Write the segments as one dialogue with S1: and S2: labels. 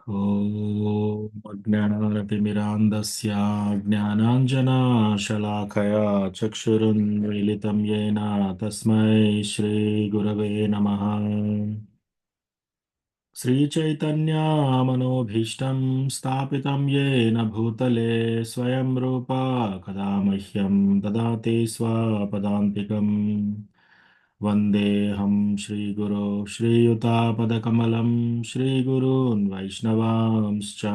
S1: ॐ अज्ञानातिमिरान्धस्य ज्ञानाञ्जनाशलाकया चक्षुरुन्मीलितं येन तस्मै श्रीगुरवे नमः। श्रीचैतन्यामनोभीष्टं स्थापितं येन भूतले स्वयं रूपा कदा मह्यं ददाति स्वपदान्तिकम्। वन्देऽहं श्रीगुरो श्रीयुतापदकमलं श्रीगुरून् वैष्णवांश्च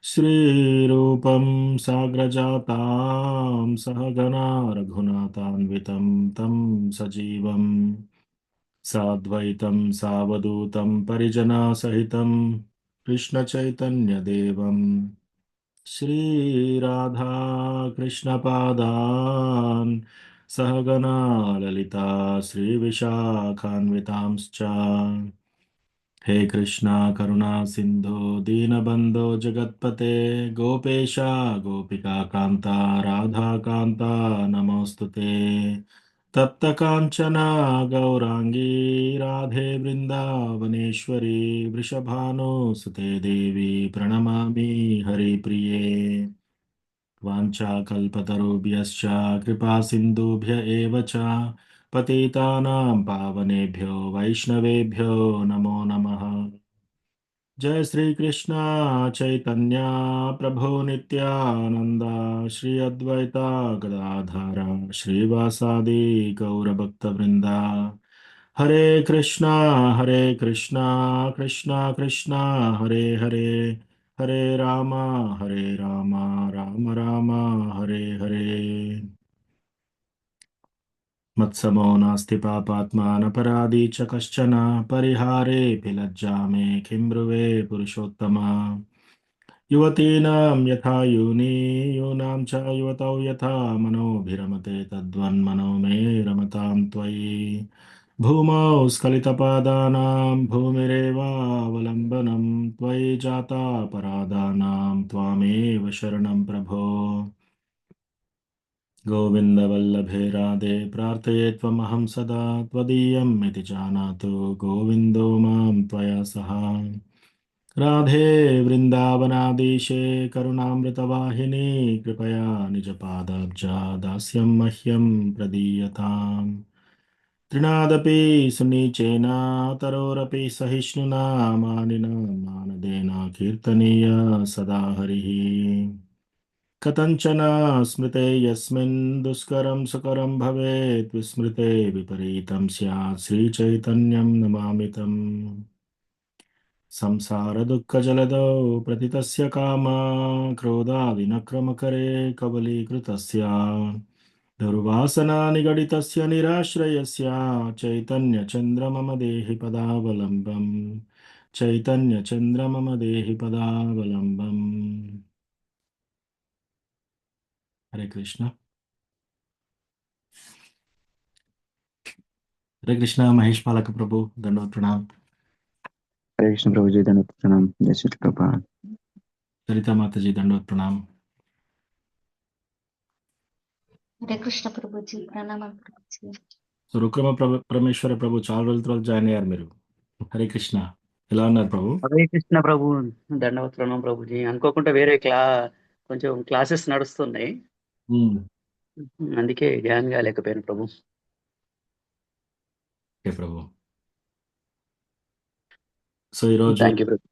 S1: श्रीरूपं साग्रजातां सहगना रघुनाथान्वितं तं सजीवम् साद्वैतं सावधूतं परिजनसहितं कृष्णचैतन्यदेवं श्रीराधा कृष्णपादान् सहगना ललिता श्रीविशाखान्वितांश्च। हे कृष्णा करुणा सिन्धो दीनबन्धो जगत्पते गोपेश गोपिका कान्ता राधा कान्ता नमोऽस्तु ते। तप्त काञ्चना गौराङ्गी राधे वृन्दावनेश्वरी वृषभानुसुते देवी प्रणमामि हरिप्रिये। वाञ्छाकल्पतरुभ्यश्च कृपा सिन्धुभ्य एव च पतितानां पावनेभ्यो वैष्णवेभ्यो नमो नमः। जय श्री कृष्ण चैतन्य प्रभु नित्यानंद श्री अद्वैता गदाधर श्रीवासादि गौरभक्तवृंदा। हरे कृष्णा कृष्णा कृष्णा हरे हरे हरे राम राम राम हरे हरे। मत्समो नास्ति पापात्मा नपराधी च कश्चन परिहारेऽपि लज्जा मे किं ब्रुवे पुरुषोत्तमा। युवतीनां यथा यूनि यूनां च युवतौ यथा मनोभिरमते तद्वन्मनो मे रमतां त्वयि। भूमौ स्खलितपादानां भूमिरेवावलम्बनं त्वयि जातापराधानां त्वामेव शरणं प्रभो। गोविन्दवल्लभे राधे प्रार्थये त्वमहं सदा त्वदीयम् इति जानातु गोविन्दो मां त्वया सह। राधे वृन्दावनाधीशे करुणामृतवाहिनी कृपया निजपादाब्जा दास्यं मह्यं प्रदीयताम्। तृणादपि सुनीचेन तरोरपि सहिष्णुना मानिना मानदेन कीर्तनीय सदा हरिः। कथञ्चन स्मृते यस्मिन् दुष्करं सुकरं भवेत् विस्मृते विपरीतं स्यात् श्रीचैतन्यं नमामि तम्। संसारदुःखजलदौ प्रतितस्य कामा क्रोधादिनक्रमकरे कबलीकृतस्य दुर्वासना निगडितस्य निराश्रयस्य चैतन्यचन्द्र मम देहि पदावलम्बम्। चैतन्यचन्द्र मम देहि पदावलम्बम्। हरे कृष्ण। हरे कृष्णा महेश पालक प्रभु दंडवत प्रणाम।
S2: हरे कृष्ण प्रभु जी धन्यवाद प्रणाम। जय श्री प्रभुपाद।
S1: सरिता माता जी दंडवत प्रणाम।
S3: हरे कृष्ण ప్రభుజీ ప్రణామం ప్రభుజీ.
S1: సో రుక్రమ పరమేశ్వర ప్రభు చాలా రోజుల తర్వాత జాయిన్ అయ్యారు మీరు. హరే కృష్ణ. ఎలా ఉన్నారు ప్రభు?
S2: హరే కృష్ణ ప్రభు దండవత్ ప్రణాం ప్రభుజీ. అనుకోకుండా వేరే కొంచెం క్లాసెస్ నడుస్తున్నాయి,
S1: మ్మ్.
S2: అందుకే జాయిన్ కాలేకపోయాను ప్రభు.
S1: ఓకే ప్రభు. సో ఈరోజు
S2: థ్యాంక్ యూ ప్రభు.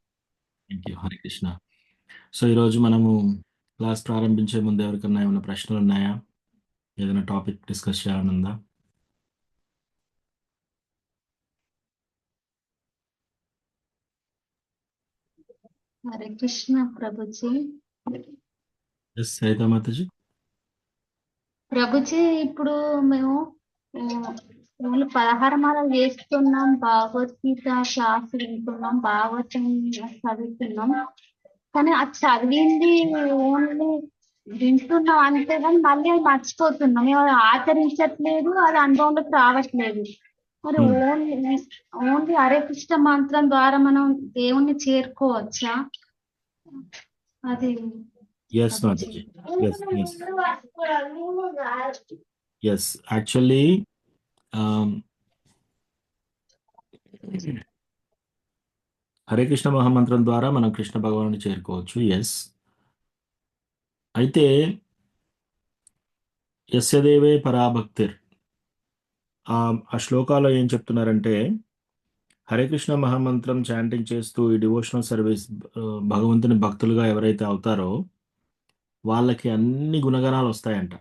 S1: Thank you. Hare Krishna. So ఈరోజు మనము క్లాస్ ప్రారంభించే ముందు ఎవరికన్నా ఏమైనా ప్రశ్నలు ఉన్నాయా? ఏదైనా టాపిక్ డిస్కస్ చేయాలని ఉందా?
S3: హరే కృష్ణ ప్రభుజీ.
S1: ఎస్ సరితా మాతాజీ.
S3: ప్రభుజీ ఇప్పుడు మేము ఓన్లీ 16 మాలలు చేస్తున్నాం, భగవద్గీత క్లాస్ వింటున్నాం, భాగవతం చదువుతున్నాం. కానీ అది చదివింది ఓన్లీ వింటున్నాం అంతే, కానీ మళ్ళీ అది మర్చిపోతున్నాం. మేము అది ఆచరించట్లేదు, అది అనుభవంలోకి రావట్లేదు. మరి
S1: మ్మ్.
S3: ఓన్లీ హరే కృష్ణ మంత్రం ద్వారా మనం దేవుణ్ణి చేరుకోవచ్చా? అది
S1: yes Mataji. Yes yes yes actually Hare Krishna మహామంత్రం ద్వారా మనం కృష్ణ భగవాన్ని చేరుకోవచ్చు. ఎస్. అయితే యస్య దేవే పరాభక్తిర్, ఆ శ్లోకాలో ఏం చెప్తున్నారంటే, హరే కృష్ణ మహామంత్రం చాంటింగ్ చేస్తూ ఈ డివోషనల్ సర్వీస్ భగవంతుని భక్తులుగా ఎవరైతే అవుతారో వాళ్ళకి అన్ని గుణగణాలు వస్తాయంట.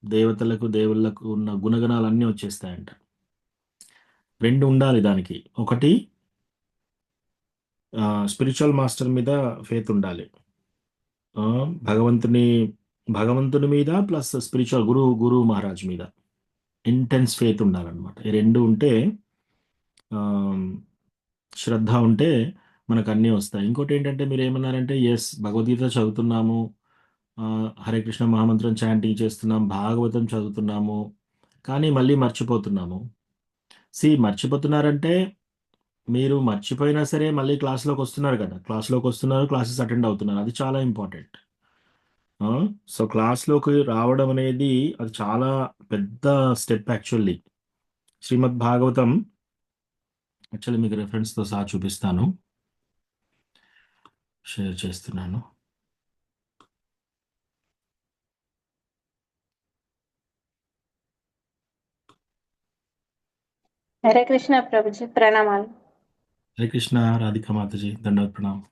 S1: దేవతలకు దేవుళ్ళకు ఉన్న గుణగణాలు అన్నీ వచ్చేస్తాయంట. రెండు ఉండాలి దానికి. ఒకటి స్పిరిచువల్ మాస్టర్ మీద ఫేత్ ఉండాలి. ఆ, భగవంతుని భగవంతుని మీద ప్లస్ స్పిరిచువల్ గురువు మహారాజ్ మీద ఇంటెన్స్ ఫేత్ ఉండాలన్నమాట. ఈ రెండు ఉంటే, ఆ, శ్రద్ధ ఉంటే మనకు అన్నీ వస్తాయి. ఇంకోటి ఏంటంటే మీరు ఏమన్నారంటే, ఎస్ భగవద్గీత చదువుతున్నాము, హరే కృష్ణ మహామంత్రం చాంటింగ్ చేస్తున్నాం, భాగవతం చదువుతున్నాము, కానీ మళ్ళీ మర్చిపోతున్నాము. మర్చిపోతున్నారంటే మీరు మర్చిపోయినా సరే మళ్ళీ క్లాస్లోకి వస్తున్నారు కదా, క్లాస్లోకి వస్తున్నారు, క్లాసెస్ అటెండ్ అవుతున్నారు, అది చాలా ఇంపార్టెంట్. సో క్లాస్లోకి రావడం అనేది అది చాలా పెద్ద స్టెప్ యాక్చువల్లీ. శ్రీమద్ భాగవతం యాక్చువల్లీ మీకు రెఫరెన్స్తో సహా చూపిస్తాను, షేర్ చేస్తున్నాను.
S4: హరే కృష్ణ ప్రభుజీ, ప్రణామాలు.
S1: హరే కృష్ణ రాధికా మాతాజీ, దండవత్ ప్రణామ్.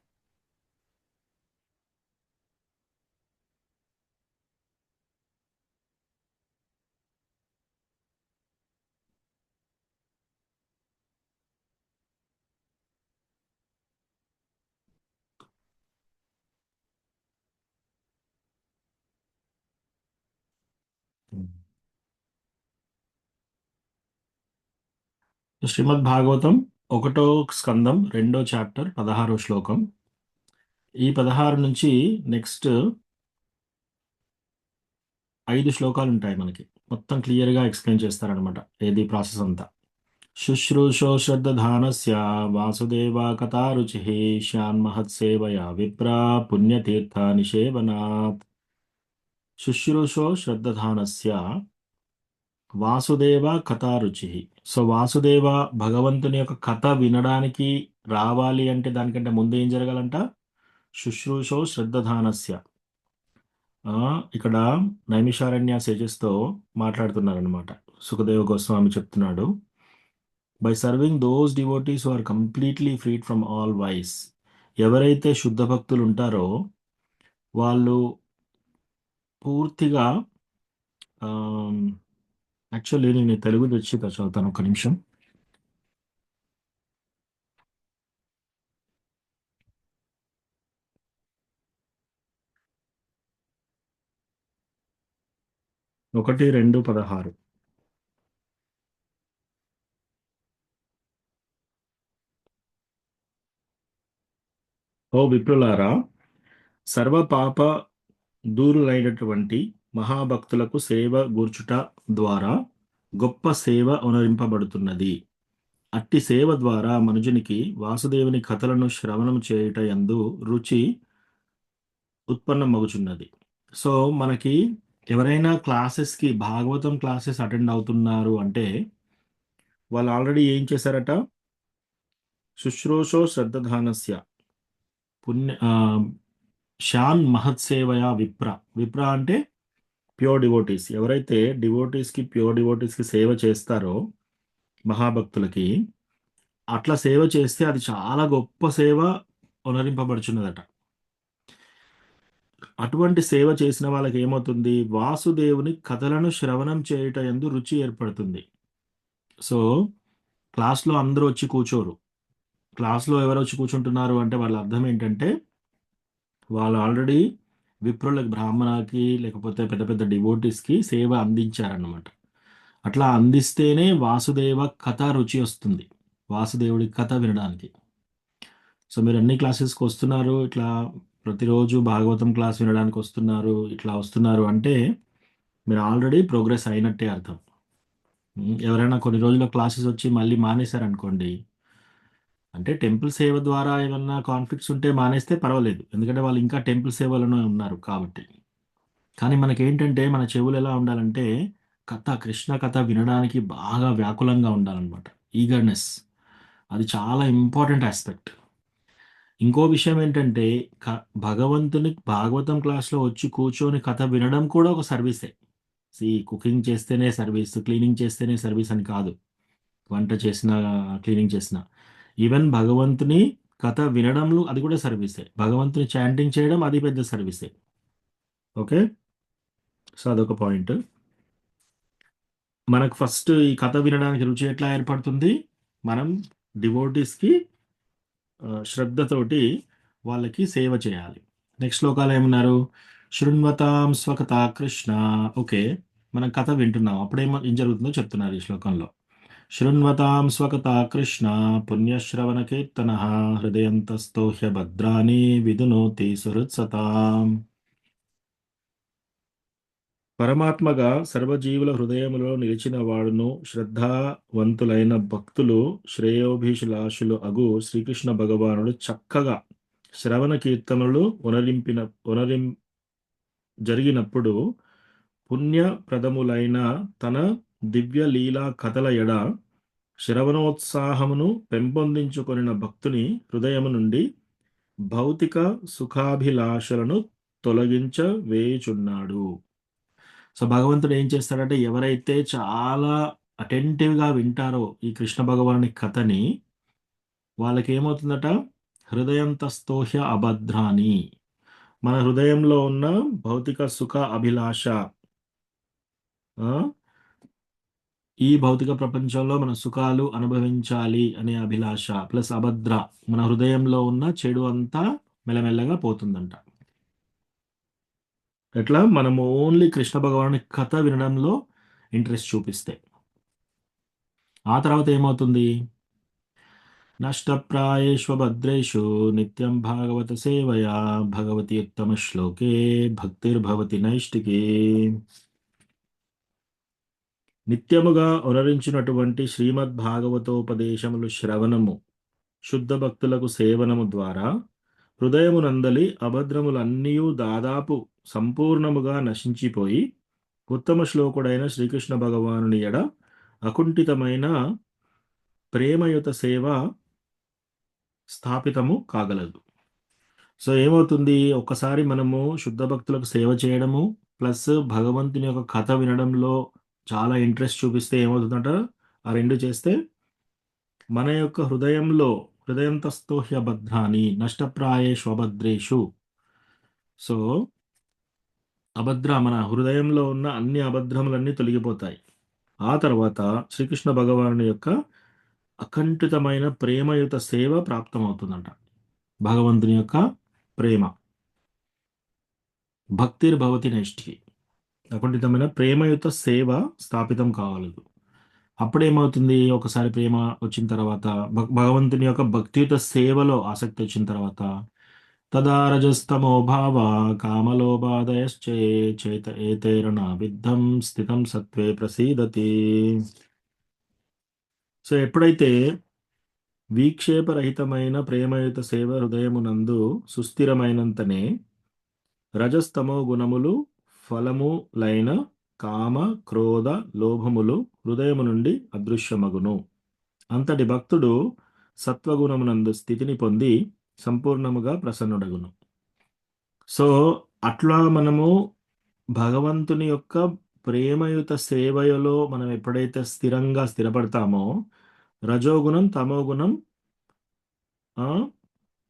S1: శ్రీమద్ భాగవతం 1వ స్కందం 2వ చాప్టర్ 16వ శ్లోకం. ఈ 16 నుంచి నెక్స్ట్ 5 శ్లోకాలు ఉంటాయి మనకి. మొత్తం క్లియర్గా ఎక్స్ప్లెయిన్ చేస్తారనమాట ఏది ప్రాసెస్ అంతా. శుశ్రూషో శ్రద్ధానస్య వాసుదేవ కథారుచి శ్యాన్మహత్సేవయా విప్రా పుణ్యతీర్థ నిషేవనాత్. శుశ్రూషో శ్రద్ధానస్య వాసుదేవ కథారుచి. సో వాసుదేవ భగవంతుని యొక్క కథ వినడానికి రావాలి అంటే దానికంటే ముందు ఏం జరగాలంట? శుశ్రూషో శ్రద్ధానస్య. ఇక్కడ నైమిషారణ్య సేజస్తో మాట్లాడుతున్నారనమాట. సుఖదేవ గోస్వామి చెప్తున్నాడు, by serving those devotees who are completely freed from all vices. ఎవరైతే శుద్ధ భక్తులు ఉంటారో వాళ్ళు పూర్తిగా, యాక్చువల్లీ నేను తెలుగు తెచ్చి చదువుతాను, ఒక నిమిషం. ఒకటి 2:16. ఓ విప్రులారా, సర్వ పాప దూరులైనటువంటి మహాభక్తులకు సేవ గూర్చుట ద్వారా గొప్ప సేవ అనురింపబడుతున్నది. అట్టి సేవ ద్వారా మనుజునికి వాసుదేవుని కథలను శ్రవణం చేయుట యందు రుచి ఉత్పన్నమగుచున్నది. సో మనకి ఎవరైనా క్లాసెస్కి భాగవతం క్లాసెస్ అటెండ్ అవుతున్నారు అంటే వాళ్ళు ఆల్రెడీ ఏం చేశారట? శుశ్రూషో శ్రద్ధానస్య శాన్ మహత్సేవయా విప్ర. విప్ర అంటే ప్యూర్ డివోటీస్. ఎవరైతే ప్యూర్ డివోటీస్కి సేవ చేస్తారో మహాభక్తులకి, అట్లా సేవ చేస్తే అది చాలా గొప్ప సేవ అనురింపబడుచున్నదట. అటువంటి సేవ చేసిన వాళ్ళకి ఏమవుతుంది? వాసుదేవుని కథలను శ్రవణం చేయుట యందు రుచి ఏర్పడుతుంది. సో క్లాస్లో అందరూ వచ్చి కూర్చోరు. క్లాస్లో ఎవరు వచ్చి కూర్చుంటున్నారు అంటే వాళ్ళ అర్థం ఏంటంటే వాళ్ళు ఆల్రెడీ విప్రులకు, బ్రాహ్మణకి, లేకపోతే పెద్ద పెద్ద డివోటీస్కి సేవ అందించారన్నమాట. అట్లా అందిస్తేనే వాసుదేవ కథ రుచి వస్తుంది, వాసుదేవుడి కథ వినడానికి. సో మీరు అన్ని క్లాసెస్కి వస్తున్నారు, ఇట్లా ప్రతిరోజు భాగవతం క్లాస్ వినడానికి వస్తున్నారు, ఇట్లా వస్తున్నారు అంటే మీరు ఆల్రెడీ ప్రోగ్రెస్ అయినట్టే అర్థం. ఎవరైనా కొన్ని రోజుల్లో క్లాసెస్ వచ్చి మళ్ళీ మానేశారనుకోండి, అంటే టెంపుల్ సేవ ద్వారా ఏమన్నా కాన్ఫ్లిక్ట్స్ ఉంటే మానేస్తే పర్వాలేదు, ఎందుకంటే వాళ్ళు ఇంకా టెంపుల్ సేవలోనే ఉన్నారు కాబట్టి. కానీ మనకేంటంటే మన చెవులు ఎలా ఉండాలంటే కృష్ణ కథ వినడానికి బాగా వ్యాకులంగా ఉండాలన్నమాట. ఈగర్నెస్, అది చాలా ఇంపార్టెంట్ ఆస్పెక్ట్. ఇంకో విషయం ఏంటంటే భగవంతుని భాగవతం క్లాస్లో వచ్చి కూర్చొని కథ వినడం కూడా ఒక సర్వీసే. కుకింగ్ చేస్తేనే సర్వీస్, క్లీనింగ్ చేస్తేనే సర్వీస్ అని కాదు. వంట చేసిన, క్లీనింగ్ చేసిన, ఈవెన్ భగవంతుని కథ వినడంలో అది కూడా సర్వీసే. భగవంతుని చాంటింగ్ చేయడం అది పెద్ద సర్వీసే. ఓకే, సో అదొక పాయింట్. మనకు ఫస్ట్ ఈ కథ వినడానికి రుచి ఎట్లా ఏర్పడుతుంది? మనం డివోటీస్కి శ్రద్ధతోటి వాళ్ళకి సేవ చేయాలి. నెక్స్ట్ శ్లోకాలు ఏమన్నారు? శృణ్వతాం స్వకథా కృష్ణ. ఓకే, మనం కథ వింటున్నాం, ఏం జరుగుతుందో చెప్తున్నారు ఈ శ్లోకంలో. శృణ్వతాం స్వకథా కృష్ణ పుణ్యశ్రవణ కీర్తన హృదయంతస్థో హ్యభద్రాని విదునోతి సుహృత్సతాం. పరమాత్మగా సర్వజీవుల హృదయములో నిలిచిన వాడును శ్రద్ధావంతులైన భక్తులు శ్రేయోభిలాషులు అగు శ్రీకృష్ణ భగవానుడు చక్కగా శ్రవణ కీర్తనలు జరిగినప్పుడు పుణ్యప్రదములైన తన దివ్య లీలా కథల ఎడ శ్రవణోత్సాహమును పెంపొందించుకొనిన భక్తుని హృదయము నుండి భౌతిక సుఖాభిలాషలను తొలగించవేయుచున్నాడు. సో భగవంతుడు ఏం చేస్తాడంటే, ఎవరైతే చాలా అటెంటివ్గా వింటారో ఈ కృష్ణ భగవాని కథని, వాళ్ళకి ఏమవుతుందట? హృదయంతస్థోహ్య అభద్రాని. మన హృదయంలో ఉన్న భౌతిక సుఖ అభిలాష, ఈ భౌతిక ప్రపంచంలో మన సుఖాలు అనుభవించాలి అనే అభిలాష ప్లస్ అభద్ర, మన హృదయంలో ఉన్న చెడు అంతా మెల్లమెల్లగా పోతుందంట. ఎట్లా? మనము ఓన్లీ కృష్ణ భగవాని కథ వినడంలో ఇంట్రెస్ట్ చూపిస్తే. ఆ తర్వాత ఏమవుతుంది? నష్టప్రాయేష్వభద్రేషు నిత్యం భాగవత సేవయా భగవతి ఉత్తమ శ్లోకే భక్తిర్భవతి నైష్టికే. నిత్యముగా ఉనరించినటువంటి శ్రీమద్ భాగవతోపదేశములు శ్రవణము, శుద్ధ భక్తులకు సేవనము ద్వారా హృదయమునందలి అభద్రములన్నీయూ దాదాపు సంపూర్ణముగా నశించిపోయి ఉత్తమ శ్లోకుడైన శ్రీకృష్ణ భగవానుని ఎడ అకుంఠితమైన ప్రేమయుత సేవ స్థాపితము కాగలదు. సో ఏమవుతుంది? ఒక్కసారి మనము శుద్ధ భక్తులకు సేవ చేయడము ప్లస్ భగవంతుని యొక్క కథ వినడంలో చాలా ఇంట్రెస్ట్ చూపిస్తే ఏమవుతుందంట? ఆ రెండు చేస్తే మన యొక్క హృదయంతస్థో హ్యభద్రాని నష్టప్రాయేషు అభద్రేషు. సో మన హృదయంలో ఉన్న అన్ని అభద్రములన్నీ తొలగిపోతాయి. ఆ తర్వాత శ్రీకృష్ణ భగవానుని యొక్క అకంఠితమైన ప్రేమయుత సేవ ప్రాప్తమవుతుందంట. భగవంతుని యొక్క ప్రేమ, భక్తిర్భవతి నైష్టికి, అకుంఠితమైన ప్రేమయుత సేవ స్థాపితం కాగలదు. అప్పుడేమవుతుంది? ఒకసారి ప్రేమ వచ్చిన తర్వాత, భగవంతుని యొక్క భక్తియుత సేవలో ఆసక్తి వచ్చిన తర్వాత, తదా రజస్తమో భావ కామలోపాదయశ్చే చేత ఏతైరణ విద్ధం స్థితం సత్వే ప్రసీదతి. సో ఎప్పుడైతే వీక్షేపరహితమైన ప్రేమయుత సేవ హృదయమునందు సుస్థిరమైనంతనే రజస్తమో గుణములు ఫలములైన కామ క్రోధ లోభములు హృదయము నుండి అదృశ్యమగును. అంతటి భక్తుడు సత్వగుణమునందు స్థితిని పొంది సంపూర్ణముగా ప్రసన్నుడగును. సో అట్లా మనము భగవంతుని యొక్క ప్రేమయుత సేవలో మనం ఎప్పుడైతే స్థిరపడతామో రజోగుణం తమోగుణం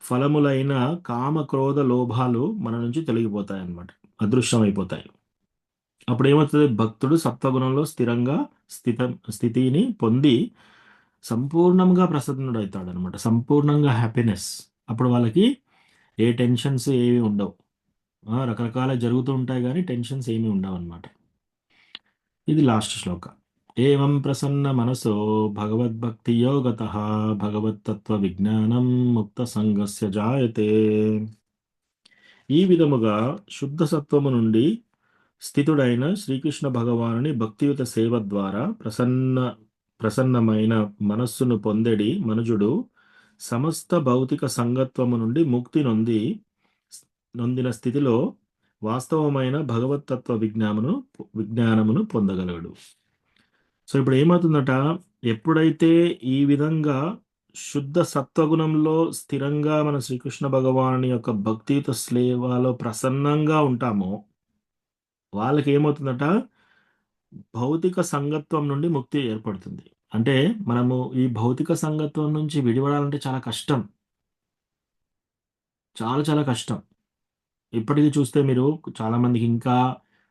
S1: ఫలములైన కామ క్రోధ లోభాలు మన నుంచి తొలగిపోతాయి అన్నమాట, అదృశ్యమైపోతాయి. అప్పుడు ఏమవుతుంది? భక్తుడు సత్వగుణంలో స్థితిని పొంది సంపూర్ణంగా ప్రసన్నుడవుతాడు అనమాట, సంపూర్ణంగా హ్యాపీనెస్. అప్పుడు వాళ్ళకి ఏ టెన్షన్స్ ఏమి ఉండవు, రకరకాల జరుగుతూ ఉంటాయి కానీ టెన్షన్స్ ఏమి ఉండవు అనమాట. ఇది లాస్ట్ శ్లోక. ఏవం ప్రసన్న మనసో భగవద్భక్తి యోగతః భగవత్తత్వ విజ్ఞానం ముక్త సంగస్య జాయతే. ఈ విధముగా శుద్ధ సత్వము నుండి స్థితుడైన శ్రీకృష్ణ భగవానుని భక్తియుత సేవ ద్వారా ప్రసన్నమైన మనస్సును పొందెడి మనుజుడు సమస్త భౌతిక సంగత్వము నుండి ముక్తి నొందిన స్థితిలో వాస్తవమైన భగవత్తత్వ విజ్ఞానమును పొందగలడు. సో ఇప్పుడు ఏమవుతుందట? ఎప్పుడైతే ఈ విధంగా శుద్ధ సత్వగుణంలో స్థిరంగా మన శ్రీకృష్ణ భగవాను యొక్క భక్తియుత సేవలో ప్రసన్నంగా ఉంటామో వాళ్ళకి ఏమవుతుందట, భౌతిక సంగత్వం నుండి ముక్తి ఏర్పడుతుంది. అంటే మనము ఈ భౌతిక సంగత్వం నుంచి విడిపడాలంటే చాలా కష్టం. చాలా చాలా కష్టం. ఇప్పటికి చూస్తే మీరు చాలా మందికి ఇంకా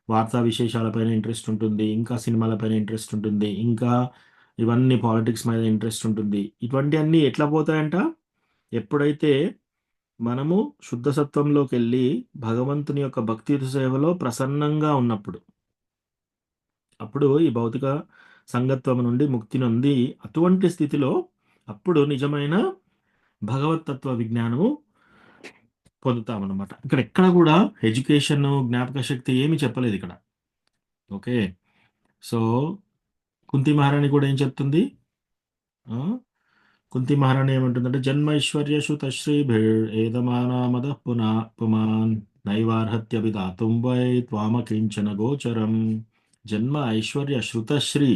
S1: వార్తా విశేషాలపైన ఇంట్రెస్ట్ ఉంటుంది. ఇంకా సినిమాలపైన ఇంట్రెస్ట్ ఉంటుంది. ఇంకా ఇవన్నీ పాలిటిక్స్ మీద ఇంట్రెస్ట్ ఉంటుంది. ఇటువంటివన్నీ ఎట్లా పోతాయంట, ఎప్పుడైతే మనము శుద్ధ సత్వంలోకెళ్ళి భగవంతుని యొక్క భక్తియుత సేవలో ప్రసన్నంగా ఉన్నప్పుడు. అప్పుడు ఈ భౌతిక సంగత్వం నుండి ముక్తి నొంది అటువంటి స్థితిలో అప్పుడు నిజమైన భగవతత్వ విజ్ఞానము పొందుతామన్నమాట. ఇక్కడ ఎక్కడ కూడా ఎడ్యుకేషన్, జ్ఞాపక శక్తి ఏమి చెప్పలేదు ఇక్కడ. ఓకే. సో కుంతి మహారాణి కూడా ఏం చెప్తుంది, ఆ, కుంతి మహారాణి ఏమంటుందంటే, జన్మైశ్వర్య శుతశ్రీభిర్ ఏదమానామద పుమాన్ నైవార్హత్య విధాతుం వై త్వామకించన గోచరం. జన్మ ఐశ్వర్య శృతశ్రీ,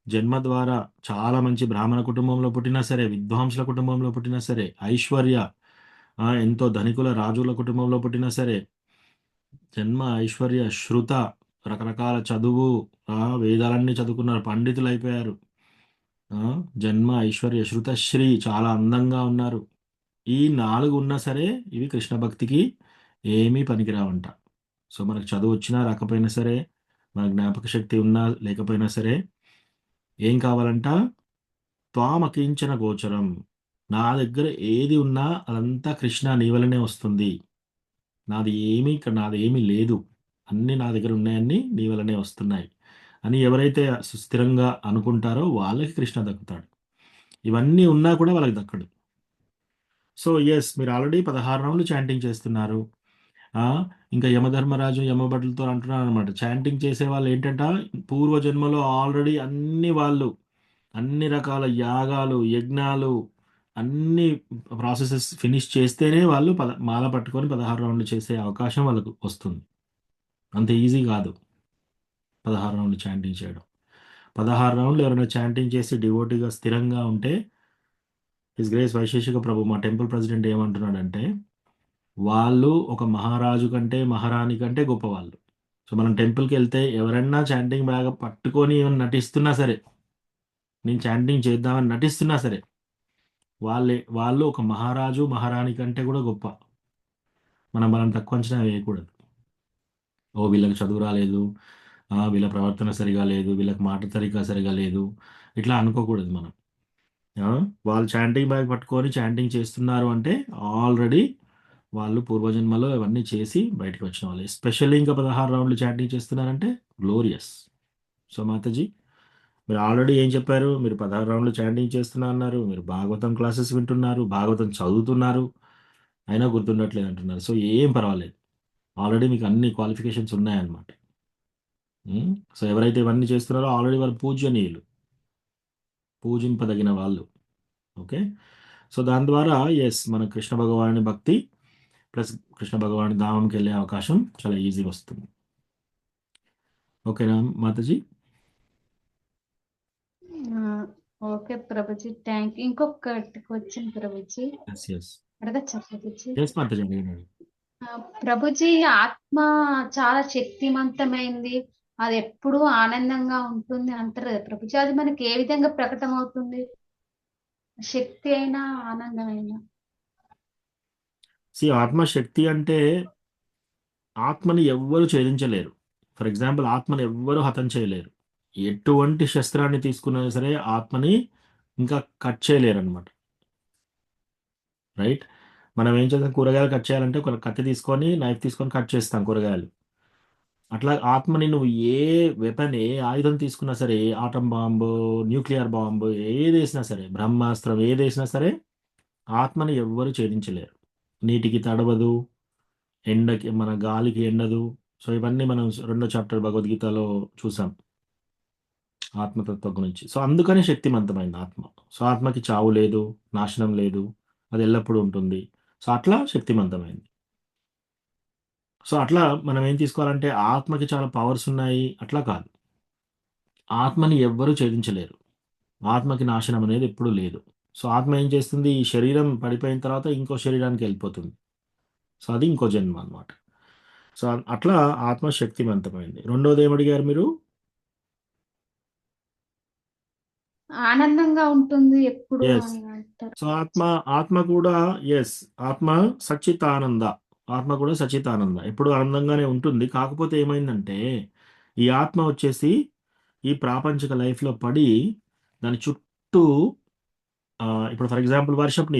S1: జన్మ ద్వారా చాలా మంచి బ్రాహ్మణ కుటుంబంలో పుట్టినా సరే, విద్వాంసుల కుటుంబంలో పుట్టినా సరే, ఐశ్వర్య ఎంతో ధనికుల రాజుల కుటుంబంలో పుట్టినా సరే, జన్మ ఐశ్వర్య శృత, రకరకాల చదువు, వేదాలన్నీ చదువుకున్నారు, పండితులు అయిపోయారు. జన్మ ఐశ్వర్య శృతశ్రీ, చాలా అందంగా ఉన్నారు. ఈ 4 ఉన్నా సరే ఇవి కృష్ణ భక్తికి ఏమీ పనికిరావంట. సో మనకు చదువు వచ్చినా రాకపోయినా సరే, మన జ్ఞాపక శక్తి ఉన్నా లేకపోయినా సరే, ఏం కావాలంట, త్వామకించన గోచరం, నా దగ్గర ఏది ఉన్నా అదంతా కృష్ణ నీ వలనే వస్తుంది. నాది ఏమీ లేదు, అన్నీ నా దగ్గర ఉన్నాయన్నీ నీ వలనే వస్తున్నాయి అని ఎవరైతే సుస్థిరంగా అనుకుంటారో వాళ్ళకి కృష్ణ దక్కుతాడు. ఇవన్నీ ఉన్నా కూడా వాళ్ళకి దక్కడు. సో ఎస్, మీరు ఆల్రెడీ 16 రౌండ్లు చాంటింగ్ చేస్తున్నారు. ఇంకా యమధర్మరాజు యమభటులతో అంటున్నారు అనమాట. చాంటింగ్ చేసే వాళ్ళు ఏంటంట, పూర్వజన్మలో ఆల్రెడీ అన్ని రకాల యాగాలు, యజ్ఞాలు, అన్ని ప్రాసెసెస్ ఫినిష్ చేస్తేనే వాళ్ళు మాల పట్టుకొని 16 రౌండ్లు చేసే అవకాశం వాళ్ళకు వస్తుంది. అంత ఈజీ కాదు 16 రౌండ్లు చాంటింగ్ చేయడం. 16 రౌండ్లు ఎవరైనా చాంటింగ్ చేసి డివోటీగా స్థిరంగా ఉంటే, హిస్ గ్రేస్ వైశేషిక ప్రభు మా టెంపుల్ ప్రెసిడెంట్ ఏమంటున్నాడంటే, వాళ్ళు ఒక మహారాజు కంటే మహారాణి కంటే గొప్పవాళ్ళు. సో మనం టెంపుల్కి వెళ్తే ఎవరన్నా చాంటింగ్ బాగా పట్టుకొని ఏమైనా నటిస్తున్నా సరే, నేను చాంటింగ్ చేద్దామని నటిస్తున్నా సరే, వాళ్ళు ఒక మహారాజు మహారాణి కంటే కూడా గొప్ప. మనం తక్కువ అంచనా వేయకూడదు. ఓ వీళ్ళకి చదువు రాలేదు, వీళ్ళ ప్రవర్తన సరిగా లేదు, వీళ్ళకి మాట తరిగా సరిగా లేదు, ఇట్లా అనుకోకూడదు మనం. వాళ్ళు చాంటింగ్ బ్యాగ్ పట్టుకొని చాంటింగ్ చేస్తున్నారు అంటే ఆల్రెడీ వాళ్ళు పూర్వజన్మలో అవన్నీ చేసి బయటకు వచ్చిన వాళ్ళు. ఎస్పెషల్లీ ఇంకా 16 రౌండ్లు చాంటింగ్ చేస్తున్నారంటే గ్లోరియస్. సో మాతాజీ, మీరు ఆల్రెడీ ఏం చెప్పారు, మీరు 16 రౌండ్లు చాంటింగ్ చేస్తున్నా అన్నారు, మీరు భాగవతం క్లాసెస్ వింటున్నారు, భాగవతం చదువుతున్నారు, అయినా గుర్తుండట్లేదు అంటున్నారు. సో ఏం పర్వాలేదు, ఆల్రెడీ మీకు అన్ని క్వాలిఫికేషన్స్ ఉన్నాయన్నమాట. సో ఎవరైతే ఇవన్నీ చేస్తున్నారో ఆల్రెడీ వాళ్ళు పూజనీయులు, పూజింపదగిన వాళ్ళు. ఓకే. సో దాని ద్వారా ఎస్, మన కృష్ణ భగవాని భక్తి ప్లస్ కృష్ణ భగవాని ధామంకి వెళ్ళే అవకాశం చాలా ఈజీగా వస్తుంది. ఓకేనా Mataji?
S3: Okay Prabhuji, thank you. ఇంకొకటి క్వశ్చన్ ప్రభుజీ, అడగచ్చా ప్రభుజీ?
S1: మాతాజీ.
S3: ప్రభుజీ, ఆత్మ చాలా శక్తివంతమైంది, అది ఎప్పుడు ఆనందంగా ఉంటుంది అంటారు కదా ప్రభుజీ, అది మనకి ఏ విధంగా ప్రకటమవుతుంది, శక్తి అయినా ఆనందమైనా?
S1: ఆత్మశక్తి అంటే ఆత్మని ఎవ్వరు ఛేదించలేరు. ఫర్ ఎగ్జాంపుల్, ఆత్మని ఎవ్వరు హతం చేయలేరు. ఎటువంటి శస్త్రాన్ని తీసుకున్నా సరే ఆత్మని ఇంకా కట్ చేయలేరు అనమాట. రైట్? మనం ఏం చేస్తాం, కూరగాయలు కట్ చేయాలంటే ఒక కత్తి తీసుకొని, నైఫ్ తీసుకొని కట్ చేస్తాం కూరగాయలు. అట్లా ఆత్మని నువ్వు ఏ వెపన్, ఏ ఆయుధం తీసుకున్నా సరే, ఆటం బాంబు, న్యూక్లియర్ బాంబు ఏది వేసినా సరే, బ్రహ్మాస్త్రం ఏది వేసినా సరే, ఆత్మని ఎవ్వరు ఛేదించలేరు. నీటికి తడవదు, ఎండకి మన గాలికి ఎండదు. సో ఇవన్నీ మనం 2వ చాప్టర్ భగవద్గీతలో చూసాం ఆత్మతత్వం గురించి. సో అందుకనే శక్తివంతమైంది ఆత్మ. సో ఆత్మకి చావు లేదు, నాశనం లేదు, అది ఎల్లప్పుడూ ఉంటుంది. సో అట్లా శక్తివంతమైంది. సో అట్లా మనం ఏం తీసుకోవాలంటే, ఆత్మకి చాలా పవర్స్ ఉన్నాయి అట్లా కాదు. ఆత్మని ఎవ్వరూ ఛేదించలేరు, ఆత్మకి నాశనం అనేది ఎప్పుడూ లేదు. సో ఆత్మ ఏం చేస్తుంది, ఈ శరీరం పడిపోయిన తర్వాత ఇంకో శరీరానికి వెళ్ళిపోతుంది. సో అది ఇంకో జన్మ అన్నమాట. సో అట్లా ఆత్మ శక్తివంతమైంది. రెండోది ఏమడిగారు మీరు?
S3: ఆనందంగా ఉంటుంది ఎప్పుడు
S1: ఎస్.
S3: అని అంటారు.
S1: సో ఆత్మ కూడా ఎస్, ఆత్మ సచ్చితానంద. ఆత్మ కూడా సచ్చితానంద, ఎప్పుడు ఆనందంగానే ఉంటుంది. కాకపోతే ఏమైందంటే ఈ ఆత్మ వచ్చేసి ఈ ప్రాపంచిక లైఫ్లో పడి దాని చుట్టూ ఇప్పుడు ఫర్ ఎగ్జాంపుల్ వర్షపు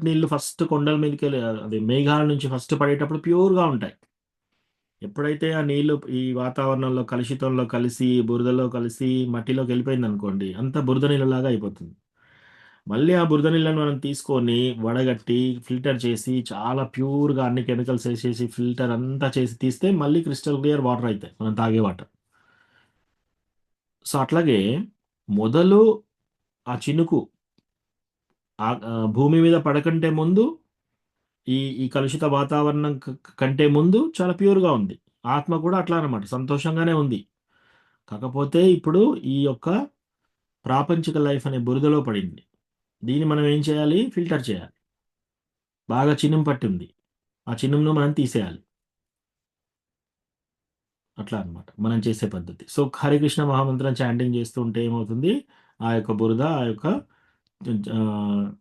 S1: నీళ్లు ఫస్ట్ కొండల మీదకి వెళ్ళి అది మేఘాల నుంచి ఫస్ట్ పడేటప్పుడు ప్యూర్గా ఉంటాయి. ఎప్పుడైతే ఆ నీళ్లు ఈ వాతావరణంలో కలుషితంలో కలిసి బురదలో కలిసి మట్టిలోకి వెళ్ళిపోయింది అనుకోండి, అంతా బురద నీళ్ళలాగా అయిపోతుంది. మళ్ళీ ఆ బురద నీళ్ళని మనం తీసుకొని వడగట్టి ఫిల్టర్ చేసి చాలా ప్యూర్గా అన్ని కెమికల్స్ వేసేసి ఫిల్టర్ అంతా చేసి తీస్తే మళ్ళీ క్రిస్టల్ క్లియర్ వాటర్ అవుతాయి, మనం తాగే వాటర్. సో అట్లాగే మొదలు ఆ చినుకు భూమి మీద పడకంటే ముందు ఈ ఈ కలుషిత వాతావరణం కంటే ముందు చాలా ప్యూర్గా ఉంది. ఆత్మ కూడా అట్లా అనమాట, సంతోషంగానే ఉంది. కాకపోతే ఇప్పుడు ఈ యొక్క ప్రాపంచిక లైఫ్ అనే బురదలో పడింది. దీన్ని మనం ఏం చేయాలి, ఫిల్టర్ చేయాలి. బాగా చినుము పట్టింది, ఆ చినుమును మనం తీసేయాలి. అట్లా అన్నమాట మనం చేసే పద్ధతి. సో హరికృష్ణ మహామంత్రం చాంటింగ్ చేస్తూ ఉంటే ఏమవుతుంది, ఆ యొక్క బురద ఆ యొక్క ఆ,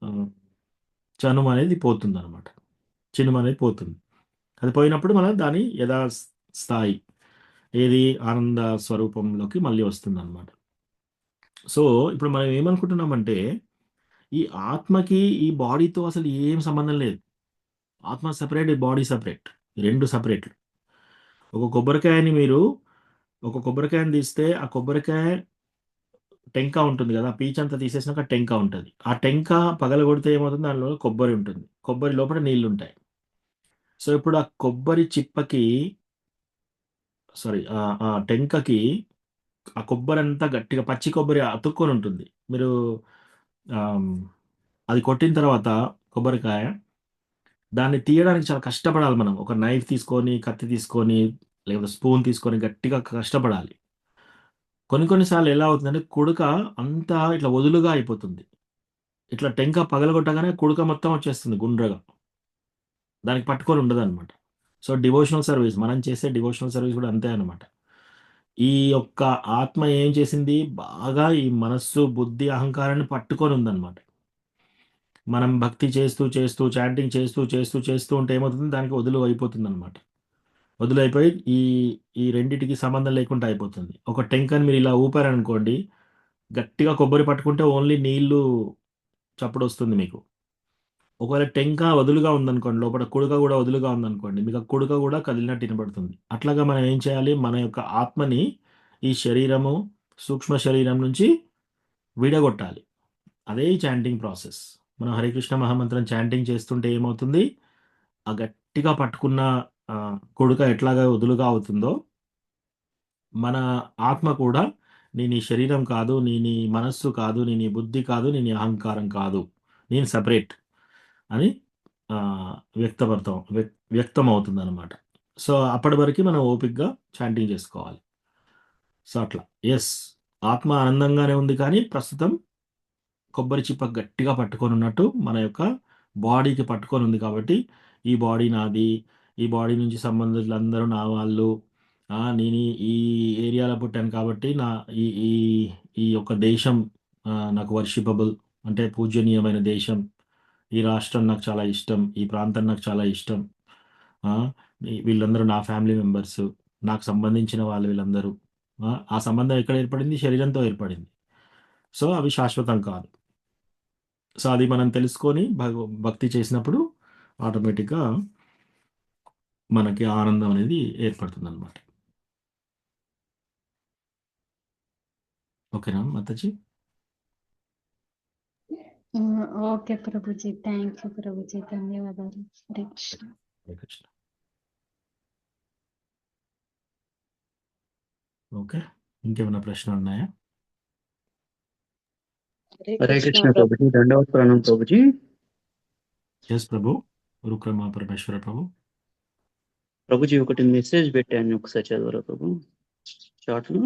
S1: ఆ, చనుము అనేది పోతుంది అనమాట. చినుము అనేది పోతుంది. అది పోయినప్పుడు మనం దాని యథా స్థాయి ఏది ఆనంద స్వరూపంలోకి మళ్ళీ వస్తుంది అనమాట. సో ఇప్పుడు మనం ఏమనుకుంటున్నామంటే ఈ ఆత్మకి ఈ బాడీతో అసలు ఏం సంబంధం లేదు. ఆత్మ సపరేట్, ఈ బాడీ సపరేట్, రెండు సపరేట్లు. ఒక కొబ్బరికాయని తీస్తే ఆ కొబ్బరికాయ టెంక ఉంటుంది కదా, పీచ్ అంతా తీసేసినాక టెంక ఉంటుంది. ఆ టెంక పగలగొడితే ఏమవుతుంది, దానిలో కొబ్బరి ఉంటుంది, కొబ్బరి లోపల నీళ్లు ఉంటాయి. సో ఇప్పుడు ఆ కొబ్బరి చిప్పకి సారీ ఆ టెంకకి ఆ కొబ్బరి అంతా గట్టిగా పచ్చి కొబ్బరి అతుక్కొని ఉంటుంది. మీరు ఆమ్, అది కొట్టిన తర్వాత కొబ్బరికాయ దాన్ని తీయడానికి చాలా కష్టపడాలి. మనం ఒక నైఫ్ తీసుకొని, కత్తి తీసుకొని, లేదా స్పూన్ తీసుకొని గట్టిగా కష్టపడాలి. కొన్నిసార్లు ఎలా అవుతుందంటే కుడుక అంతా ఇట్లా వదులుగా అయిపోతుంది. ఇట్లా టెంక పగలగొట్టగానే కుడుక మొత్తం వచ్చేస్తుంది గుండ్రగా, దానికి పట్టుకొని ఉండదు అనమాట. సో డివోషనల్ సర్వీస్, మనం చేసే డివోషనల్ సర్వీస్ కూడా అంతే అనమాట. ఈ యొక్క ఆత్మ ఏం చేసింది, బాగా ఈ మనస్సు బుద్ధి అహంకారాన్ని పట్టుకొని ఉందన్నమాట. మనం భక్తి చేస్తూ చేస్తూ చాంటింగ్ చేస్తూ చేస్తూ చేస్తూ ఉంటే ఏమవుతుంది, దానికి వదులు అయిపోతుంది అనమాట. వదులైపోయి ఈ ఈ రెండిటికి సంబంధం లేకుండా అయిపోతుంది. ఒక టెంకని మీరు ఇలా ఊపారనుకోండి, గట్టిగా కొబ్బరి పట్టుకుంటే ఓన్లీ నీళ్లు చప్పుడు వస్తుంది మీకు. ఒకవేళ టెంక వదులుగా ఉందనుకోండి, లోపల కుడుక కూడా వదులుగా ఉందనుకోండి, మీకు ఆ కుడుక కూడా కదిలినట్టు వినబడుతుంది. అట్లాగా మనం ఏం చేయాలి, మన యొక్క ఆత్మని ఈ శరీరము సూక్ష్మ శరీరం నుంచి విడగొట్టాలి. అదే చాంటింగ్ ప్రాసెస్. మనం హరికృష్ణ మహామంత్రం చాంటింగ్ చేస్తుంటే ఏమవుతుంది, ఆ గట్టిగా పట్టుకున్న కొడుక ఎట్లాగా వదులుగా అవుతుందో, మన ఆత్మ కూడా నేను ఈ శరీరం కాదు, నేను ఈ మనస్సు కాదు, నేను ఈ బుద్ధి కాదు, నేను ఈ అహంకారం కాదు, నేను సపరేట్ అని ఆ, వ్యక్తం అవుతుంది అనమాట. సో అప్పటి వరకు మనం ఓపిక్గా చాంటింగ్ చేసుకోవాలి. సో అట్లా ఎస్, ఆత్మ ఆనందంగానే ఉంది, కానీ ప్రస్తుతం కొబ్బరి చిప్ప గట్టిగా పట్టుకొని ఉన్నట్టు మన యొక్క బాడీకి పట్టుకొని ఉంది. కాబట్టి ఈ బాడీ నాది, ఈ బాడీ నుంచి సంబంధితులందరూ నా వాళ్ళు, నేను ఈ ఏరియాలో పుట్టాను కాబట్టి నా ఈ ఈ ఈ యొక్క దేశం నాకు వర్షిపబుల్, అంటే పూజనీయమైన దేశం, ఈ రాష్ట్రం నాకు చాలా ఇష్టం, ఈ ప్రాంతం నాకు చాలా ఇష్టం, ఆ, వీళ్ళందరూ నా ఫ్యామిలీ మెంబర్స్, నాకు సంబంధించిన వాళ్ళు వీళ్ళందరూ. ఆ సంబంధం ఎక్కడ ఏర్పడింది, శరీరంతో ఏర్పడింది. సో అవి శాశ్వతం కాదు. సో అది మనం తెలుసుకొని భక్తి చేసినప్పుడు ఆటోమేటిక్గా మనకి ఆనందం అనేది ఏర్పడుతుంది అనమాట. ఓకేనా Mataji?
S3: Okay Prabhuji, thank you Prabhuji, ధన్యవాదాలు. హరే కృష్ణ.
S1: హరే కృష్ణ. ఓకే, ఇంకేమైనా ప్రశ్నలు ఉన్నాయా?
S2: హరే కృష్ణ ప్రభుజీ, దండవత్ ప్రణామం ప్రభుజీ.
S1: ఎస్ ప్రభు, రుక్రమా పరమేశ్వర ప్రభు.
S2: ప్రభుజీ ఒకటి మెసేజ్ పెట్టాను, ఒకసారి చదవరా ప్రభు చాట్లో.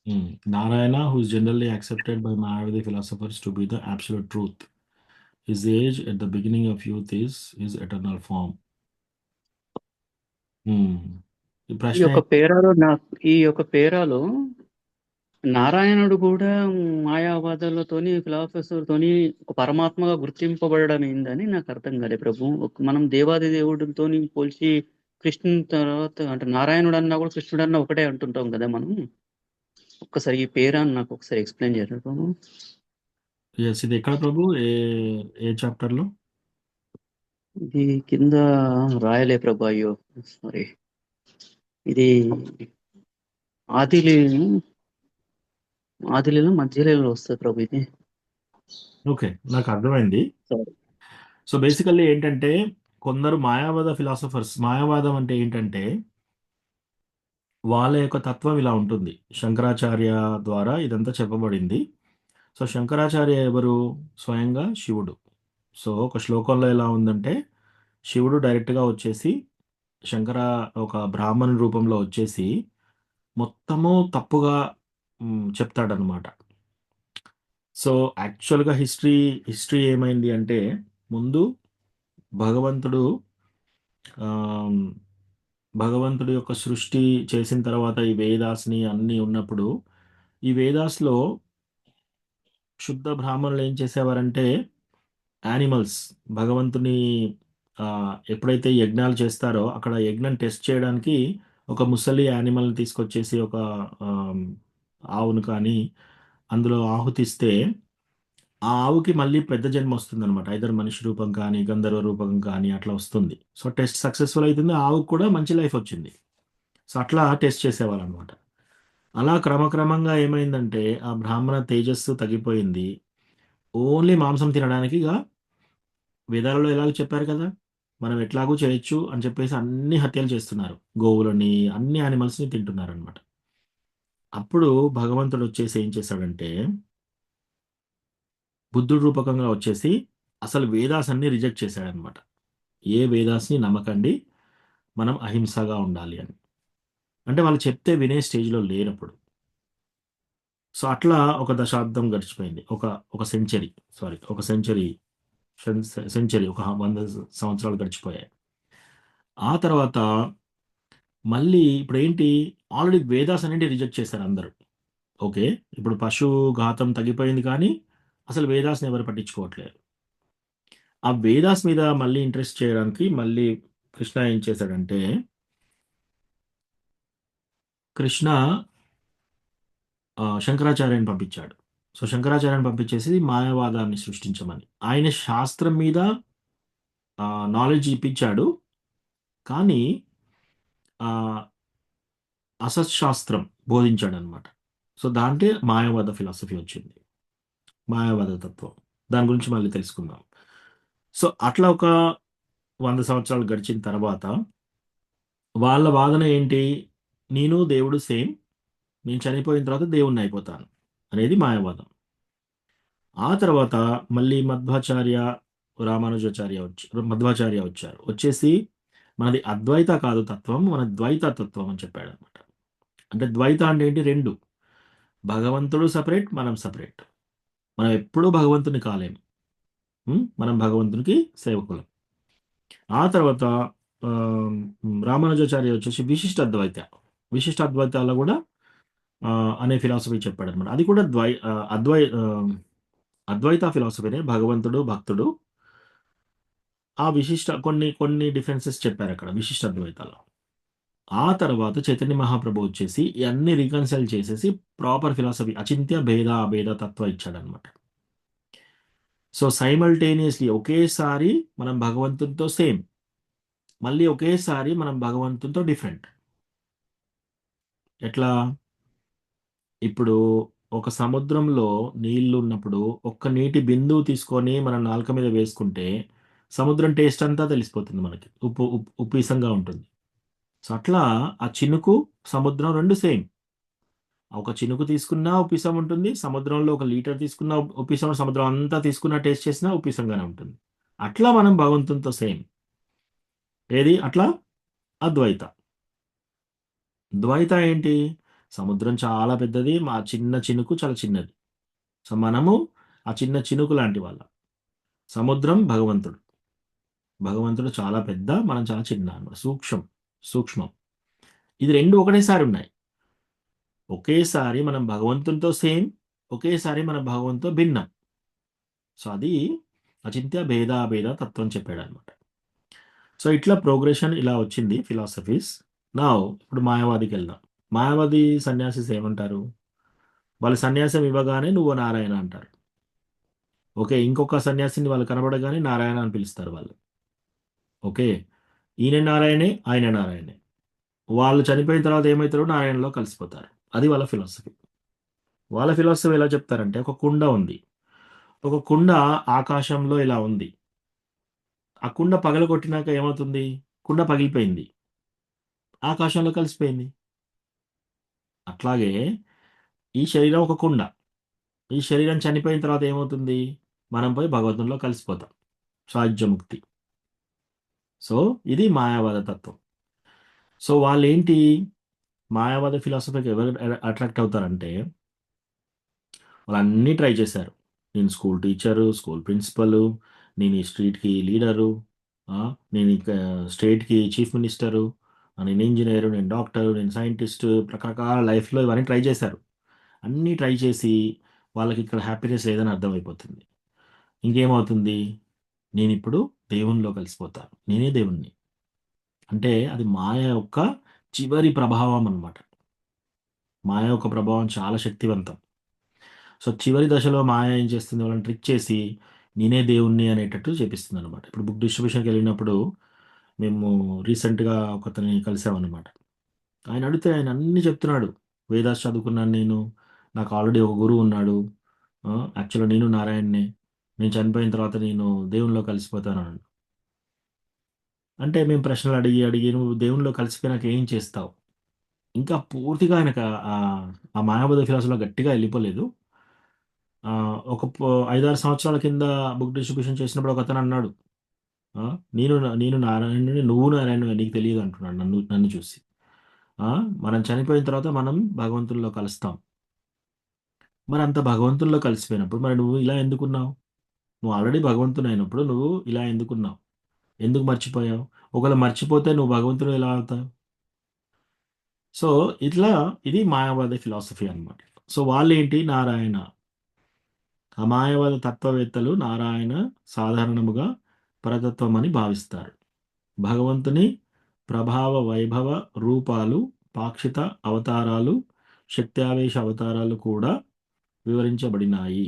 S1: Narayana, who is generally accepted by Mayavadi philosophers to be the absolute truth. His age at the beginning of youth is his eternal form. Hmm. ఈ
S2: ఈ
S1: ప్రశ్న
S2: యొక్క పేరాలో ఈ యొక్క పేరాలో నారాయణుడు కూడా మాయావాదాలతోని ఫిలాసఫర్తోని ఒక పరమాత్మగా గుర్తింపబడడం ఏందని నాకు అర్థం కాలే ప్రభు. మనం దేవాది దేవుడితోని పోల్చి కృష్ణుని తర్వాత అంటే నారాయణుడు అన్నా కూడా కృష్ణుడు అన్నా ఒకటే అంటుంటాం కదా మనం. ఒక్కసారి ఈ పేరాన్ని నాకు ఒకసారి ఎక్స్ప్లెయిన్ చేయాలి ప్రభు.
S1: Yes, ఇది ఎక్కడ ప్రభు? ఏ చాప్టర్ లో?
S2: ఇది కింద రాయలే ప్రభు, అయ్యో సారీ. ఇది ఆదిలీలో మధ్యలో వస్తుంది ప్రభు ఇది.
S1: ఓకే, నాకు అర్థమైంది.
S2: సారీ.
S1: సో బేసికల్లీ ఏంటంటే కొందరు మాయావాద ఫిలాసఫర్స్, మాయావాదం అంటే ఏంటంటే వాళ్ళ యొక్క తత్వం ఇలా ఉంటుంది. శంకరాచార్య ద్వారా ఇదంతా చెప్పబడింది. సో శంకరాచార్య ఎవరు? స్వయంగా శివుడు. సో ఒక శ్లోకంలో ఎలా ఉందంటే శివుడు డైరెక్ట్గా వచ్చేసి ఒక బ్రాహ్మణుని రూపంలో వచ్చేసి మొత్తము తప్పుగా చెప్తాడనమాట. సో యాక్చువల్గా హిస్టరీ ఏమైంది అంటే ముందు భగవంతుడు యొక్క సృష్టి చేసిన తర్వాత ఈ వేదాస్ని అన్నీ ఉన్నప్పుడు ఈ వేదాస్లో శుద్ధ బ్రాహ్మణులు ఏం చేసేవారంటే యానిమల్స్ భగవంతుని ఎప్పుడైతే యజ్ఞాలు చేస్తారో అక్కడ యజ్ఞం టెస్ట్ చేయడానికి ఒక ముసలి యానిమల్ని తీసుకొచ్చేసి ఒక ఆవును కానీ అందులో ఆహుతిస్తే ఆ ఆవుకి మళ్ళీ పెద్ద జన్మ వస్తుంది అనమాట. ఐదర్ మనిషి రూపం కానీ గంధర్వ రూపం కానీ అట్లా వస్తుంది. సో టెస్ట్ సక్సెస్ఫుల్ అవుతుంది, ఆవుకు కూడా మంచి లైఫ్ వచ్చింది. సో అట్లా టెస్ట్ చేసేవాళ్ళు అనమాట. అలా క్రమక్రమంగా ఏమైందంటే ఆ బ్రాహ్మణ తేజస్సు తగ్గిపోయింది. ఓన్లీ మాంసం తినడానికి ఇక వేదాలలో ఎలాగో చెప్పారు కదా, మనం ఎట్లాగూ చేయొచ్చు అని చెప్పేసి అన్ని హత్యలు చేస్తున్నారు. గోవులని, అన్ని యానిమల్స్ని తింటున్నారు అనమాట. అప్పుడు భగవంతుడు వచ్చేసి ఏం చేశాడంటే బుద్ధుడు రూపకంగా వచ్చేసి అసలు వేదాస్ అన్ని రిజెక్ట్ చేశాడనమాట. ఏ వేదాస్ని నమ్మకండి, మనం అహింసగా ఉండాలి అని. అంటే వాళ్ళు చెప్తే వినే స్టేజ్లో లేనప్పుడు. సో అట్లా ఒక దశాబ్దం గడిచిపోయింది, ఒక సెంచరీ, ఒక 100 సంవత్సరాలు గడిచిపోయాయి. ఆ తర్వాత మళ్ళీ ఇప్పుడు ఏంటి, ఆల్రెడీ వేదాస్ అనేది రిజెక్ట్ చేశారు అందరూ. ఓకే, ఇప్పుడు పశు ఘాతం తగ్గిపోయింది కానీ అసలు వేదాస్ని ఎవరు పట్టించుకోవట్లేదు. ఆ వేదాస్ మీద మళ్ళీ ఇంట్రెస్ట్ చేయడానికి మళ్ళీ కృష్ణ ఏం చేశాడంటే కృష్ణ శంకరాచార్యని పంపించాడు. సో శంకరాచార్యని పంపించేసి మాయావాదాన్ని సృష్టించమని ఆయన శాస్త్రం మీద నాలెడ్జ్ ఇప్పించాడు. కానీ అసత్శాస్త్రం బోధించాడు అనమాట. సో దాంట్లో మాయావాద ఫిలాసఫీ వచ్చింది, మాయావాద తత్వం. దాని గురించి మళ్ళీ తెలుసుకుందాం. సో అట్లా ఒక 100 సంవత్సరాలు గడిచిన తర్వాత వాళ్ళ వాదన ఏంటి, నేను దేవుడు సేమ్, నేను చనిపోయిన తర్వాత దేవుణ్ణి అయిపోతాను అనేది మాయావాదం. ఆ తర్వాత మళ్ళీ మధ్వాచార్య వచ్చారు. వచ్చేసి మనది అద్వైత కాదు తత్వం, మన ద్వైత తత్వం అని చెప్పాడు అనమాట. అంటే ద్వైత అంటే ఏంటి, రెండు, భగవంతుడు సపరేట్, మనం సపరేట్. మనం ఎప్పుడూ భగవంతుని కాలేము, మనం భగవంతునికి సేవకులం. ఆ తర్వాత రామానుజాచార్య వచ్చేసి విశిష్ట అద్వైతాల్లో కూడా అనే ఫిలాసఫీ చెప్పాడు అనమాట. అది కూడా అద్వైత ఫిలాసఫీనే, భగవంతుడు భక్తుడు. ఆ విశిష్ట కొన్ని డిఫరెన్సెస్ చెప్పారు అక్కడ విశిష్ట అద్వైతాల్లో. ఆ తర్వాత చైతన్య మహాప్రభు వచ్చేసి ఇవన్నీ రీకన్సైల్ చేసేసి ప్రాపర్ ఫిలాసఫీ అచింత్య భేద అభేద తత్వ ఇచ్చాడనమాట. సో సైమల్టేనియస్లీ ఒకేసారి మనం భగవంతునితో సేమ్, మళ్ళీ ఒకేసారి మనం భగవంతునితో డిఫరెంట్. ఎట్లా, ఇప్పుడు ఒక సముద్రంలో నీళ్లు ఉన్నప్పుడు ఒక్క నీటి బిందువు తీసుకొని మనం నాలుక మీద వేసుకుంటే సముద్రం టేస్ట్ అంతా తెలిసిపోతుంది మనకి, ఉప్పిసంగా ఉంటుంది. సో అట్లా ఆ చినుకు సముద్రం రెండు సేమ్. ఒక చినుకు తీసుకున్నా ఉప్పిసం ఉంటుంది, సముద్రంలో 1 లీటర్ తీసుకున్నా ఉప్పిసం, సముద్రం అంతా తీసుకున్నా టేస్ట్ చేసినా ఉప్పిసంగానే ఉంటుంది. అట్లా మనం భగవంతునితో సేమ్. ఏది అట్లా? అద్వైత. ద్వైత ఏంటి, సముద్రం చాలా పెద్దది. మా చిన్న చినుకు చాలా చిన్నది. సో, మనము ఆ చిన్న చినుకు లాంటి వాళ్ళం. సముద్రం భగవంతుడు. భగవంతుడు చాలా పెద్ద. మనం చాలా చిన్న అన్నమాట. సూక్ష్మం. ఇది 2 ఒకటేసారి ఉన్నాయి. ఒకేసారి మనం భగవంతునితో సేమ్. ఒకేసారి మనం భగవంతునితో భిన్నం. సో, అది అచింత్య భేదాభేద తత్వం చెప్పాడనమాట. సో, ఇట్లా ప్రోగ్రెషన్ ఇలా వచ్చింది ఫిలాసఫీస్. నౌ ఇప్పుడు మాయావాదికెళ్దాం. మాయావాది సన్యాసిస్ ఏమంటారు? వాళ్ళు సన్యాసం ఇవ్వగానే నువ్వు నారాయణ అంటారు. ఓకే. ఇంకొక సన్యాసిని వాళ్ళు కనపడగానే నారాయణ అని పిలుస్తారు వాళ్ళు. ఓకే. ఈయన నారాయణే, ఆయన నారాయణే. వాళ్ళు చనిపోయిన తర్వాత ఏమైతారో నారాయణలో కలిసిపోతారు. అది వాళ్ళ ఫిలాసఫీ. వాళ్ళ ఫిలాసఫీ ఎలా చెప్తారంటే ఒక కుండ ఉంది. ఒక కుండ ఆకాశంలో ఇలా ఉంది. ఆ కుండ పగలగొట్టినాక ఏమవుతుంది? కుండ పగిలిపోయింది. ఆకాశంలో కలిసిపోయింది. అట్లాగే ఈ శరీరం ఒక కుండ. ఈ శరీరం చనిపోయిన తర్వాత ఏమవుతుంది? మనం పోయి భగవంతునిలో కలిసిపోతాం. సాయుజ్యముక్తి. సో, ఇది మాయావాద తత్వం. సో, వాళ్ళేంటి మాయావాద ఫిలాసఫీకి ఎవరు అట్రాక్ట్ అవుతారంటే వాళ్ళన్నీ ట్రై చేశారు. నేను స్కూల్ టీచరు, స్కూల్ ప్రిన్సిపలు, నేను ఈ స్ట్రీట్‌కి లీడరు, నేను ఇక స్టేట్‌కి చీఫ్ మినిస్టరు, నేను ఇంజినీరు, నేను డాక్టరు, నేను సైంటిస్టు రకరకాల లైఫ్‌లో ఇవన్నీ ట్రై చేశారు. అన్నీ ట్రై చేసి వాళ్ళకిక్కడ హ్యాపీనెస్ లేదని అర్థమైపోతుంది. ఇంకేమవుతుంది? నేనిప్పుడు దేవునిలో కలిసిపోతాను. నేనే దేవుడిని. అంటే అది మాయ యొక్క చివరి ప్రభావం అన్నమాట. మాయ యొక్క ప్రభావం చాలా శక్తివంతం. సో, చివరి దశలో మాయ ఏం చేస్తుంది? వాళ్ళని ట్రిక్ చేసి నేనే దేవుడిని అనేటట్టు చేపిస్తుందన్నమాట. ఇప్పుడు బుక్ డిస్ట్రిబ్యూషన్‌కెళ్ళినప్పుడు మేము రీసెంట్‌గా ఒకతన్ని కలిసామన్నమాట. ఆయన అడిగితే ఆయన అన్నీ చెప్తున్నాడు. వేదాస్ చదువుకున్నాను నేను. నాకు ఆల్రెడీ ఒక గురువు ఉన్నాడు. యాక్చువల్‌గా నేను నారాయణ్‌నే. నేను చనిపోయిన తర్వాత నేను దేవునిలో కలిసిపోతానన్నాడు. అంటే మేము ప్రశ్నలు అడిగి, అడిగి "నువ్వు దేవునిలో కలిసిపోయినాక ఏం చేస్తావు?" ఇంకా పూర్తిగా ఆయనకు ఆ మాయాబోధ ఫిలాసఫీలో గట్టిగా ఎళ్ళిపోలేదు. ఒక 5, 6 సంవత్సరాల కింద బుక్ డిస్ట్రిబ్యూషన్ చేసినప్పుడు ఒకతను అన్నాడు. ఆ! నేను నారాయణుడిని, నువ్వు నారాయణుడివే నీకు తెలీదు అంటున్నాడు నన్ను చూసి. ఆ! మనం చనిపోయిన తర్వాత మనం భగవంతునిలో కలుస్తాం. మరి అంత భగవంతునిలో కలిసిపోయినప్పుడు మరి నువ్వు ఇలా ఎందుకున్నావు? నువ్వు ఆల్రెడీ భగవంతుడైనప్పుడు నువ్వు ఇలా ఎందుకున్నావు? ఎందుకు మర్చిపోయావు? ఒకవేళ మర్చిపోతే నువ్వు భగవంతుడు ఎలా అవుతావు? సో, ఇట్లా ఇది మాయావాద ఫిలాసఫీ అన్నమాట. సో, వాళ్ళేంటి నారాయణ. ఆ మాయావాద తత్వవేత్తలు నారాయణ సాధారణముగా పరతత్వమని భావిస్తారు. భగవంతుని ప్రభావ వైభవ రూపాలు, పాక్షిక అవతారాలు, శక్త్యావేశ అవతారాలు కూడా వివరించబడినాయి.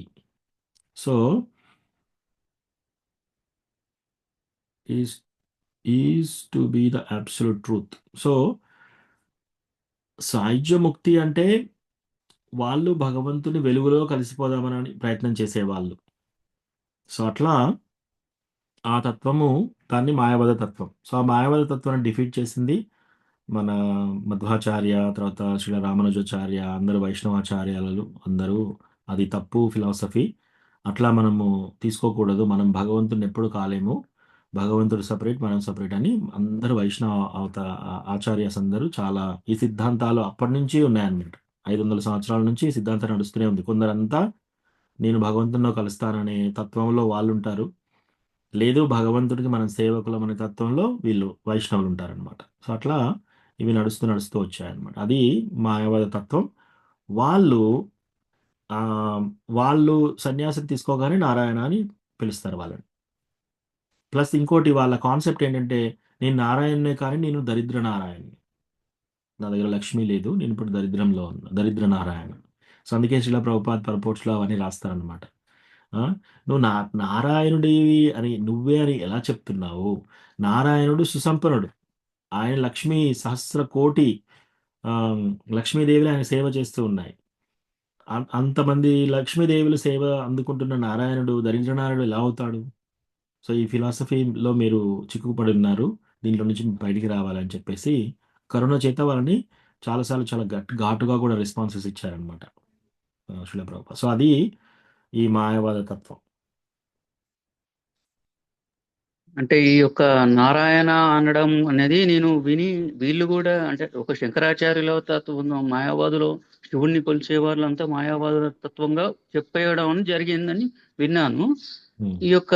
S1: So, is is to be the absolute truth. So, సాయుజ్యముక్తి అంటే వాళ్ళు భగవంతుని వెలుగులో కలిసిపోదామని ప్రయత్నం చేసేవాళ్ళు. సో, అట్లా ఆ తత్వము దాన్ని మాయావాద తత్వం. సో, ఆ మాయావాద తత్వాన్ని డిఫీట్ చేసింది మన మధ్వాచార్య, తర్వాత శ్రీల రామానుజాచార్య, అందరూ వైష్ణవాచార్యాలు అందరూ అది తప్పు ఫిలాసఫీ. అట్లా మనము తీసుకోకూడదు. మనం భగవంతుడిని ఎప్పుడు కాలేము. భగవంతుడు సెపరేట్, మనం సెపరేట్ అని అందరూ వైష్ణవ ఆచార్యాస్ అందరూ చాలా ఈ సిద్ధాంతాలు అప్పటినుంచి ఉన్నాయన్నమాట. 500 సంవత్సరాల నుంచి ఈ సిద్ధాంతం నడుస్తూనే ఉంది. కొందరంతా నేను భగవంతునిలో కలుస్తాననే తత్వంలో వాళ్ళుంటారు. లేదు భగవంతుడికి మనం సేవకులం అనే తత్వంలో వీళ్ళు వైష్ణవులుంటారనమాట. సో, అట్లా ఇవి నడుస్తూ వచ్చాయన్నమాట. అది మాయావాద తత్వం. వాళ్ళు వాళ్ళు సన్యాసం తీసుకోగానే నారాయణ అని పిలుస్తారు వాళ్ళని. ప్లస్ ఇంకోటి వాళ్ళ కాన్సెప్ట్ ఏంటంటే, నేను నారాయణ్‌నే కానీ నేను దరిద్ర నారాయణ్‌ని. నా దగ్గర లక్ష్మి లేదు. నేనిప్పుడు దరిద్రంలో ఉన్నా. దరిద్ర నారాయణ. సో, అందుకే శ్రీల ప్రభుపాద్ పరపోట్స్‌లో అవన్నీ రాస్తారనమాట. ఆ! నువ్వు నారాయణుడివి అని నువ్వే అని ఎలా చెప్తున్నావు? నారాయణుడు సుసంపన్నుడు. ఆయన లక్ష్మీ సహస్ర కోటి ఆహ్, లక్ష్మీదేవులు ఆయన సేవ చేస్తూ ఉన్నాయి. అంతమంది లక్ష్మీదేవుల సేవ అందుకుంటున్న నారాయణుడు దరిద్రనారాయణుడు ఎలా అవుతాడు? సో, ఈ ఫిలాసఫీలో మీరు చిక్కుకుపడి ఉన్నారు. దీంట్లో నుంచి బయటికి రావాలని చెప్పేసి కరుణ చేత వాళ్ళని చాలా సార్లు చాలా ఘాటుగా కూడా రెస్పాన్సెస్ ఇచ్చారనమాట. శిల ప్రభుపాద. సో, అది ఈ మాయావాద తత్వం.
S2: అంటే ఈ యొక్క నారాయణ అనడం అనేది నేను విని వీళ్ళు కూడా అంటే ఒక శంకరాచార్యుల తత్వం మాయావాదులు శివుణ్ణి కొలిచే వాళ్ళంతా మాయావాదుల తత్వంగా చెప్పేయడం అని జరిగిందని విన్నాను.
S1: ఉమ్.
S2: ఈ యొక్క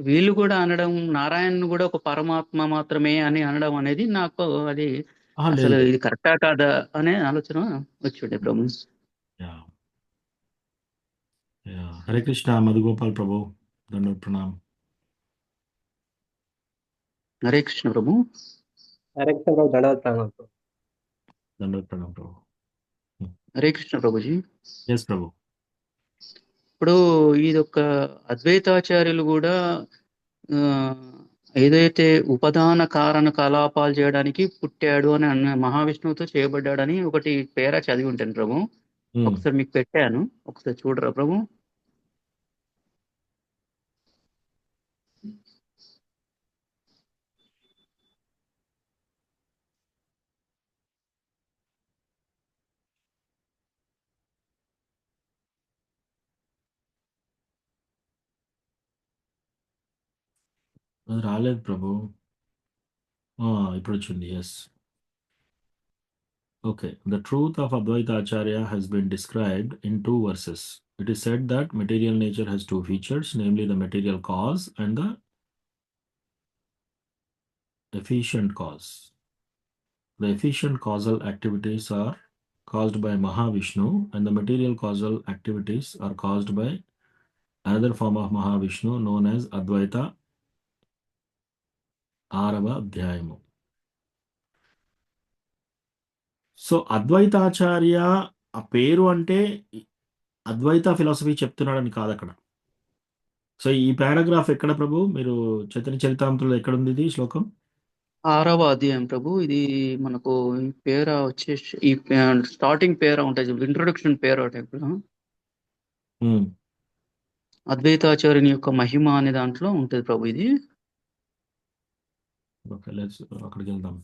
S2: వీళ్ళు కూడా అనడం నారాయణను కూడా ఒక పరమాత్మ మాత్రమే అని అనడం అనేది నాకు అది
S1: లేదు
S2: అసలు
S1: లేదు.
S2: ఇది కరెక్టా కాదా అనే ఆలోచన వచ్చి ప్రభు.
S1: Yeah yeah. హరే కృష్ణ మధుగోపాల్ ప్రభు, దండ ప్రణామ్.
S2: హరే కృష్ణ ప్రభు.
S5: హరే కృష్ణ ప్రభు, దండవత్ ప్రణామం ప్రభు.
S1: దండ ప్రణామ్ ప్రభు.
S2: హరే కృష్ణ ప్రభుజీ.
S1: ఎస్ ప్రభు.
S2: ఇప్పుడు ఇది ఒక అద్వైతాచార్యులు కూడా ఆ, ఏదైతే ఉపదాన కారణ కలాపాలు చేయడానికి పుట్టాడు అని అన్న మహావిష్ణువుతో చేయబడ్డాడని ఒకటి పేర చదివి ఉంటాను ప్రభు.
S1: ఉమ్.
S2: ఒకసారి మీకు పెట్టాను, ఒకసారి చూడరా ప్రభు.
S1: అది రాలేదు ప్రభు. ఇప్పుడు వచ్చింది. Yes. Okay. The truth of Advaita Acharya has been described in two verses. It is said that material nature has two features, namely the material cause and the efficient cause. The efficient causal activities are caused by Mahavishnu, and the material causal activities are caused by another form of Mahavishnu known as Advaita Arava Adhyayamu. So Advaitacharya ఆ పేరు అంటే అద్వైత philosophy చెప్తున్నాడని కాదు అక్కడ. So ఈ paragraph ఎక్కడ ప్రభు? మీరు చైతన్య చరితామృతంలో ఎక్కడ ఉంది ఇది శ్లోకం?
S2: 6వ అధ్యాయం ప్రభు. ఇది మనకు ఈ పేర వచ్చేసి ఈ స్టార్టింగ్ పేర ఉంటుంది, ఇంట్రొడక్షన్ పేర టైప్ లో
S1: ఉమ్.
S2: అద్వైతాచార్యుని యొక్క మహిమ అనే దాంట్లో ఉంటుంది ప్రభు. ఇది
S1: ఓకే, లెట్స్ అక్కడికి వెళ్దాం.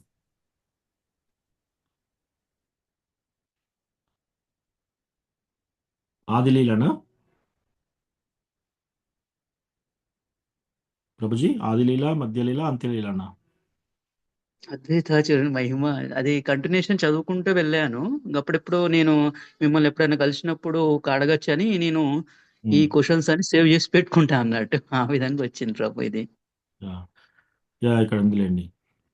S1: ఆదిలీలనా ప్రభుజీ? ఆదిలీల, మధ్యలీల, అంత్యలీలనా?
S2: అద్వైతాచార్యుని మహిమ అది కంటిన్యూషన్ చదువుకుంటూ వెళ్ళాను. అప్పుడెప్పుడు నేను మిమ్మల్ని ఎప్పుడైనా కలిసినప్పుడు ఒక అడగచ్చని నేను ఈ క్వశ్చన్స్ అని సేవ్ చేసి పెట్టుకుంటా అన్నట్టు ఆ విధంగా వచ్చింది ప్రభు ఇది.
S1: ఇక్కడ ఉందిలేండి.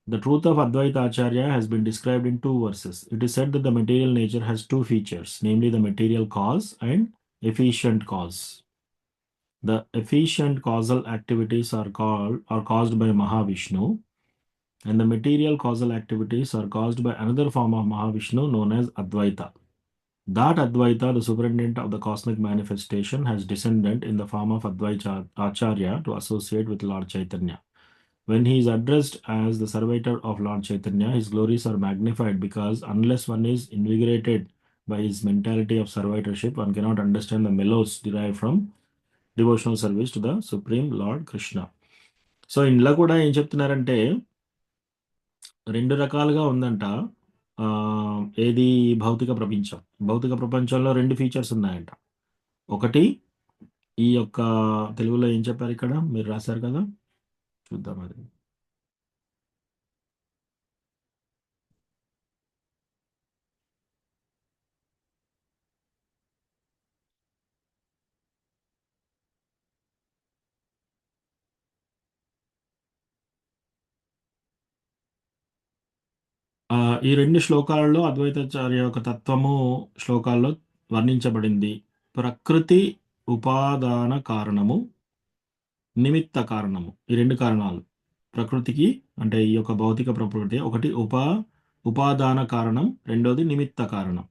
S1: The truth of Advaita Acharya has been described in two verses. It is said that the material nature has two features, namely the material cause and efficient cause. The efficient causal activities are caused by Mahavishnu, and the material causal activities are caused by another form of Mahavishnu known as Advaita. That Advaita, the superintendent of the cosmic manifestation, has descended in the form of Advaita Acharya to associate with Lord Chaitanya. When he is addressed as the servitor of Lord Chaitanya, his glories are magnified because unless one is invigorated by his mentality of servitorship, one cannot understand the mellows derived from devotional service to the Supreme Lord Krishna. So ఇందులో కూడా ఏం చెప్తున్నారంటే రెండు రకాలుగా ఉందంట. ఏది? భౌతిక ప్రపంచం. భౌతిక ప్రపంచంలో రెండు ఫీచర్స్ ఉన్నాయంట. ఒకటి ఈ యొక్క తెలుగులో ఏం చెప్పారు ఇక్కడ? మీరు రాశారు కదా, చూద్దాం అది. ఈ రెండు శ్లోకాలలో అద్వైతాచార్య యొక్క తత్వము శ్లోకాల్లో వర్ణించబడింది. ప్రకృతి ఉపాదాన కారణము, నిమిత్త కారణము. ఈ రెండు కారణాలు ప్రకృతికి, అంటే ఈ యొక్క భౌతిక ప్రకృతి ఒకటి ఉపాదాన కారణం, రెండోది నిమిత్త కారణం.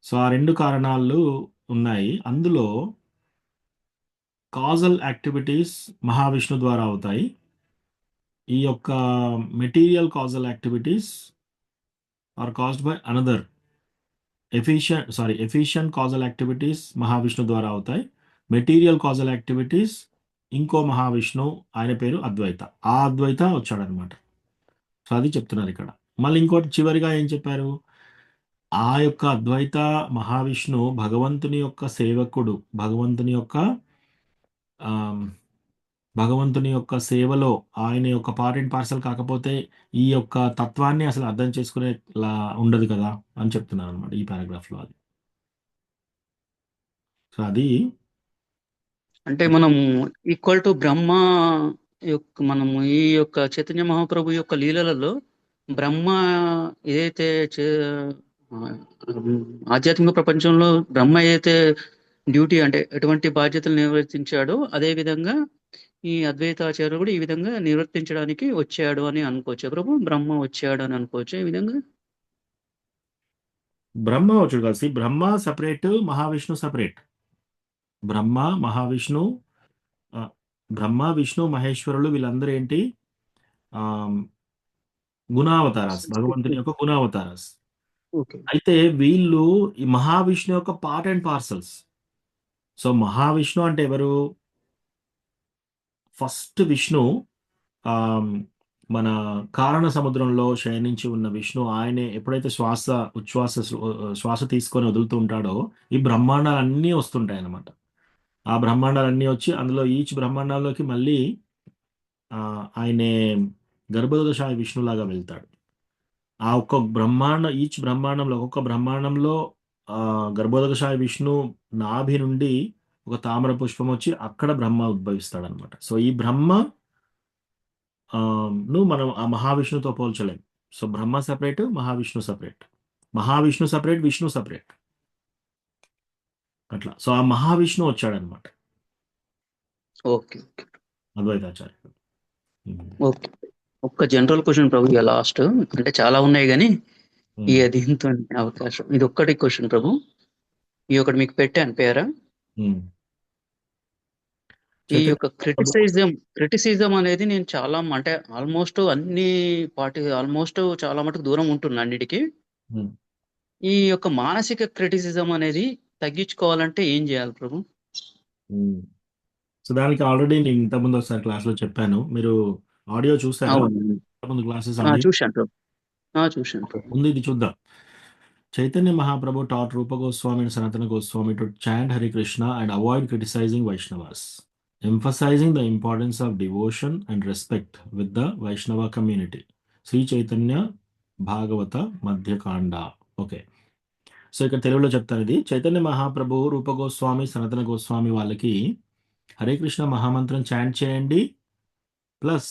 S1: సో ఆ రెండు కారణాలు ఉన్నాయి. అందులో కాజల్ యాక్టివిటీస్ మహావిష్ణు ద్వారా అవుతాయి. ఈ యొక్క material causal activities are caused by another efficient causal activities Mahavishnu ద్వారా అవుతాయి. మెటీరియల్ కాజల్ యాక్టివిటీస్ ఇంకో మహావిష్ణు, ఆయన పేరు అద్వైత. ఆ అద్వైత వచ్చాడనమాట. సో అది చెప్తున్నారు ఇక్కడ. మళ్ళీ ఇంకోటి చివరిగా ఏం చెప్పారు? ఆ యొక్క అద్వైత మహావిష్ణు భగవంతుని యొక్క సేవకుడు, భగవంతుని యొక్క భగవంతుని యొక్క సేవలో ఆయన యొక్క పార్ట్ అండ్ పార్సల్ కాకపోతే ఈ యొక్క తత్వాన్ని అసలు అర్థం చేసుకునేలా ఉండదు కదా అని చెప్తున్నాను అనమాట ఈ పారాగ్రాఫ్లో. అది సో అది
S2: అంటే మనము ఈక్వల్ టు బ్రహ్మ మనము ఈ యొక్క చైతన్య మహాప్రభు యొక్క లీలలలో బ్రహ్మ ఏదైతే ఆ, ఆధ్యాత్మిక ప్రపంచంలో బ్రహ్మ ఏదైతే డ్యూటీ అంటే ఎటువంటి బాధ్యతలు నిర్వర్తించాడో అదే విధంగా ఈ అద్వైతాచార్యుడు కూడా ఈ విధంగా నిర్వర్తించడానికి వచ్చాడు అని అనుకోవచ్చు ప్రభు. బ్రహ్మ వచ్చాడు అని అనుకోవచ్చు ఈ విధంగా.
S1: బ్రహ్మ వచ్చుడు కలిసి బ్రహ్మ సపరేట్, మహావిష్ణు సపరేట్. బ్రహ్మ మహావిష్ణు ఆ, బ్రహ్మ విష్ణు మహేశ్వరులు వీళ్ళందరూ ఏంటి? ఆ, గుణావతారాస్, భగవంతుని యొక్క గుణావతారాస్.
S2: ఓకే.
S1: అయితే వీళ్ళు ఈ మహావిష్ణు యొక్క part and parcels. So Mahavishnu అంటే ఎవరు? ఫస్ట్ విష్ణు ఆమ్, మన కారణ సముద్రంలో శయనించి ఉన్న విష్ణు ఆయనే ఎప్పుడైతే శ్వాస తీసుకొని వదులుతూ ఉంటాడో ఈ బ్రహ్మాండాలన్నీ వస్తుంటాయి అన్నమాట. ఆ బ్రహ్మాండాలన్నీ వచ్చి అందులో ఈచ్ బ్రహ్మాండాల్లోకి మళ్ళీ ఆయనే గర్భోదశాయి విష్ణులాగా వెళ్తాడు. ఆ ఒక్క ఈచ్ బ్రహ్మాండంలో ఒక్కొక్క బ్రహ్మాండంలో గర్భోదకశాయ విష్ణు నాభి నుండి ఒక తామర పుష్పం వచ్చి అక్కడ బ్రహ్మ ఉద్భవిస్తాడు అనమాట. సో ఈ బ్రహ్మ మనం ఆ మహావిష్ణుతో పోల్చలేం. So Brahma separate, Mahavishnu separate. Mahavishnu separate, Vishnu separate. అట్లా. సో ఆ మహావిష్ణు వచ్చాడనమాట
S2: ఓకే.
S1: అద్వైతాచార్యుడు.
S2: ఓకే. ఒక్క జనరల్ క్వశ్చన్ ప్రభు, ఇక లాస్ట్. అంటే చాలా ఉన్నాయి కానీ ఈ దీంతో అవకాశం ఇది ఒక్కటి క్వశ్చన్ ప్రభు. ఈ ఒకటి మీకు పెట్టాను పేరా. ఈ యొక్క క్రిటిసిజం అనేది నేను చాలా అంటే ఆల్మోస్ట్ అన్ని ఆల్మోస్ట్ చాలా మటుకు దూరం ఉంటున్నా అన్నిటికీ. ఈ యొక్క మానసిక క్రిటిసిజం అనేది తగ్గించుకోవాలంటే ఏం చేయాలి ప్రభు?
S1: సో దానికి ఆల్రెడీ నేను ఇంతకుముందు ఒకసారి క్లాస్లో చెప్పాను. మీరు ఆడియో చూసారా?
S2: అవును,
S1: ముందు క్లాసెస్
S2: చూశాను ప్రభు, చూశాను.
S1: ముందు ఇది చూద్దాం. Chaitanya Mahaprabhu taught Rupa Goswami and Sanatana Goswami to chant Hare Krishna and avoid criticizing Vaishnavas, emphasizing the importance of devotion and respect with the Vaishnava community. Sri Chaitanya Bhagavata Madhyakanda. Okay. So ఇక్కడ తెలుగులో చెప్తాను. ఇది చైతన్య మహాప్రభు రూప గోస్వామి సనాతన గోస్వామి వాళ్ళకి హరే కృష్ణ మహామంత్రం chant చేయండి, plus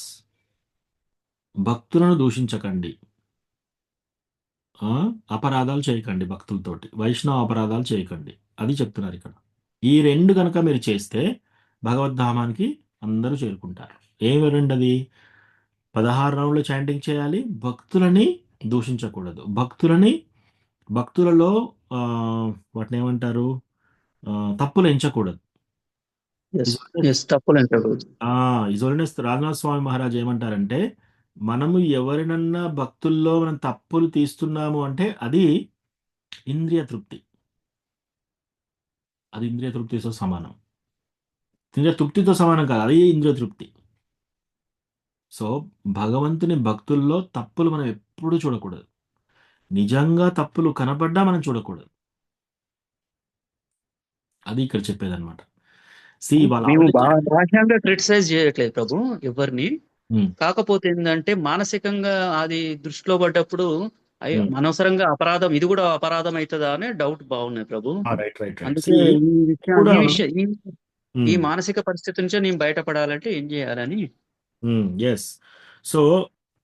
S1: భక్తులను దూషించకండి, అపరాధాలు చేయకండి, భక్తులతోటి వైష్ణవ అపరాధాలు చేయకండి, అది చెప్తున్నారు ఇక్కడ. ఈ రెండు కనుక మీరు చేస్తే భగవద్ధామానికి అందరూ చేరుకుంటారు. ఏమి రెండు? అది 16 రౌండ్లు చాంటింగ్ చేయాలి, భక్తులని దూషించకూడదు, భక్తులలో వాటిని ఏమంటారు, తప్పులు ఎంచకూడదు. ఇజోలినెస్ రాజనాథ్ స్వామి మహారాజ్ ఏమంటారంటే, మనము ఎవరినన్నా భక్తుల్లో మనం తప్పులు తీస్తున్నాము అంటే అది ఇంద్రియ తృప్తి. అది ఇంద్రియ తృప్తితో సమానం. ఇంద్రియ తృప్తితో సమానం కాదు, అది ఇంద్రియ తృప్తి. సో భగవంతుని భక్తుల్లో తప్పులు మనం ఎప్పుడూ చూడకూడదు. నిజంగా తప్పులు కనపడ్డా మనం చూడకూడదు. అది ఇక్కడ చెప్పేదన్నమాట.
S2: క్రిటిసైజ్ చేయట్లేదు ప్రభు ఎవరిని. కాకపోతే ఏంటంటే మానసికంగా అది దృష్టిలో పడ్డప్పుడు అనవసరంగా అపరాధం, ఇది కూడా అపరాధం అవుతుందా అనే డౌట్ బాగున్నాయి ప్రభు. అందుకే ఈ మానసిక పరిస్థితి నుంచి నేను బయటపడాలంటే ఏం చేయాలని.
S1: ఎస్. సో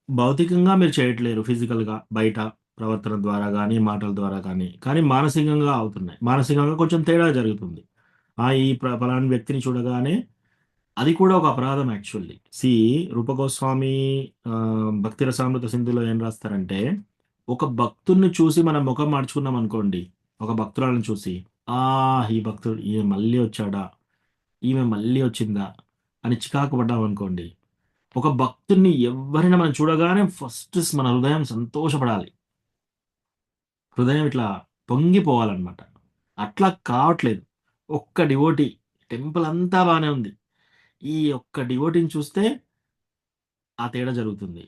S1: భౌతికంగా మీరు చేయట్లేరు, ఫిజికల్గా బయట ప్రవర్తన ద్వారా కానీ మాటల ద్వారా కానీ మానసికంగా అవుతున్నాయి. మానసికంగా కొంచెం తేడా జరుగుతుంది. ఈ ఫలాని వ్యక్తిని చూడగానే అది కూడా ఒక అపరాధం యాక్చువల్లీ. రూపగోస్వామి భక్తి రసామృత సింధులో ఏం రాస్తారంటే, ఒక భక్తుడిని చూసి మనం ముఖం మార్చుకున్నాం అనుకోండి, ఒక భక్తురాలను చూసి ఈ భక్తుడు ఈమె మళ్ళీ వచ్చాడా, ఈమె మళ్ళీ వచ్చిందా అని చికాకు పడ్డాం అనుకోండి, ఒక భక్తుడిని ఎవరైనా మనం చూడగానే ఫస్ట్ మన హృదయం సంతోషపడాలి, హృదయం ఇట్లా పొంగిపోవాలన్నమాట. అట్లా కావట్లేదు. ఒక్క డివోటీ, టెంపుల్ అంతా బాగానే ఉంది, ఈ ఒక్క డివోటీని చూస్తే ఆ తేడా జరుగుతుంది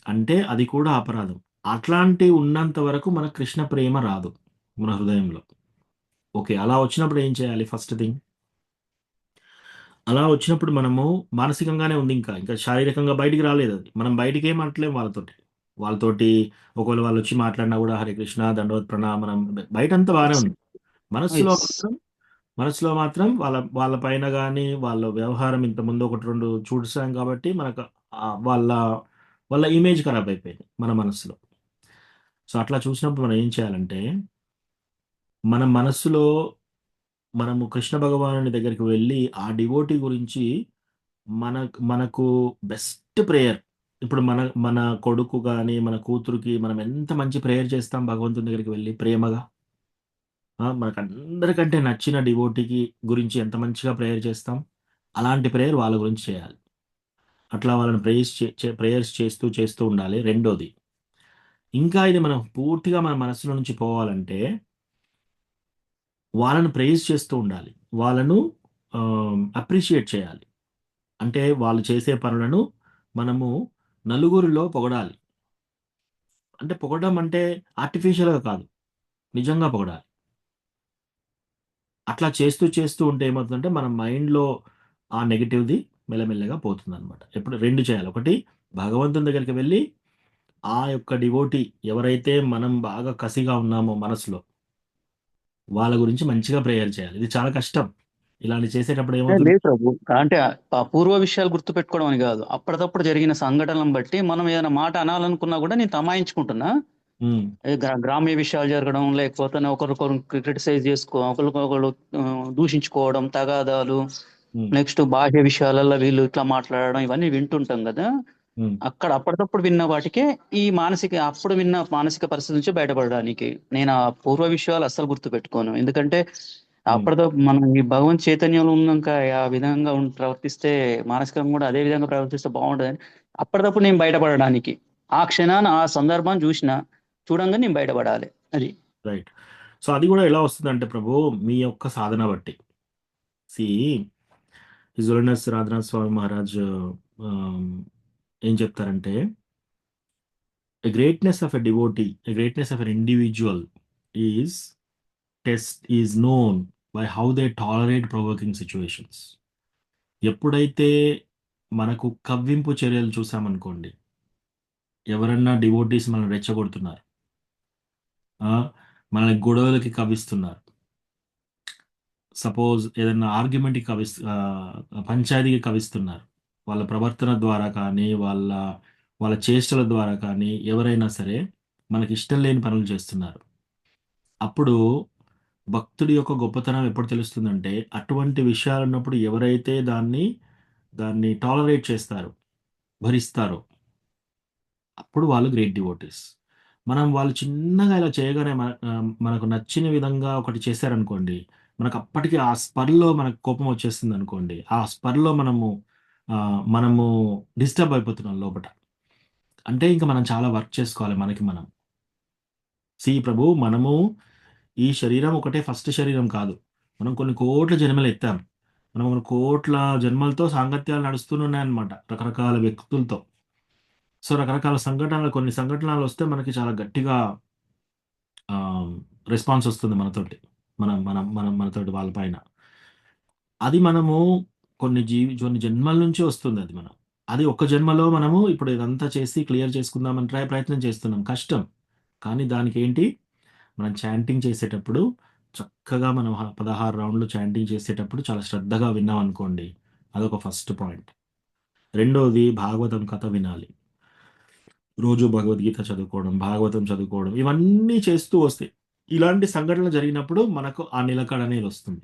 S1: అంటే అది కూడా అపరాధం. అట్లాంటి ఉన్నంత వరకు మన కృష్ణ ప్రేమ రాదు మన హృదయంలో. ఓకే, అలా వచ్చినప్పుడు ఏం చేయాలి? ఫస్ట్ థింగ్, అలా వచ్చినప్పుడు మనము మానసికంగానే ఉంది, ఇంకా ఇంకా శారీరకంగా బయటికి రాలేదు అది. మనం బయటికి ఏం అంటలేం వాళ్ళతోటి ఒకవేళ వాళ్ళు వచ్చి మాట్లాడినా కూడా హరే కృష్ణ దండవత్ ప్రణామం, బయట అంతా బాగానే ఉంది. మనస్సులో
S2: ఎస్.
S1: మాత్రం మనసులో మాత్రం వాళ్ళ వాళ్ళ పైన కానీ వాళ్ళ వ్యవహారం ఇంత ముందు ఒకటి రెండు చూసాం కాబట్టి మనకు వాళ్ళ వాళ్ళ ఇమేజ్ ఖరాబ్ అయిపోయింది మన మనసులో. సో అట్లా చూసినప్పుడు మనం ఏం చేయాలంటే, మన మనస్సులో మనము కృష్ణ భగవానుని దగ్గరికి వెళ్ళి ఆ డివోటీ గురించి మనకు బెస్ట్ ప్రేయర్. ఇప్పుడు మన మన కొడుకు కానీ మన కూతురుకి మనం ఎంత మంచి ప్రేయర్ చేస్తాం భగవంతుని దగ్గరికి వెళ్ళి ప్రేమగా. మనకు అందరికంటే నచ్చిన డివోటీకి గురించి ఎంత మంచిగా ప్రేయర్ చేస్తాం, అలాంటి ప్రేయర్ వాళ్ళ గురించి చేయాలి. అట్లా వాళ్ళని ప్రేయర్స్ చేస్తూ చేస్తూ ఉండాలి. రెండోది, ఇంకా ఇది మనం పూర్తిగా మన మనసులో నుంచి పోవాలంటే వాళ్ళని ప్రైజ్ చేస్తూ ఉండాలి. వాళ్ళను అప్రిషియేట్ చేయాలి. అంటే వాళ్ళు చేసే పనులను మనము నలుగురిలో పొగడాలి. అంటే పొగడడం అంటే ఆర్టిఫిషియల్‌గా కాదు, నిజంగా పొగడాలి. అట్లా చేస్తూ చేస్తూ ఉంటే ఏమవుతుందంటే మన మైండ్‌లో ఆ నెగెటివ్‌ది మెల్లమెల్లగా పోతుందనమాట. ఎప్పుడు 2 చేయాలి. ఒకటి, భగవంతుని దగ్గరికి వెళ్ళి ఆ యొక్క డివోటీ ఎవరైతే మనం బాగా కసిగా ఉన్నామో మనసులో, వాళ్ళ గురించి మంచిగా ప్రేయర్ చేయాలి. ఇది చాలా కష్టం. ఇలాంటివి చేసేటప్పుడు ఏమవుతుంది.
S2: లేదు ప్రభు. అంటే ఆ పూర్వ విషయాలు గుర్తుపెట్టుకోవడం అని కాదు, అప్పటికప్పుడు జరిగిన సంఘటనలను బట్టి మనం ఏదైనా మాట అనాలనుకున్నా కూడా నేను తమాయించుకుంటున్నా.
S1: హ్మ్.
S2: గ్రామ్య విషయాలు జరగడం, లేకపోతే ఒకరికొకరు క్రిటిసైజ్ చేసుకో, ఒకరికొకరు దూషించుకోవడం, తగాదాలు,
S1: హ్మ్.
S2: నెక్స్ట్ బాహ్య విషయాలలో వీళ్ళు ఇట్లా మాట్లాడడం, ఇవన్నీ వింటుంటాం కదా.
S1: హ్మ్.
S2: అక్కడ అప్పటికప్పుడు విన్న వాటికే అప్పుడు విన్న మానసిక పరిస్థితి నుంచి బయటపడడానికి నేను ఆ పూర్వ విషయాలు అస్సలు గుర్తుపెట్టుకోను. ఎందుకంటే
S1: హ్మ్.
S2: మనం ఈ భగవంత్ చైతన్యంలో ఉన్నాక ఆ విధంగా ప్రవర్తిస్తే మానసికంగా కూడా అదే విధంగా ప్రవర్తిస్తే బాగుంటుందని అప్పటికప్పుడు నేను బయటపడడానికి, ఆ క్షణాన్ని ఆ సందర్భాన్ని చూడంగా నేను బయటపడాలి. అది
S1: రైట్. సో అది గూడా ఎలా వస్తుందంటే ప్రభు, మీ యొక్క సాధన బట్టి. See His Holiness Radhanath Swami Maharaj ah, ఏం చెప్తారంటే, a greatness of a devotee, a greatness of an individual is is known by how they tolerate provoking situations. ఎప్పుడైతే మనకు కవ్వింపు చర్యలు చూసామనుకోండి, ఎవరన్నా డివోటీస్ మనల్ని రెచ్చగొడుతున్నారు. ఆ! మనల్ని గొడవలకి కవ్విస్తున్నారు. సపోజ్ ఏదన్నా ఆర్గ్యుమెంట్‌కి పంచాయతీకి కవిస్తున్నారు. వాళ్ళ ప్రవర్తన ద్వారా కానీ, వాళ్ళ చేష్టల ద్వారా కానీ, ఎవరైనా సరే మనకిష్టం లేని పనులు చేస్తున్నారు. అప్పుడు భక్తుడి యొక్క గొప్పతనం ఎప్పుడు తెలుస్తుందంటే, అటువంటి విషయాలున్నప్పుడు ఎవరైతే దాన్ని టాలరేట్ చేస్తారో, భరిస్తారో, అప్పుడు వాళ్ళు గ్రేట్ డివోటీస్. మనం వాళ్ళు చిన్నగా ఇలా చేయగానే మనకు నచ్చిన విధంగా ఒకటి చేశారనుకోండి, మనకప్పటికి ఆ స్పర్‌లో మనకు కోపం వచ్చేసిందనుకోండి, ఆ స్పర్‌లో మనము డిస్టర్బ్ అయిపోతున్నాం లోపట. అంటే ఇంక మనం చాలా వర్క్ చేసుకోవాలి మనకి మనం. ప్రభు, మనము ఈ శరీరం ఒకటే ఫస్ట్ శరీరం కాదు. మనం కొన్ని కోట్ల జన్మలెత్తాం. మనం కొన్ని కోట్ల జన్మలతో సాంగత్యాలు నడుస్తూనే ఉన్నాయన్నమాట రకరకాల వ్యక్తులతో. సో, రకరకాల కొన్ని సంఘటనలొస్తే మనకి చాలా గట్టిగా ఆహ్, రెస్పాన్స్ ఒస్తుంది మనతోటి. మనం మనం మనం మనతోటి వాళ్ళ పైన. అది మనము కొన్ని జన్మల నుంచి ఒస్తుందది మనం. అది ఒక్క జన్మలో మనము ఇప్పుడు ఇదంతా చేసి క్లియర్ చేసుకుందామని ప్రయత్నం చేస్తున్నాం. కష్టం. కానీ దానికేంటి, మనం చాంటింగ్ చేసేటప్పుడు చక్కగా మనం 16 రౌండ్‌లు చాంటింగ్ చేసేటప్పుడు చాలా శ్రద్ధగా విన్నామనుకోండి, అదొక ఫస్ట్ పాయింట్. రెండోది, భాగవతం కథ వినాలి. రోజు భగవద్గీత చదువుకోవడం, భాగవతం చదువుకోవడం, ఇవన్నీ చేస్తూ వస్తే ఇలాంటి సంఘటనలు జరిగినప్పుడు మనకు ఆ నిలకడ అనేది వస్తుంది.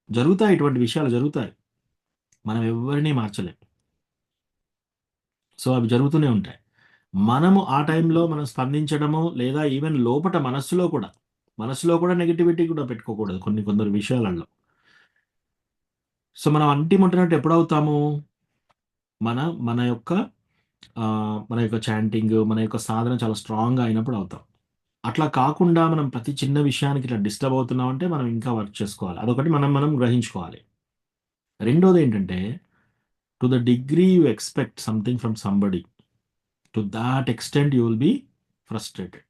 S1: జరుగుతాయి, ఇటువంటి విషయాలు జరుగుతాయి. మనం ఎవ్వరిని మార్చలేం. సో, అవి జరుగుతూనే ఉంటాయి. మనము ఆ టైంలో మనం స్పందించడము లేదా ఈవెన్ లోపట మనస్సులో కూడా నెగటివిటీ కూడా పెట్టుకోకూడదు కొందరు విషయాలలో. సో, మనం అంటి ముట్టనట్టు ఎప్పుడవుతాము? మన మన యొక్క మన యొక్క చాంటింగ్, మన యొక్క సాధన చాలా స్ట్రాంగ్‌గా అయినప్పుడు అవుతాం. అట్లా కాకుండా మనం ప్రతి చిన్న విషయానికి ఇట్లా డిస్టర్బ్ అవుతున్నామంటే మనం ఇంకా వర్క్ చేసుకోవాలి. అదొకటి మనం గ్రహించుకోవాలి. రెండోదేంటంటే, to the degree you expect something from somebody, to that extent you will be frustrated.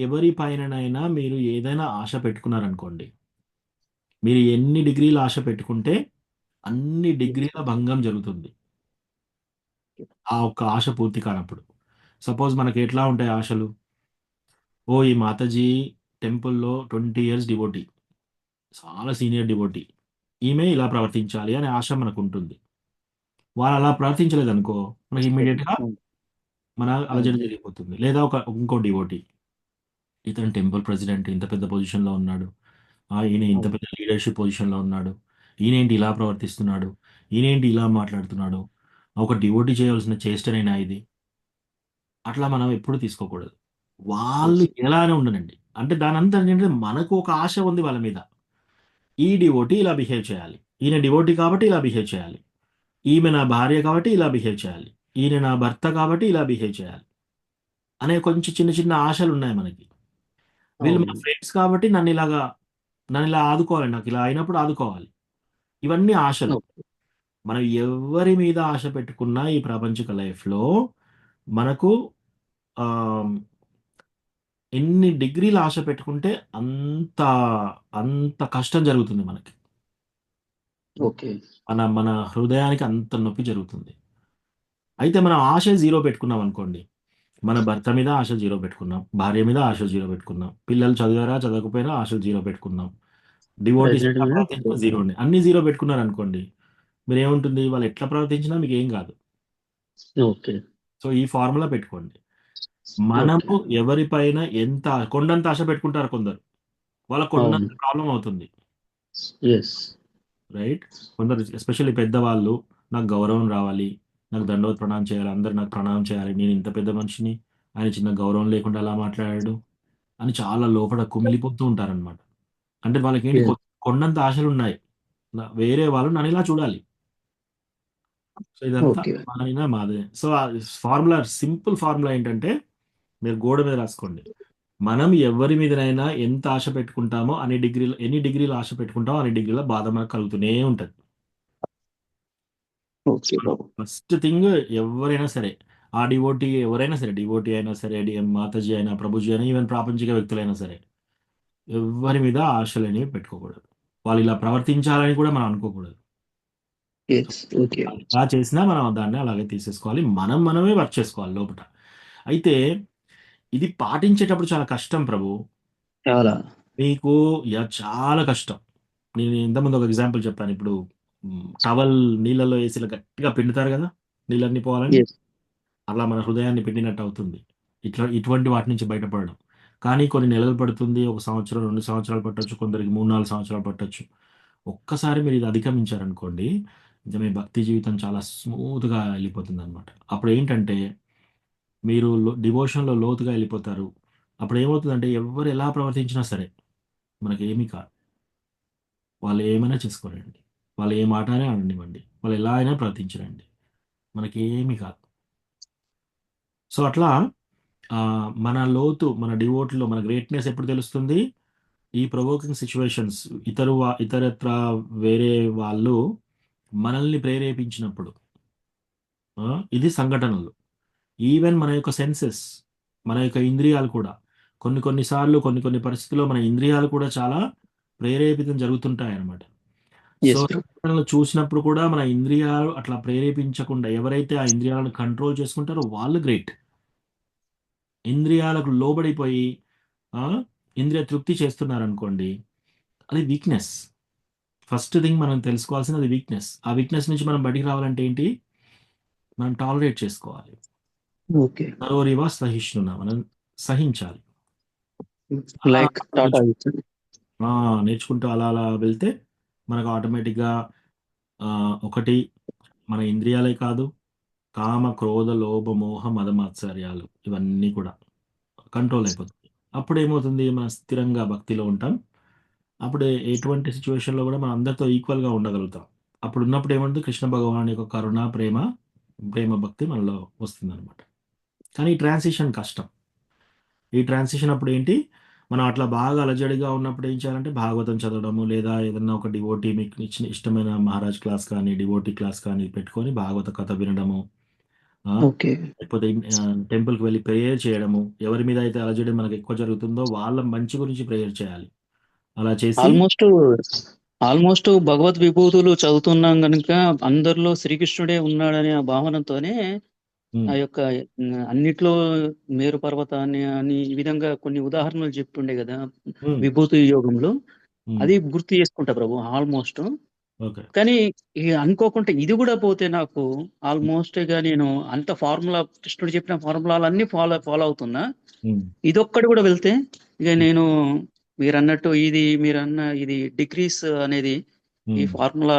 S1: ఎవరి పైననైనా మీరు ఏదైనా ఆశ పెట్టుకున్నారనుకోండి, మీరు ఎన్ని డిగ్రీలు ఆశ పెట్టుకుంటే అన్ని డిగ్రీల భంగం జరుగుతుంది ఆ ఒక్క ఆశ పూర్తి కానప్పుడు. సపోజ్ మనకి ఎట్లా ఉంటాయి ఆశలు? ఓ ఈ మాతాజీ టెంపుల్‌లో 20 ఇయర్స్ డివోటీ. చాలా సీనియర్ డివోటీ. ఈమె ఇలా ప్రవర్తించాలి అనే ఆశ మనకుంటుంది. వాళ్ళు అలా ప్రవర్తించలేదనుకో, మనకి ఇమ్మీడియేట్‌గా మన అలజడి జరిగిపోతుంది. లేదా ఇంకో డివోటీ. ఇతను టెంపుల్ ప్రెసిడెంట్ ఇంత పెద్ద పొజిషన్‌లో ఉన్నాడు. ఈయన ఇంత పెద్ద లీడర్‌షిప్ పొజిషన్‌లో ఉన్నాడు. ఈయనేంటి ఇలా ప్రవర్తిస్తున్నాడు? ఈయనేంటి ఇలా మాట్లాడుతున్నాడు? ఒక డివోటీ చేయవలసిన చేష్టనేనా ఇది? అట్లా మనం ఎప్పుడు తీసుకోకూడదు. వాళ్ళు ఎలానే ఉండనండి. అంటే దానంతా ఏంటంటే మనకు ఒక ఆశ ఉంది వాళ్ళ మీద. ఈ డివోటీ ఇలా బిహేవ్ చేయాలి. ఈయన డివోటీ కాబట్టి ఇలా బిహేవ్ చేయాలి. ఈమె నా భార్య కాబట్టి ఇలా బిహేవ్ చేయాలి. ఈయన నా భర్త కాబట్టి ఇలా బిహేవ్ చేయాలి. అనే కొంచెం చిన్న చిన్న ఆశలున్నాయి మనకి. వీళ్ళు మన ఫ్రెండ్స్ కాబట్టి నన్నిలా ఆదుకోవాలి. నాకిలా అయినప్పుడు ఆదుకోవాలి. ఇవన్నీ ఆశలు. మనం ఎవ్వరి మీద ఆశ పెట్టుకున్నా ఈ ప్రాపంచిక లైఫ్‌లో మనకు ఆహ్, ఎన్ని డిగ్రీలు ఆశ పెట్టుకుంటే అంత, అంత కష్టం జరుగుతుంది మనకి.
S2: ఓకే.
S1: మన హృదయానికి అంత నొప్పి జరుగుతుంది. అయితే మనం ఆశ 0 పెట్టుకున్నామనుకోండి. మన భర్త మీద ఆశ 0 పెట్టుకున్నాం. భార్య మీద ఆశ 0 పెట్టుకున్నాం. పిల్లలు చదివారా, చదవకపోయినా ఆశలు 0 పెట్టుకున్నాం. డివోటీస్
S2: ప్రెసిడెంట్
S1: ఎట్లా
S2: మీద
S1: ప్రవర్తించినా 0నే. అన్నీ 0 పెట్టుకున్నారనుకోండి. మీరేముంటుంది వాళ్ళు ఎట్లా ప్రవర్తించినా మీకేం గాదు.
S2: ఓకే.
S1: సో, ఈ ఫార్ములా పెట్టుకోండి.
S2: ఓకే.
S1: మనము ఎవరిపైన కొండంత ఆశ పెట్టుకుంటారు కొందరు. వాళ్ళకి
S2: అవును.
S1: కొండంత ప్రాబ్లమ్ అవుతుంది.
S2: యెస్.
S1: రైట్? కొందరు ఎస్పెషల్లీ పెద్దవాళ్ళు నాకు గౌరవం రావాలి. నాకు దండవత్ ప్రణామం చేయాలి. అందరూ నాకు ప్రణామం చేయాలి. నేను ఇంత పెద్ద మనిషిని. ఆయన చిన్న గౌరవం లేకుండా ఎలా మాట్లాడాడు అని చాలా లోపల కుమిలిపోతూ ఉంటారనమాట. అంటే వాళ్ళకేంటి
S2: యెస్.
S1: కొండంత ఆశలున్నాయి. వేరే వాళ్ళు నన్నిలా చూడాలి. సో, ఇదంతా
S2: ఓకే.
S1: మాదైనా మాదే. సో, సింపుల్ ఫార్ములా ఏంటంటే మీరు గోడ మీద రాసుకోండి. మనం ఎవరి మీదనైనా ఎంత ఆశ పెట్టుకుంటామో ఎన్ని డిగ్రీలు ఆశ పెట్టుకుంటామో అన్ని డిగ్రీల బాధ మనకు కలుగుతూనే ఉంటది.
S2: ఓకే బాబు.
S1: ఫస్ట్ థింగ్ ఎవరైనా సరే, ఆ డివోటీ ఎవరైనా సరే, డివోటీ అయినా సరే, మాతాజీ అయినా, ప్రభుజీ అయినా, ఈవెన్ ప్రాపంచిక వ్యక్తులైనా సరే, ఎవ్వరి మీద ఆశలనేవి పెట్టుకోకూడదు. వాళ్ళు ఇలా ప్రవర్తించాలని కూడా మనం అనుకోకూడదు.
S2: యెస్. ఓకే.
S1: అలా చేసినా మనం దాన్ని అలాగే తీసేసుకోవాలి. మనమే వర్క్ చేసుకోవాలి లోపట. అయితే ఇది పాటించేటప్పుడు చాలా కష్టం ప్రభు.
S2: చాలా.
S1: మీకు చాలా కష్టం. నేను ఇంతకుముందు ఒక ఎగ్జాంపుల్ చెప్పాను. ఇప్పుడు టవల్ నీళ్ళలో ఏసి ఇలా గట్టిగా పిండుతారు గదా! నీళ్ళన్నీ పోవాలని.
S2: యెస్.
S1: అలా మన హృదయాన్ని పిండినట్టు అవుతుంది. ఇటువంటి వాటి నుంచి బయటపడడం. కానీ కొన్ని నెలలు పడుతుంది. 1 సంవత్సరం, 2 సంవత్సరాలు పట్టొచ్చు. కొందరికి 3, 4 సంవత్సరాలు పట్టొచ్చు. ఒక్కసారి మీరు ఇది అధిగమించారనుకోండి, ఇంక మీ భక్తి జీవితం చాలా స్మూత్‌గా ఎళ్ళిపోతుందనమాట. అప్పుడేంటంటే మీరు డివోషన్‌లో లోతుగా ఎళ్ళిపోతారు. అప్పుడేమవుతుందంటే ఎవ్వరు ఎలా ప్రవర్తించినా సరే మనకేమీ కాదు. వాళ్ళు ఏమైనా చేసుకోనియండి. వాళ్ళు ఏ మాట అయినా అననివ్వండి. వాళ్ళు ఎలా అయినా ప్రవర్తించనియండి. మనకేమీ కాదు. సో, అట్లా మన లోతు, మన డివోట్‌లో మన గ్రేట్‌నెస్ ఎప్పుడు తెలుస్తుంది? ఈ ప్రొవోకింగ్ సిట్యుయేషన్స్ ఇతరత్రా వేరే వాళ్ళు మనల్ని ప్రేరేపించినప్పుడు. ఇది సంఘటనలు. ఈవెన్ మన యొక్క సెన్సెస్, మన యొక్క ఇంద్రియాలు కూడా కొన్ని కొన్ని సార్లు కొన్ని కొన్ని పరిస్థితుల్లో మన ఇంద్రియాలు కూడా చాలా ప్రేరేపితం జరుగుతుంటాయన్నమాట. So,
S2: yes bro.
S1: సంఘటనలు చూసినప్పుడు కూడా మన ఇంద్రియాలు అట్లా ప్రేరేపించకుండా ఎవరైతే ఆ ఇంద్రియాలను కంట్రోల్ చేసుకుంటారో వాళ్ళు గ్రేట్. ఇంద్రియాలకు లోబడిపోయి ఆ! ఇంద్రియ తృప్తి చేస్తున్నారనుకోండి, అది వీక్‌నెస్. ఫస్ట్ థింగ్ మనం తెలుసుకోవాల్సినది వీక్‌నెస్. ఆ వీక్‌నెస్ నుంచి మనం బయటికి రావాలంటే ఏంటి? మనం టాలరేట్ చేసుకోవాలి.
S2: ఓకే.
S1: నరోరివ సహిష్ణున మనం సహించాలి. అలా
S2: లైక్ టాటా ఇస్తుంది.
S1: నేర్చుకుంటూ అలా అలా వెళ్తే మనకు ఆటోమేటిక్‌గా ఒకటి మన ఇంద్రియాలే కాదు, కామ, క్రోధ, లోభ, మోహ, మద, మాత్సర్యాలు ఇవన్నీ కూడా కంట్రోల్ అయిపోతాయి. అప్పుడేమవుతుంది మనం స్థిరంగా భక్తిలో ఉంటాం. అప్పుడు ఎటువంటి సిట్యుయేషన్‌లో కూడా మనం అందరితో ఈక్వల్‌గా ఉండగలుగుతాం. అప్పుడున్నప్పుడు ఏముంటుంది కృష్ణ భగవానుడి యొక్క కరుణ, ప్రేమ భక్తి మనలో వస్తుందనమాట. కానీ ఈ ట్రాన్సిషన్ కష్టం. ఈ ట్రాన్సిషన్ అప్పుడేంటి, మనం అట్లా బాగా అలజడిగా ఉన్నప్పుడు ఏం చేయాలంటే భాగవతం చదవడము, లేదా ఏదన్నా ఒక డివోటీ మీకు ఇష్టమైన మహారాజ్ క్లాస్ కానీ, డివోటీ క్లాస్ కానీ పెట్టుకొని భాగవత కథ వినడము.
S2: ఓకే.
S1: లేకపోతే టెంపుల్‌కి వెళ్లి ప్రేయర్ చేయడము. ఎవరి మీద అయితే అలజడి మనకు ఎక్కువ జరుగుతుందో వాళ్ళ మంచి గురించి ప్రేయర్ చేయాలి. అలా చేసి
S2: ఆల్మోస్ట్ ఆల్మోస్ట్ భగవద్ విభూతులు చదువుతున్నాం గనుక అందరిలో శ్రీకృష్ణుడే ఉన్నాడనే ఆ భావనతోనే
S1: ఉమ్,
S2: ఆ యొక్క అన్నిట్లో మేరు పర్వతాన్ని అని ఈ విధంగా కొన్ని ఉదాహరణలు చెప్తుండే కదా
S1: ఉమ్,
S2: విభూతి యోగంలో.
S1: ఉమ్,
S2: అది గుర్తు చేసుకుంటా ప్రభు ఆల్మోస్ట్.
S1: ఓకే.
S2: కానీ ఇక అనుకోకుండా ఇది కూడా పోతే నాకు ఆల్మోస్ట్ ఇక నేను అంత ఫార్ములా కృష్ణుడు చెప్పిన ఫార్ములాలన్నీ ఫాలో అవుతున్నా.
S1: ఉమ్,
S2: ఇదొక్కటి కూడా వెళ్తే ఇక
S1: ఉమ్,
S2: నేను మీరన్నట్టు మీరన్న ఇది డిగ్రీస్ అనేది ఈ
S1: ఉమ్,
S2: ఫార్ములా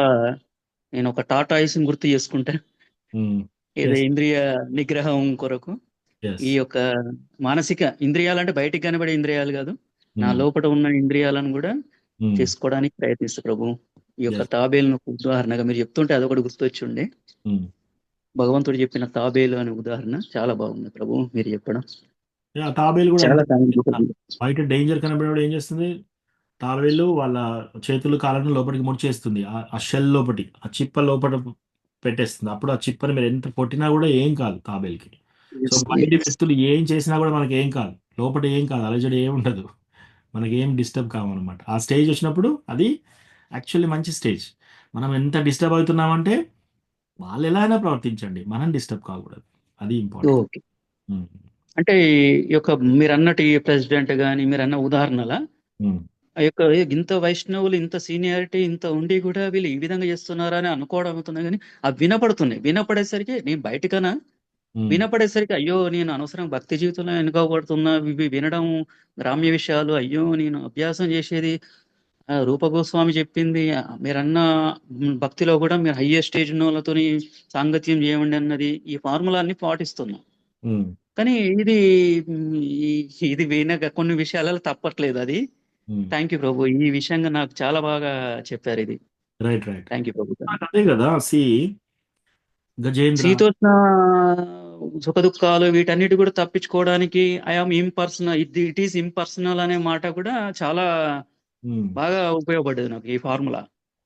S2: నేను ఒక టాటా ఐస్ గుర్తు చేసుకుంటా.
S1: ఉమ్,
S2: ఏదో
S1: ఎస్,
S2: ఇంద్రియ నిగ్రహం కొరకు
S1: ఎస్,
S2: ఈ యొక్క మానసిక ఇంద్రియాలంటే బయటికి కనబడే ఇంద్రియాలు కాదు, నా
S1: ఉమ్,
S2: లోపల ఉన్న ఇంద్రియాలను కూడా
S1: ఉమ్,
S2: చేసుకోవడానికి ప్రయత్నిస్తా ప్రభు. ఈ యొక్క
S1: ఎస్,
S2: తాబేలును ఒక ఉదాహరణగా మీరు చెప్తుంటే అదొకటి గుర్తొచ్చుండే.
S1: ఉమ్.
S2: భగవంతుడు చెప్పిన తాబేలు అనే ఉదాహరణ చాలా బాగుంది ప్రభు మీరు చెప్పడం.
S1: యా, తాబేలు కూడా
S2: చాలా
S1: అంతే.
S2: థ్యాంక్ యూ ప్రభు.
S1: బయట డేంజర్ కనబడేవాడు ఏం చేస్తుంది? తాబేలు వాళ్ళ చేతులు కాళ్ళను లోపలికి ముడిచేస్తుంది. ఆ షెల్ లోపటి ఆ చిప్ప లోపల పెట్టేస్తుంది. అప్పుడు ఆ చిప్పని మీరు ఎంత కొట్టినా కూడా ఏం కాదు తాబేలుకి. సో
S2: Yes,
S1: బయటి
S2: yes.
S1: వ్యక్తులు ఏం చేసినా కూడా మనకి ఏం కాదు, లోపల ఏం కాదు, అలజడి ఏం ఉండదు, మనకి ఏం డిస్టర్బ్ కావన్నమాట. ఆ స్టేజ్ వచ్చినప్పుడు అది యాక్చువల్లీ మంచి స్టేజ్. మనం ఎంత డిస్టర్బ్ అవుతున్నామంటే వాళ్ళు ఎలా అయినా ప్రవర్తించండి, మనం డిస్టర్బ్ కాకూడదు. అది ఇంపార్టెంట్.
S2: ఓకే. అంటే ఈ యొక్క మీరు అన్నట్టు ఈ ప్రెసిడెంట్ గాని మీరు అన్న ఉదాహరణల ఆ యొక్క ఇంత వైష్ణవులు ఇంత సీనియారిటీ ఇంత ఉండి కూడా వీళ్ళు ఈ విధంగా చేస్తున్నారా అని అనుకోవడం అవుతుంది, కానీ అవి వినపడుతున్నాయి. వినపడేసరికి నేను బయటకన్నా వినపడేసరికి అయ్యో నేను అనవసరం భక్తి జీవితంలో వెనుకబడుతున్నా, ఇవి వినడం గ్రామ్య విషయాలు, అయ్యో నేను అభ్యాసం చేసేది రూప గోస్వామి చెప్పింది మీరన్న భక్తిలో కూడా మీరు హయ్యెస్ట్ స్టేజ్ వాళ్ళతోని సాంగత్యం చేయండి అన్నది ఈ ఫార్ములా అన్ని పాటిస్తున్నాం. కానీ ఇది మ్, ఇది వినక కొన్ని విషయాలలో తప్పట్లేదు అది. థ్యాంక్ యూ ప్రభు, ఈ విషయంగా నాకు చాలా బాగా చెప్పారు ఇది.
S1: Right, right.
S2: థ్యాంక్ యూ ప్రభు.
S1: అదే కదా, గజేంద్ర.
S2: శీతోష్ణ సుఖ దుఃఖాలు వీటన్నిటి కూడా తప్పించుకోవడానికి I am impersonal, it is impersonal అనే మాట కూడా చాలా
S1: ఉమ్,
S2: బాగా ఉపయోగపడ్డది నాకు ఈ ఫార్ములా.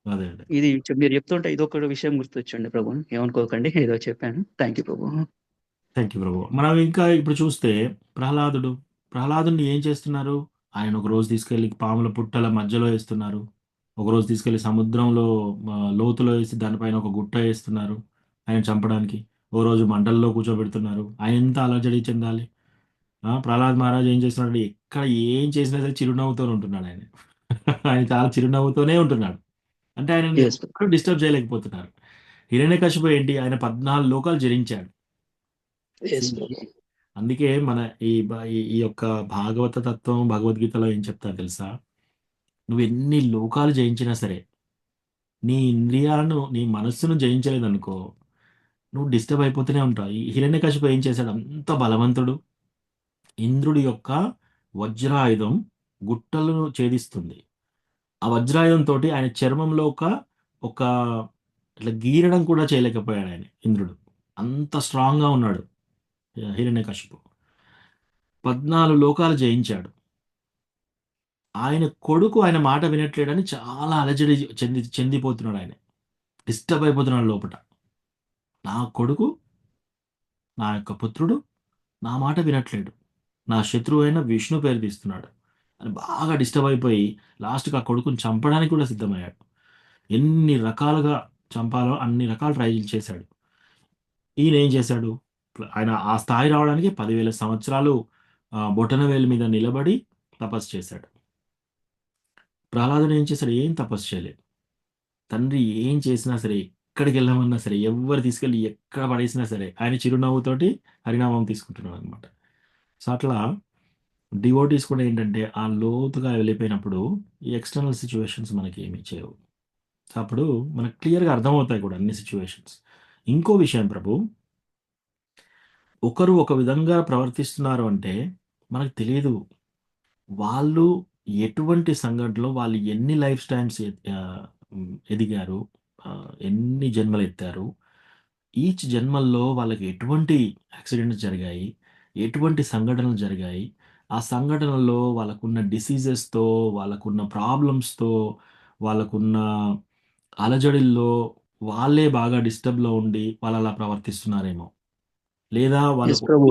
S1: అదే అదే.
S2: ఇది మీరు చెప్తుంటే ఇదొక విషయం గుర్తొచ్చండి ప్రభు, ఏమనుకోకండి ఏదో చెప్పాను. థ్యాంక్ యూ ప్రభు.
S1: థ్యాంక్ యూ ప్రభు. మనం ఇంకా ఇప్పుడు చూస్తే ప్రహ్లాదుని ఏం చేస్తున్నారు? ఆయన ఒక రోజు తీసుకెళ్లి పాముల పుట్టల మధ్యలో వేస్తున్నారు, ఒక రోజు తీసుకెళ్లి సముద్రంలో లోతులో వేసి దానిపైన ఒక గుట్ట వేస్తున్నారు ఆయన చంపడానికి, ఓ రోజు మంటల్లో కూర్చోబెడుతున్నారు. ఆయన ఎంత అలజడి చెందాలి? ప్రహ్లాద్ మహారాజ్ ఏం చేస్తున్నాడు? ఎక్కడ ఏం చేసినా సరే చిరునవ్వుతోనే ఉంటున్నాడు ఆయన. ఆయన చాలా చిరునవ్వుతోనే ఉంటున్నాడు. అంటే ఆయన
S2: ఎస్
S1: ఎప్పుడు డిస్టర్బ్ చేయలేకపోతున్నారు. హిరణ్యకశిపు ఏంటి, ఆయన 14 లోకాలు జరించాడు.
S2: ఎస్
S1: See,
S2: ప్రభు.
S1: అందుకే మన ఈ యొక్క భాగవత తత్వం భగవద్గీతలో ఏం చెప్తారు తెలుసా? నువ్వు ఎన్ని లోకాలు జయించినా సరే, నీ ఇంద్రియాలను నీ మనస్సును జయించలేదనుకో, నువ్వు డిస్టర్బ్ అయిపోతూనే ఉంటావు. ఈ హిరణ్యకశిపు ఏం చేశాడు? అంత బలవంతుడు. ఇంద్రుడి యొక్క వజ్రాయుధం గుట్టలను ఛేదిస్తుంది. ఆ వజ్రాయుధంతో ఆయన చర్మంలో ఒక ఇట్లా గీరడం కూడా చేయలేకపోయాడు ఆయన ఇంద్రుడు. అంత స్ట్రాంగ్ గా ఉన్నాడు హిరణ్యకశిపు. 14 లోకాలు జయించాడు. ఆయన కొడుకు ఆయన మాట వినట్లేడని చాలా అలజడి చెందిపోతున్నాడు ఆయన. డిస్టర్బ్ అయిపోతున్నాడు లోపట. నా కొడుకు, నా యొక్క పుత్రుడు నా మాట వినట్లేడు, నా శత్రువు అయిన విష్ణు పేరు తీస్తున్నాడు అని బాగా డిస్టర్బ్ అయిపోయి లాస్ట్కి ఆ కొడుకుని చంపడానికి కూడా సిద్ధమయ్యాడు. ఎన్ని రకాలుగా చంపాలో అన్ని రకాలు ట్రై చేశాడు. ఈయన ఏం చేశాడు? ఆయన ఆ స్థాయి రావడానికి 10,000 సంవత్సరాలు బొటనవేలు మీద నిలబడి తపస్సు చేశాడు. ప్రహ్లాదుడు ఏం చేశాడు? ఏం తపస్సు చేయలేదు. తండ్రి ఏం చేసినా సరే, ఎక్కడికి వెళ్ళమన్నా సరే, ఎవరు తీసుకెళ్ళి ఎక్కడ పడేసినా సరే, ఆయన చిరునవ్వుతోటి హరినామం తీసుకుంటున్నాడు అనమాట. సో అట్లా డివోటీస్ కూడా ఏంటంటే ఆ లోతుగా వెళ్ళిపోయినప్పుడు ఈ ఎక్స్టర్నల్ సిచ్యువేషన్స్ మనకి ఏమీ చేయవు. సో అప్పుడు మనకు క్లియర్గా అర్థమవుతాయి కూడా అన్ని సిచ్యువేషన్స్. ఇంకో విషయం ప్రభు, ఒకరు ఒక విధంగా ప్రవర్తిస్తున్నారు అంటే మనకు తెలియదు వాళ్ళు ఎటువంటి సంఘటనలో వాళ్ళు ఎన్ని లైఫ్ స్టైల్స్ ఎదిగారు, ఎన్ని జన్మలు ఎత్తారు, ఈచ్ జన్మల్లో వాళ్ళకి ఎటువంటి యాక్సిడెంట్స్ జరిగాయి, ఎటువంటి సంఘటనలు జరిగాయి, ఆ సంఘటనలో వాళ్ళకున్న డిసీజెస్తో, వాళ్ళకున్న ప్రాబ్లమ్స్తో, వాళ్ళకున్న అలజడిల్లో వాళ్ళే బాగా డిస్టర్బ్లో ఉండి వాళ్ళు అలా ప్రవర్తిస్తున్నారేమో, లేదా వాళ్ళు
S2: ఎస్ ప్రభు,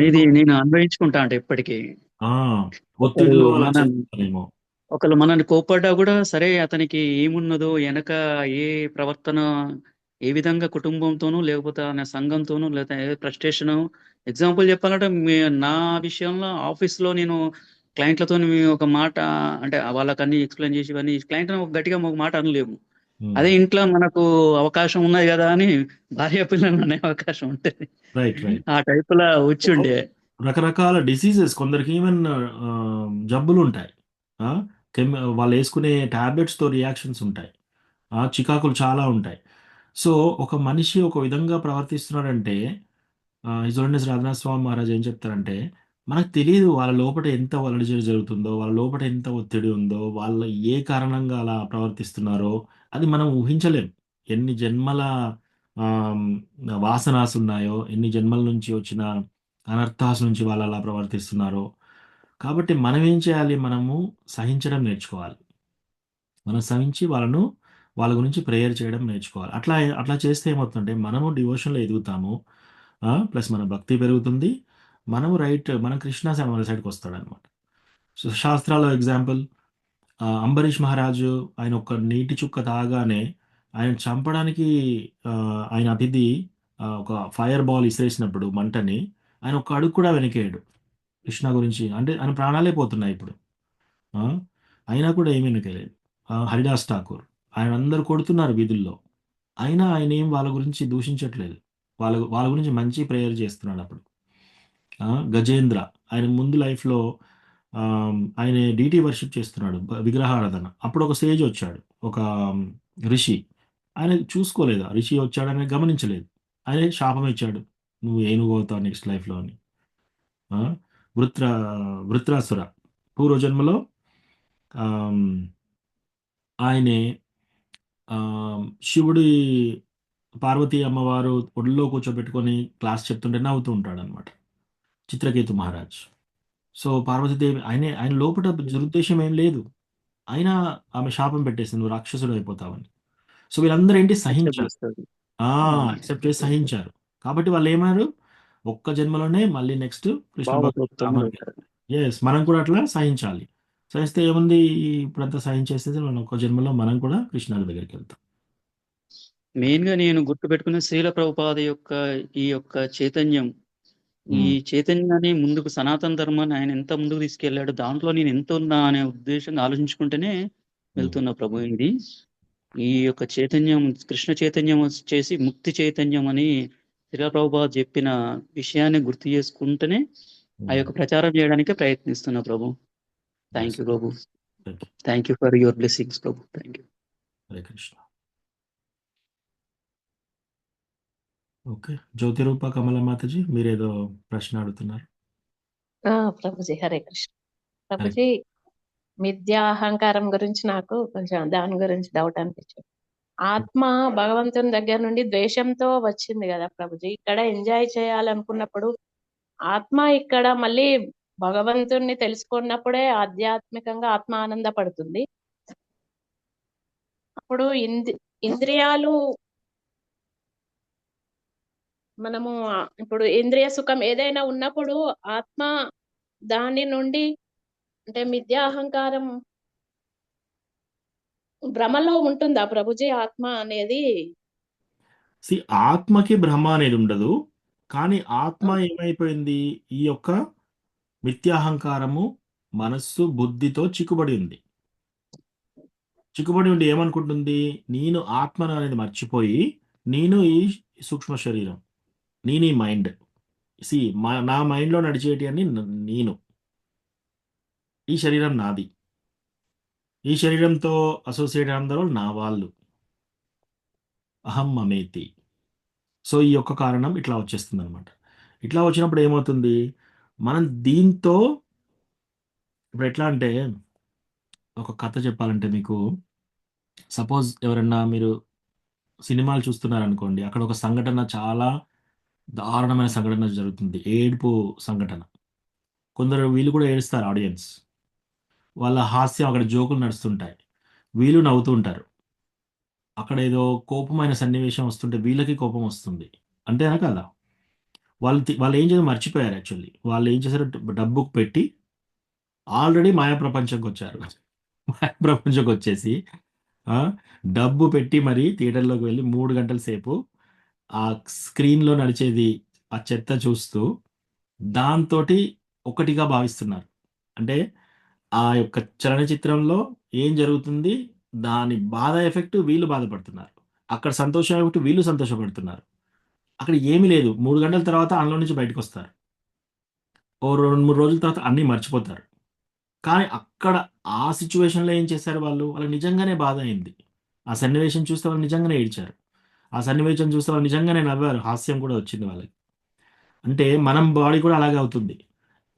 S2: ఇది నేను అన్వయించుకుంటా అంటే ఎప్పటికీ
S1: ఆ,
S2: ఒకరు
S1: ఒత్తిడిలో అలా
S2: మన
S1: చేస్తున్నారేమో.
S2: ఒకళ్ళు మనల్ని కోప్పడ్డా కూడా సరే అతనికి ఏమున్నదో వెనక ఏ ప్రవర్తన ఏ విధంగా కుటుంబంతోనూ లేకపోతే ఆయన సంఘంతోనూ లేకపోతే ఏ ఫ్రస్ట్రేషన్ ఎగ్జాంపుల్ చెప్పాలంటే నా విషయంలో ఆఫీస్లో నేను క్లయింట్లతో ఒక మాట అంటే వాళ్ళకి అన్ని ఎక్స్ప్లెయిన్ చేసి ఇవన్నీ క్లయింట్ గట్టిగా ఒక మాట అనలేము. అదే ఇంట్లో మనకు అవకాశం ఉన్నది కదా అని భార్య పిల్లలు అనే అవకాశం ఉంటుంది.
S1: రైట్ రైట్
S2: ఆ టైపులా వచ్చిండే.
S1: రకరకాల డిసీజెస్ కొందరికి ఈవెన్ జబ్బులు ఉంటాయి. ఆ, వాళ్ళు వేసుకునే టాబ్లెట్స్తో రియాక్షన్స్ ఉంటాయి. చికాకులు చాలా ఉంటాయి. సో ఒక మనిషి ఒక విధంగా ప్రవర్తిస్తున్నాడంటే హిజ్ హోలీనెస్ రాధానాథ స్వామి మహారాజ్ ఏం చెప్తారంటే మనకు తెలియదు వాళ్ళ లోపల ఎంత అలజడి జరుగుతుందో, వాళ్ళ లోపల ఎంత ఒత్తిడి ఉందో, వాళ్ళ ఏ కారణంగా అలా ప్రవర్తిస్తున్నారో అది మనం ఊహించలేం. ఎన్ని జన్మల ఆమ్, వాసనాస్ ఉన్నాయో, ఎన్ని జన్మల నుంచి వచ్చిన అనర్థాస్ నుంచి వాళ్ళు అలా ప్రవర్తిస్తున్నారో. కాబట్టి మనం ఏం చేయాలి? మనము సహించడం నేర్చుకోవాలి. మనం సహించి వాళ్ళ గురించి ప్రేయర్ చేయడం నేర్చుకోవాలి. అట్లా అట్లా చేస్తే ఏమవుతుందంటే మనము డివోషన్లో ఎదుగుతాము. ప్లస్ మన భక్తి పెరుగుతుంది. మనం కృష్ణ మన సైడ్కి వస్తాడనమాట. సో శాస్త్రాల్లో ఎగ్జాంపుల్ అంబరీష్ మహారాజు ఆయన ఒక నీటి చుక్క తాగానే ఆయన చంపడానికి ఆ, ఆయన అతిథి ఒక ఫైర్ బాల్ ఇసిరేసినప్పుడు మంటని ఆయన ఒక అడుగు కూడా వెనకేయడు. కృష్ణ గురించి అంటే ఆయన ప్రాణాలే పోతున్నాయి ఇప్పుడు. ఆ, అయినా కూడా ఏమీ వెనకేయలేదు. హరిదాస్ ఠాకూర్ ఆయన అందరు కొడుతున్నారు వీధుల్లో, అయినా ఆయన ఏం వాళ్ళ గురించి దూషించట్లేదు. వాళ్ళ గురించి మంచి ప్రేయర్ చేస్తున్నాడు అప్పుడు. గజేంద్ర ఆయన ముందు లైఫ్లో ఆయన డీటీ వర్షిప్ చేస్తున్నాడు, విగ్రహారాధన. అప్పుడు ఒక సేజ్ వచ్చాడు, ఒక ఋషి. ఆయన చూసుకోలేదు, ఆ ఋషి వచ్చాడని గమనించలేదు. ఆయన శాపం ఇచ్చాడు, నువ్వు ఏనుగు అవుతావు నెక్స్ట్ లైఫ్లో అని. ఆ, వృత్ర వృత్రాసుర పూర్వజన్మలో ఆమ్, ఆయనే శివుడి పార్వతీ అమ్మవారు ఒడిలో కూర్చోబెట్టుకొని క్లాస్ చెప్తుంటే నవ్వుతూ ఉంటాడు అనమాట చిత్రకేతు మహారాజ్. సో పార్వతీదేవి ఆయన లోపల దురుద్దేశం ఏం లేదు, అయినా ఆమె శాపం పెట్టేసింది, నువ్వు రాక్షసుడు అయిపోతావని. సో వీళ్ళందరూ ఏంటి? సహించారు. యాక్సెప్ట్ చేసి సహించారు. కాబట్టి వాళ్ళు ఏమారు ఒక్క జన్మలోనే మళ్ళీ నెక్స్ట్ కృష్ణ భగవాన్. ఎస్, మనం కూడా అట్లా సహించాలి. సహిస్తే ఏముంది, ఇప్పుడంతా సహించేస్తే మనం ఒక్క జన్మలో మనం కూడా కృష్ణుడి దగ్గరికి వెళ్తాం.
S2: మెయిన్ గా నేను గుర్తుపెట్టుకున్న శ్రీల ప్రభుపాద యొక్క ఈ యొక్క చైతన్యం, ఈ చైతన్యాన్ని ముందుకు సనాతన ధర్మాన్ని ఆయన ఎంత ముందుకు తీసుకెళ్లాడు, దాంట్లో నేను ఎంత ఉన్నా అనే ఉద్దేశంగా ఆలోచించుకుంటేనే వెళ్తున్నా ప్రభు. ఇది ఈ యొక్క చైతన్యం కృష్ణ చైతన్యం వచ్చేసి ముక్తి చైతన్యం అని శ్రీల ప్రభుపాద చెప్పిన విషయాన్ని గుర్తు చేసుకుంటేనే ఆ యొక్క ప్రచారం చేయడానికి ప్రయత్నిస్తున్నా ప్రభు. థ్యాంక్ యూ ప్రభు. Thank you for your blessings ప్రభు. Thank you.
S1: Hare Krishna. Okay, Jyoti Rupa Kamala Mataji మీరేదో ప్రశ్న అడుగుతున్నారు.
S4: ప్రభుజీ హరే కృష్ణ. ప్రభుజీ మిథ్యా అహంకారం గురించి నాకు కొంచెం దాని గురించి డౌట్ అనిపించింది. ఆత్మ భగవంతుని దగ్గర నుండి ద్వేషంతో వచ్చింది కదా ప్రభుజీ, ఇక్కడ ఎంజాయ్ చేయాలనుకున్నప్పుడు ఆత్మ ఇక్కడ మళ్ళీ భగవంతుణ్ణి తెలుసుకున్నప్పుడే ఆధ్యాత్మికంగా ఆత్మ ఆనందపడుతుంది. అప్పుడు ఇంద్రియాలు మనము ఇప్పుడు ఇంద్రియ సుఖం ఏదైనా ఉన్నప్పుడు ఆత్మ దాని నుండి అంటే మిథ్యా అహంకారం భ్రమలో ఉంటుందా ప్రభుజీ ఆత్మ అనేది?
S1: ఆత్మకి భ్రమ అనేది ఉండదు, కానీ ఆత్మ ఏమైపోయింది, ఈ యొక్క మిథ్యాహంకారము మనస్సు బుద్ధితో చిక్కుబడి ఉంది. చిక్కుబడి ఉండి ఏమనుకుంటుంది, నేను ఆత్మను అనేది మర్చిపోయి నేను ఈ సూక్ష్మ శరీరం, నేను ఈ మైండ్. నా మైండ్లో నడిచేటి అని నేను, ఈ శరీరం నాది, ఈ శరీరంతో అసోసియేట్ అందరూ నా వాళ్ళు, అహం మమేతి. సో ఈ యొక్క కారణం ఇట్లా వచ్చేస్తుంది అనమాట. ఇట్లా వచ్చినప్పుడు ఏమవుతుంది, మనం దీంతో ఇప్పుడు ఎట్లా అంటే, ఒక కథ చెప్పాలంటే మీకు, సపోజ్ ఎవరన్నా మీరు సినిమాలు చూస్తున్నారనుకోండి, అక్కడ ఒక సంఘటన చాలా దారుణమైన సంఘటన జరుగుతుంది, ఏడుపు సంఘటన. కొందరు వీళ్ళు కూడా ఏడుస్తారు, ఆడియన్స్. వాళ్ళ హాస్యం అక్కడ జోకులు నడుస్తుంటాయి, వీళ్ళు నవ్వుతూ ఉంటారు. అక్కడ ఏదో కోపమైన సన్నివేశం వస్తుంటే వీళ్ళకి కోపం వస్తుంది, అంతేనా కదా? వాళ్ళు ఏం చేసి మర్చిపోయారు. యాక్చువల్లీ వాళ్ళు ఏం చేశారు, డబ్బుకు పెట్టి ఆల్రెడీ మాయా ప్రపంచంకి వచ్చారు. ప్రపంచంకి వచ్చేసి ఆ, డబ్బు పెట్టి మరి థియేటర్లోకి వెళ్ళి 3 గంటల సేపు ఆ స్క్రీన్లో నడిచేది ఆ చెత్త చూస్తూ దాంతోటి ఒకటిగా భావిస్తున్నారు. అంటే ఆ యొక్క చలనచిత్రంలో ఏం జరుగుతుంది? దాని బాధ ఎఫెక్ట్ వీళ్ళు బాధపడుతున్నారు. అక్కడ సంతోషం ఎఫెక్ట్ వీళ్ళు సంతోషపడుతున్నారు. అక్కడ ఏమీ లేదు. 3 గంటల తర్వాత అందులో నుంచి బయటకొస్తారు. ఓ 2, 3 రోజుల తర్వాత అన్నీ మర్చిపోతారు. కానీ అక్కడ ఆ సిట్యుయేషన్‌లో ఏం చేశారు వాళ్ళు? వాళ్ళకి నిజంగానే బాధ అయింది. ఆ సన్నివేశం చూస్తే వాళ్ళు నిజంగానే ఏడ్చారు. ఆ సన్నివేశం చూస్తే వాళ్ళు నిజంగానే నవ్వారు. హాస్యం కూడా వచ్చింది వాళ్ళకి. అంటే మనం బాడీ కూడా అలాగే అవుతుంది.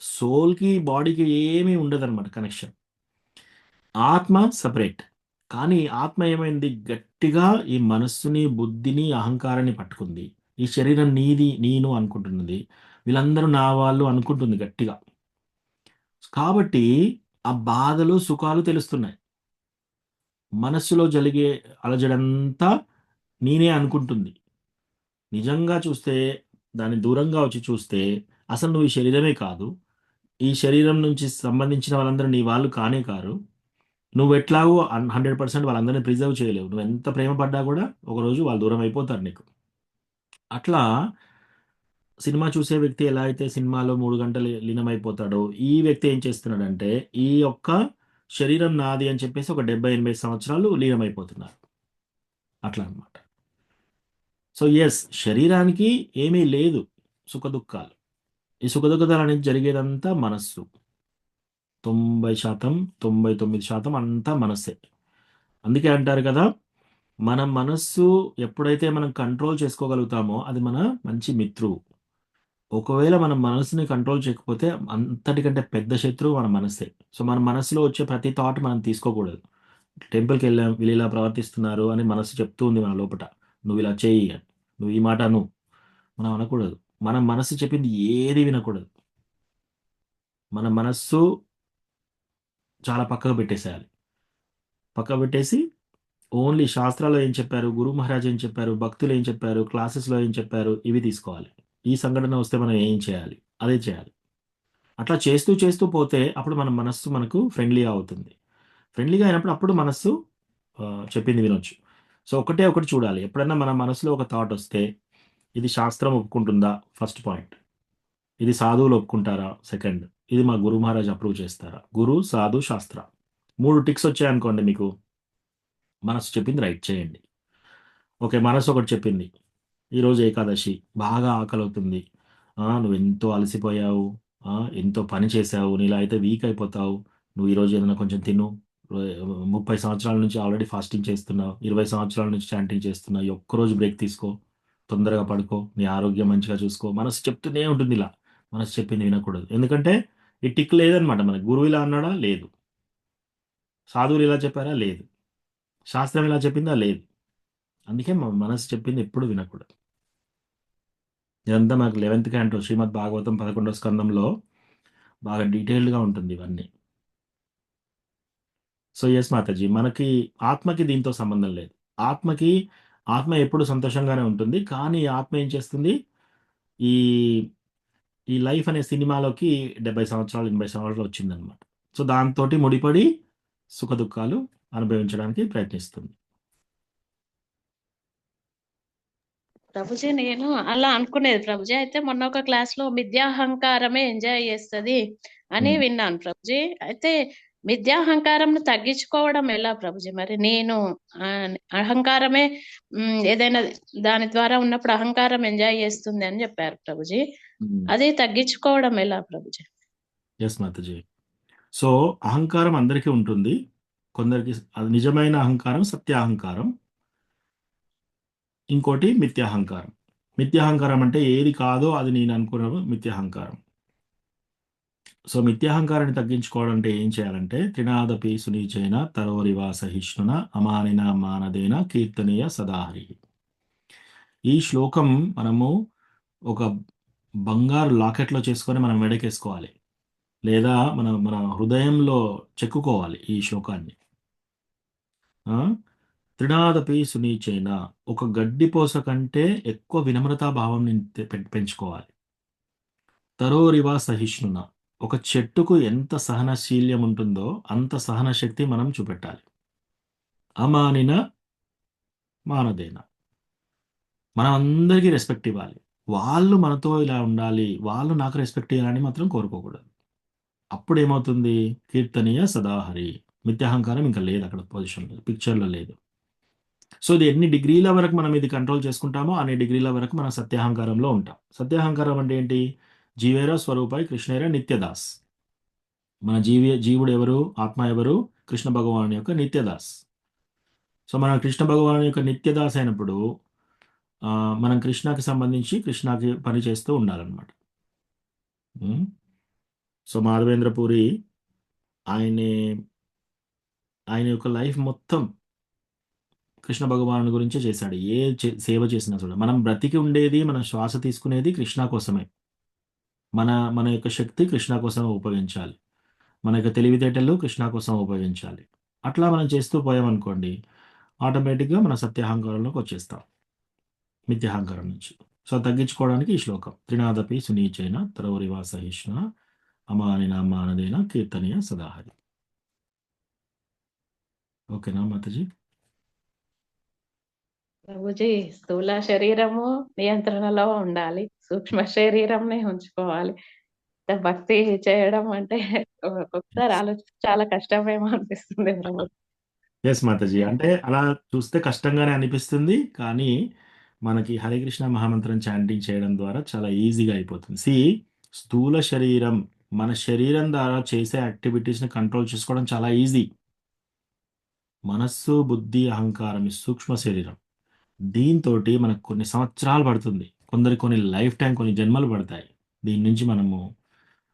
S1: సోల్‌కి, బాడీకి ఏమీ ఉండదనమాట కనెక్షన్. ఆత్మ సెపరేట్. కానీ ఆత్మ ఏమైంది? గట్టిగా ఈ మనస్సుని, బుద్ధిని, అహంకారాన్ని పట్టుకుంది. ఈ శరీరం నీది, నేను అనుకుంటున్నది. వీళ్ళందరూ నా వాళ్ళు అనుకుంటుంది గట్టిగా. కాబట్టి ఆ బాధలు, సుఖాలు తెలుస్తున్నాయి. మనస్సులో జరిగే అలజడంతా నేనే అనుకుంటుంది. నిజంగా చూస్తే దాన్ని దూరంగా వచ్చి చూస్తే అసలు నువ్వు ఈ శరీరమే కాదు. ఈ శరీరం నుంచి సంబంధించిన వాళ్ళందరూ నీ వాళ్ళు కానే కారు. నువ్వెట్లాగో 100% వాళ్ళందరిని ప్రిజర్వ్ చేయలేవు. నువ్వెంత ప్రేమ పడ్డా గూడా ఒకరోజు వాళ్ళు దూరం అయిపోతారు నీకు. అట్లా సినిమా చూసే వ్యక్తి ఎలా అయితే సినిమాలో 3 గంటలు లీనమైపోతాడో, ఈ వ్యక్తి ఏం చేస్తున్నాడంటే, ఈ యొక్క శరీరం నాది అని చెప్పేసి ఒక 70, 80 సంవత్సరాలు లీనమైపోతున్నారు. అట్లా అన్నమాట. సో, యెస్, శరీరానికి ఏమీ లేదు సుఖదుఖాలు. ఈ సుఖదుఖాలనేది జరిగేదంతా మనస్సు. 90%, 99% అంతా మనస్సే. అందుకే అంటారు కదా! మన మనస్సు ఎప్పుడైతే మనం కంట్రోల్ చేసుకోగలుగుతామో అది మన మంచి మిత్రువు. ఒకవేళ మన మనసుని కంట్రోల్ చేయకపోతే అంతటికంటే పెద్ద శత్రువు మన మనస్సే. సో, మన మనసులో వచ్చే ప్రతి థాట్ మనం తీసుకోకూడదు. టెంపుల్‌కెళ్ళాం, వీళ్ళిలా ప్రవర్తిస్తున్నారు అని మనస్సు చెప్తూ ఉంది మన లోపట. నువ్విలా చెయ్యి అని. నువ్వు ఈ మాట అను. మనం అనకూడదు. మన మనస్సు చెప్పింది ఏది వినకూడదు. మన మనస్సు చాలా పక్కకు పెట్టేసేయాలి. పక్కకు పెట్టేసి ఓన్లీ శాస్త్రాల్లో ఏం చెప్పారు, గురు మహారాజ్ ఏం చెప్పారు, భక్తులు ఏం చెప్పారు, క్లాసెస్‌లో ఏం చెప్పారు, ఇవి తీసుకోవాలి. ఈ సంఘటన వస్తే మనం ఏం చేయాలి? అదే చేయాలి. అట్లా చేస్తూ చేస్తూ పోతే అప్పుడు మన మనస్సు మనకు ఫ్రెండ్లీగా అవుతుంది. ఫ్రెండ్లీగా అయినప్పుడు అప్పుడు మనస్సు చెప్పింది వినొచ్చు. సో, ఒకటే ఒకటి చూడాలి. ఎప్పుడన్నా మన మనసులో ఒక థాట్ వస్తే ఇది శాస్త్రం ఒప్పుకుంటుందా? First point. ఇది సాధువులు ఒప్పుకుంటారా? సెకండ్. ఇది మా గురు మహారాజ్ అప్రూవ్ చేస్తారా? గురు, సాధు, శాస్త్ర. 3 టిక్స్ వచ్చాయనుకోండి మీకు. మనస్సు చెప్పింది రైట్ చేయండి. ఓకే. మనస్సు ఒకటి చెప్పింది. ఈరోజు ఏకాదశి. బాగా ఆకలవుతుంది. నువ్వెంతో అలసిపోయావు. ఎంతో పని చేశావు. నీలా అయితే వీక్ అయిపోతావు. నువ్వు ఈరోజు ఏదైనా కొంచెం తిను. 30 సంవత్సరాల నుంచి ఆల్రెడీ ఫాస్టింగ్ చేస్తున్నావు. 20 సంవత్సరాల నుంచి చాంటింగ్ చేస్తున్నావు. ఈ ఒక్కరోజు బ్రేక్ తీసుకో. తొందరగా పడుకో. నీ ఆరోగ్యం మంచిగా చూసుకో. మనసు చెప్తూనే ఉంటుంది ఇలా. మనసు చెప్పింది వినకూడదు. ఎందుకంటే ఈ టిక్ లేదనమాట మనకి. గురువు ఇలా అన్నాడా? లేదు. సాధువులు ఇలా చెప్పారా? లేదు. శాస్త్రం ఇలా చెప్పిందా? లేదు. అందుకే మనసు చెప్పింది ఎప్పుడు వినకూడదు. ఇదంతా మనకు 11థ్ క్యాంటో శ్రీమద్ భాగవతం 11వ స్కందంలో బాగా డీటెయిల్డ్‌గా ఉంటుంది ఇవన్నీ. So, yes Mataji. మనకి ఆత్మకి దీంతో సంబంధం లేదు. ఆత్మకి ఆత్మ ఎప్పుడు సంతోషంగానే ఉంటుంది. కానీ ఆత్మ ఏం చేస్తుంది? ఈ, ఈ లైఫ్ అనే సినిమాలోకి 70 సంవత్సరాలు, 80 సంవత్సరాలు వచ్చిందనమాట. సో, దాంతోటి ముడిపడి సుఖదుఖాలు అనుభవించడానికి ప్రయత్నిస్తుంది.
S4: ప్రభుజీ నేను అలా అనుకునేది ప్రభుజీ. అయితే మొన్న ఒక క్లాస్‌లో మిథ్యాహంకారమే ఎంజాయ్ చేస్తది అని
S1: హ్మ్.
S4: విన్నాను ప్రభుజీ. అయితే మిథ్యాహంకారంను తగ్గించుకోవడం ఎలా ప్రభుజీ? మరి నేను అహంకారమే ఏదైనా దాని ద్వారా ఉన్నప్పుడు అహంకారం ఎంజాయ్ చేస్తుంది అని చెప్పారు ప్రభుజీ.
S1: హ్మ్.
S4: అది తగ్గించుకోవడం ఎలా ప్రభుజీ?
S1: యెస్ మాతాజీ. సో, అహంకారం అందరికీ ఉంటుంది. కొందరికి అది నిజమైన అహంకారం, సత్యాహంకారం. ఇంకోటి మిథ్యాహంకారం. మిథ్యాహంకారం అంటే ఏది కాదో అది నేను అనుకున్నది మిథ్యాహంకారం. సో, మిథ్యాహంకారాన్ని తగ్గించుకోవడం అంటే ఏం చేయాలంటే త్రినాదపి సునీచేన తరోరివా సహిష్ణున అమానిన మానదేన కీర్తనీయ సదాహరి. ఈ శ్లోకం మనము ఒక బంగారు లాకెట్‌లో చేసుకొని మనం మెడకేసుకోవాలి. లేదా మన మన హృదయంలో చెక్కుకోవాలి ఈ శ్లోకాన్ని. ఆ! త్రినాదపి సునీచేన ఒక గడ్డిపోస కంటే ఎక్కువ వినమ్రతా భావం పెంచుకోవాలి. తరోరివ సహిష్ణున ఒక చెట్టుకు ఎంత సహనశీల్యం ఉంటుందో అంత సహన శక్తి మనం చూపెట్టాలి. అమానిన మానదేన. మనం అందరికీ రెస్పెక్ట్ ఇవ్వాలి. వాళ్ళు మనతో ఇలా ఉండాలి, వాళ్ళు నాకు రెస్పెక్ట్ ఇయ్యాలని మాత్రం కోరుకోకూడదు. అప్పుడేమవుతుంది? కీర్తనీయ సదాహరి. మిథ్యాహంకారం ఇంకా లేదు అక్కడ పొజిషన్‌లో, పిక్చర్‌లో లేదు. సో, ఇది ఎన్ని డిగ్రీల వరకు మనం ఇది కంట్రోల్ చేసుకుంటామో, అన్ని డిగ్రీల వరకు మనం సత్యాహంకారంలో ఉంటాం. సత్యాహంకారం అంటే ఏంటి? జీవేర స్వరూపై కృష్ణేర నిత్యదాస్. మన జీవుడు ఎవరు? ఆత్మ ఎవరు? కృష్ణ భగవానుని యొక్క నిత్యదాస్. సో, మనం కృష్ణ భగవానుని యొక్క నిత్యదాస్ అయినప్పుడు మనం కృష్ణకి సంబంధించి కృష్ణకి పని చేస్తూ ఉండాలన్నమాట. హ్మ్. సో, మాధవేంద్ర పూరి ఆయనే ఆయన యొక్క లైఫ్ మొత్తం కృష్ణ భగవానుడి గురించే చేశాడు. ఏ సేవ చేసినా కూడా. మనం బ్రతికి ఉండేది, మనం శ్వాస తీసుకునేది కృష్ణ కోసమే. మన మన యొక్క శక్తి కృష్ణ కోసం ఉపయోగించాలి. మన యొక్క తెలివితేటలు కృష్ణ కోసం ఉపయోగించాలి. అట్లా మనం చేస్తూ పోయామనుకోండి, ఆటోమేటిక్‌గా మన సత్యాహంకారంలోకి వచ్చేస్తాం. మిథ్యాహంకారం నుంచి. సో, తగ్గించుకోవడానికి ఈ శ్లోకం. త్రినాదపి సునీచైన తరౌరివ సహిష్ణున అమానిన మానదేన కీర్తనీయ సదాహరి. ఓకేనా మాతాజీ?
S4: ప్రభుజీ స్థూల శరీరము నియంత్రణలో ఉండాలి, సూక్ష్మ శరీరంని ఉంచుకోవాలి. భక్తి చేయడం అంటే ఒక్కొక్కసారి ఆలోచిస్తే చాలా కష్టమేమో అనిపిస్తుంది ప్రభు.
S1: యెస్ మాతాజీ. అంటే అలా చూస్తే కష్టంగానే అనిపిస్తుంది. కానీ మనకి హరే కృష్ణ మహామంత్రం చాంటింగ్ చేయడం ద్వారా చాలా ఈజీగా అయిపోతుంది. స్థూల శరీరం, మన శరీరం ద్వారా చేసే యాక్టివిటీస్‌ని కంట్రోల్ చేసుకోవడం చాలా ఈజీ. మనస్సు, బుద్ధి, అహంకారం ఈ సూక్ష్మ శరీరం. దీనితోటి మనకు కొన్ని సంవత్సరాలు పడుతుంది. కొందరికి కొన్ని లైఫ్ టైమ్, కొన్ని జన్మలు పడతాయి. దీని నుంచి మనము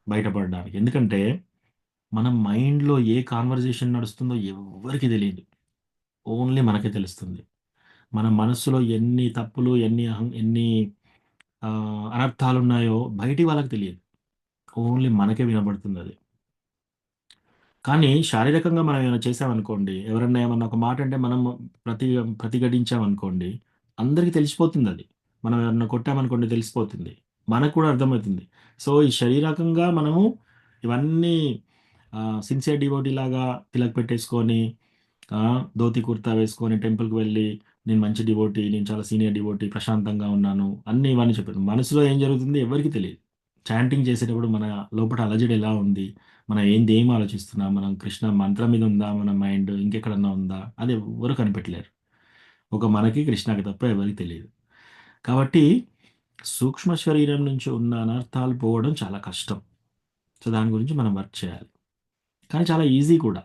S1: బయటపడడానికి. ఎందుకంటే మన మైండ్‌లో ఏ కాన్వర్జేషన్ నడుస్తుందో ఎవ్వరికీ తెలీదు. ఓన్లీ మనకే తెలుస్తుంది. మన మనస్సులో ఎన్ని తప్పులు, ఎన్ని అనర్థాలున్నాయో బయటి వాళ్ళకి తెలియదు. ఓన్లీ మనకే వినబడుతుందది. కానీ శారీరకంగా మనం ఏమైనా చేశామనుకోండి, ఎవరన్నా ఏమన్నా ఒక మాట అంటే మనం ప్రతి ప్రతిఘటించామనుకోండి, అందరికి తెలిసిపోతుందది. మనం ఎవరన్నా కొట్టామనుకోండి తెలిసిపోతుంది. మనకు కూడా అర్థమవుతుంది. సో, ఈ శారీరకంగా మనము ఇవన్నీ సిన్సియర్ డివోటీ లాగా తిలక్ పెట్టేసుకొని, ధోతి కుర్తా వేసుకొని టెంపుల్‌కి వెళ్ళి, నేను మంచి డివోటీ, నేను చాలా సీనియర్ డివోటీ, ప్రశాంతంగా ఉన్నాను, అన్నీ ఇవన్నీ చెప్పారు. మనసులో ఏం జరుగుతుంది ఎవరికీ తెలీదు. చాంటింగ్ చేసేటప్పుడు మన లోపట అలజడి ఎలా ఉంది? మనం ఏం ఆలోచిస్తున్నాం? మనం కృష్ణ మంత్రం మీద ఉందా మన మైండ్? ఇంకెక్కడన్నా ఉందా? అది ఎవ్వరు కనిపెట్టలేరు. ఒక మనకి, కృష్ణకి తప్ప ఎవరికీ తెలీదు. కాబట్టి సూక్ష్మ శరీరం నుంచి ఉన్న అనర్థాలు పోవడం చాలా కష్టం. సో, దాని గురించి మనం వర్క్ చేయాలి. కానీ చాలా ఈజీ కూడా.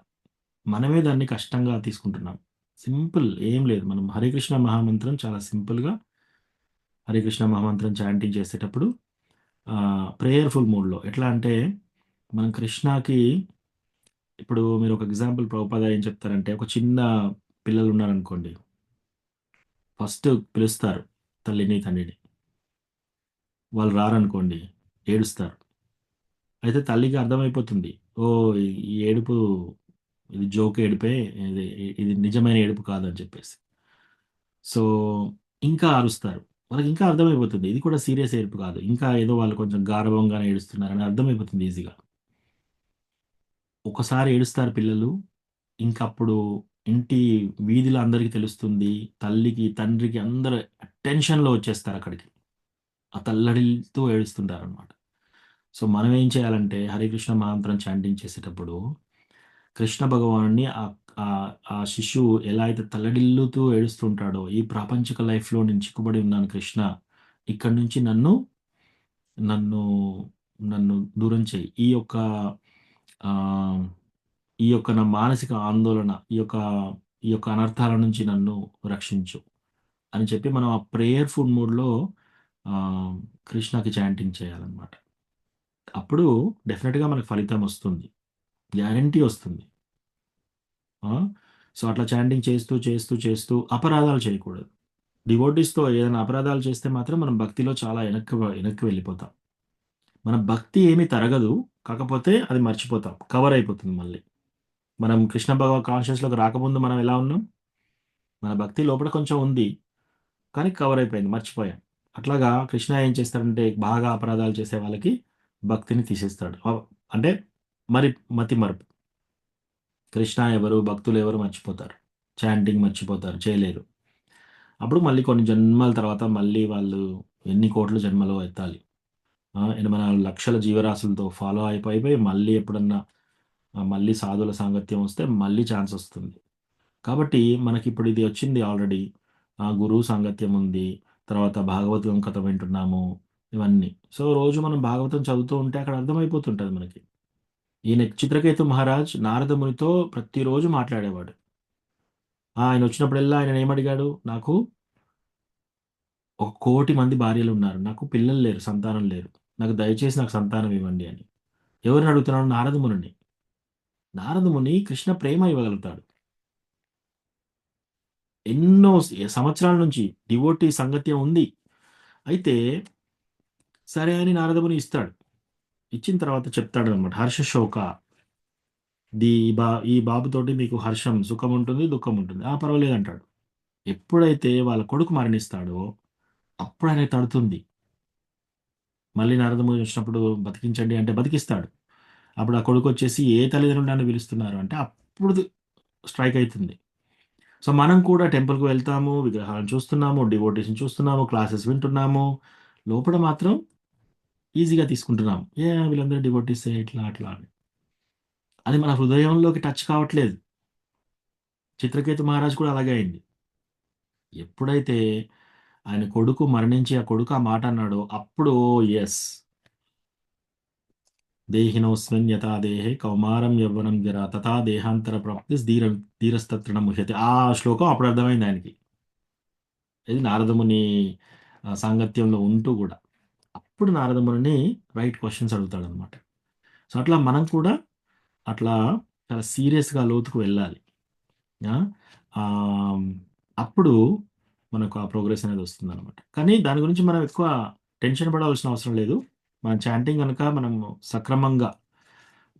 S1: మనమే దాన్ని కష్టంగా తీసుకుంటున్నాం. సింపుల్ ఏం లేదు. మనం హరే కృష్ణ మహామంత్రం చాలా సింపుల్‌గా హరే కృష్ణ మహామంత్రం చాంటింగ్ చేసేటప్పుడు ప్రేయర్‌ఫుల్ మోడ్‌లో ఎట్లా అంటే మనం కృష్ణకి ఇప్పుడు మీరు ఒక ఎగ్జాంపుల్ ప్రభుపాద ఏం చెప్తారంటే, ఒక చిన్న పిల్లలున్నారనుకోండి. ఫస్ట్ పిలుస్తారు తల్లిని, తండ్రిని. వాళ్ళు రారనుకోండి ఏడుస్తారు. అయితే తల్లికి అర్థమైపోతుంది. ఓహ్! ఈ ఏడుపు ఇది జోక్ ఏడుపే. ఇది ఇది నిజమైన ఏడుపు కాదని చెప్పేసి. సో, ఇంకా అరుస్తారు. వాళ్ళకింకా అర్థమైపోతుంది. ఇది కూడా సీరియస్ ఏడుపు కాదు. ఇంకా ఏదో వాళ్ళు కొంచెం గారాబంగానే ఏడుస్తున్నారని అర్థమైపోతుంది ఈజీగా. ఒకసారి ఏడుస్తారు పిల్లలు. ఇంకప్పుడు ఇంటి వీధిలో అందరికి తెలుస్తుంది. తల్లికి, తండ్రికి అందరూ అటెన్షన్‌లో వచ్చేస్తారక్కడికి. ఆ తల్లడిల్లుతూ ఏడుస్తుంటారనమాట. సో, మనం ఏం చేయాలంటే హరే కృష్ణ మహామంత్రం చాంటింగ్ చేసేటప్పుడు కృష్ణ భగవానుడిని ఆ శిశువు ఎలా అయితే తల్లడిల్లుతూ ఏడుస్తుంటాడో, ఈ ప్రాపంచిక లైఫ్‌లో నేను చిక్కుబడి ఉన్నాను కృష్ణ. ఇక్కడి నుంచి నన్ను నన్ను దూరం చెయ్యి. ఆహ్, ఈ యొక్క నా మానసిక ఆందోళన, ఈ యొక్క అనర్థాల నుంచి నన్ను రక్షించు అని చెప్పి మనం ఆ ప్రేయర్‌ఫుల్ మూడ్‌లో ఆహ్, కృష్ణకి చాంటింగ్ చేయాలన్నమాట. అప్పుడు డెఫినిట్‌గా మనకు ఫలితం వస్తుంది. గ్యారంటీ వస్తుంది. ఆ! సో, అట్లా చాంటింగ్ చేస్తూ అపరాధాలు చేయకూడదు. డివోటీస్‌తో ఏదైనా అపరాధాలు చేస్తే మాత్రం మనం భక్తిలో చాలా వెనక్కి వెళ్ళిపోతాం. మన భక్తి ఏమి తరగదు. కాకపోతే అది మర్చిపోతాం. కవర్ అయిపోతుంది మళ్ళీ. మనం కృష్ణ కాన్షియస్‌లోకి రాకముందు మనం ఎలా ఉన్నాం? మన భక్తి లోపల కొంచెం ఉంది. కానీ కవర్ అయిపోయింది. మర్చిపోయాం. అట్లాగా కృష్ణ ఏం చేస్తాడంటే బాగా అపరాధాలు చేసే వాళ్ళకి భక్తిని తీసేస్తాడు. అంటే మరి మతి మరుపు. కృష్ణ ఎవరు, భక్తులు ఎవరు మర్చిపోతారు. చాంటింగ్ మర్చిపోతారు, చేయలేరు. అప్పుడు మళ్ళీ కొన్ని జన్మల తర్వాత మళ్ళీ వాళ్ళు ఎన్ని కోట్ల జన్మలో ఎత్తాలి. 84 లక్షల జీవరాశులతో ఫాలో అయిపోయి మళ్ళీ ఎప్పుడన్నా మళ్ళీ సాధువుల సాంగత్యం వస్తే మళ్ళీ ఛాన్స్ వస్తుంది. కాబట్టి మనకిప్పుడు ఇది వచ్చింది ఆల్రెడీ. గురువు సాంగత్యం ఉంది. తర్వాత భాగవతం కథ వింటున్నాము. ఇవన్నీ. సో, రోజు మనం భాగవతం చదువుతూ ఉంటే అక్కడ అర్థమైపోతుంటది మనకి. ఈయన చిత్రకేతు మహారాజ్ నారద మునితో ప్రతిరోజు మాట్లాడేవాడు. ఆయన వచ్చినప్పుడల్లా ఆయన ఏమడిగాడు? నాకు 1,00,00,000 మంది భార్యలున్నారు. నాకు పిల్లలు లేరు, సంతానం లేరు. దయచేసి నాకు సంతానం ఇవ్వండి అని. ఎవరిని అడుగుతున్నాడు? నారద మునిని. నారద ముని కృష్ణ ప్రేమ ఇవ్వగలుగుతాడు. ఎన్నో సంవత్సరాల నుంచి డివోటీ సాంగత్యం ఉంది. అయితే సరే అని నారద ముని ఇస్తాడు. ఇచ్చిన తర్వాత చెప్తాడనమాట. హర్ష శోక. ఈ బాబుతోటి మీకు హర్షం, సుఖం ఉంటుంది, దుఃఖం ఉంటుంది. పర్వాలేదంటాడు. ఎప్పుడైతే వాళ్ళ కొడుకు మరణిస్తాడో అప్పుడు ఆయనకి తడుతుంది. మళ్ళీ నారద ముని వచ్చినప్పుడు బతికించండి అంటే బతికిస్తాడు. అప్పుడు ఆ కొడుకు వచ్చేసి ఏ తల్లిదండ్రులు నన్ను పిలుస్తున్నారు అంటే అప్పుడు స్ట్రైక్ అవుతుంది. సో, మనం కూడా టెంపుల్‌కి వెళ్తాము, విగ్రహాలను చూస్తున్నాము, డివోటీస్‌ని చూస్తున్నాము, క్లాసెస్ వింటున్నాము. లోపల మాత్రం ఈజీగా తీసుకుంటున్నాం. వీళ్ళందరూ డివోటీసే ఇట్లా అట్లా అని. అది మన హృదయంలోకి టచ్ కావట్లేదు. చిత్రకేతు మహారాజ్ కూడా అలాగే అయింది. ఎప్పుడైతే ఆయన కొడుకు మరణించి ఆ కొడుకు ఆ మాట అన్నాడో అప్పుడు యెస్. దేహినోస్మిన్ యథా దేహే కౌమారం యవ్వనం జరా తథా దేహాంతర ప్రాప్తిస్ ధీరస్తత్ర న ముహ్యతే. ఆ శ్లోకం అప్పుడు అర్థమైంది ఆయనకి. ఇది నారదముని సాంగత్యంలో ఉంటూ కూడా. అప్పుడు నారదమునిని రైట్ క్వెషన్స్ అడుగుతాడనమాట. సో, అట్లా మనం కూడా అట్లా చాలా సీరియస్‌గా లోతుకు వెళ్ళాలి. ఆ! ఆహ్, అప్పుడు మనకు ఆ ప్రోగ్రెస్ అనేది వస్తుందనమాట. కానీ దాని గురించి మనం ఎక్కువ టెన్షన్ పడవలసిన అవసరం లేదు. మన చాంటింగ్ గనక మనం సక్రమంగా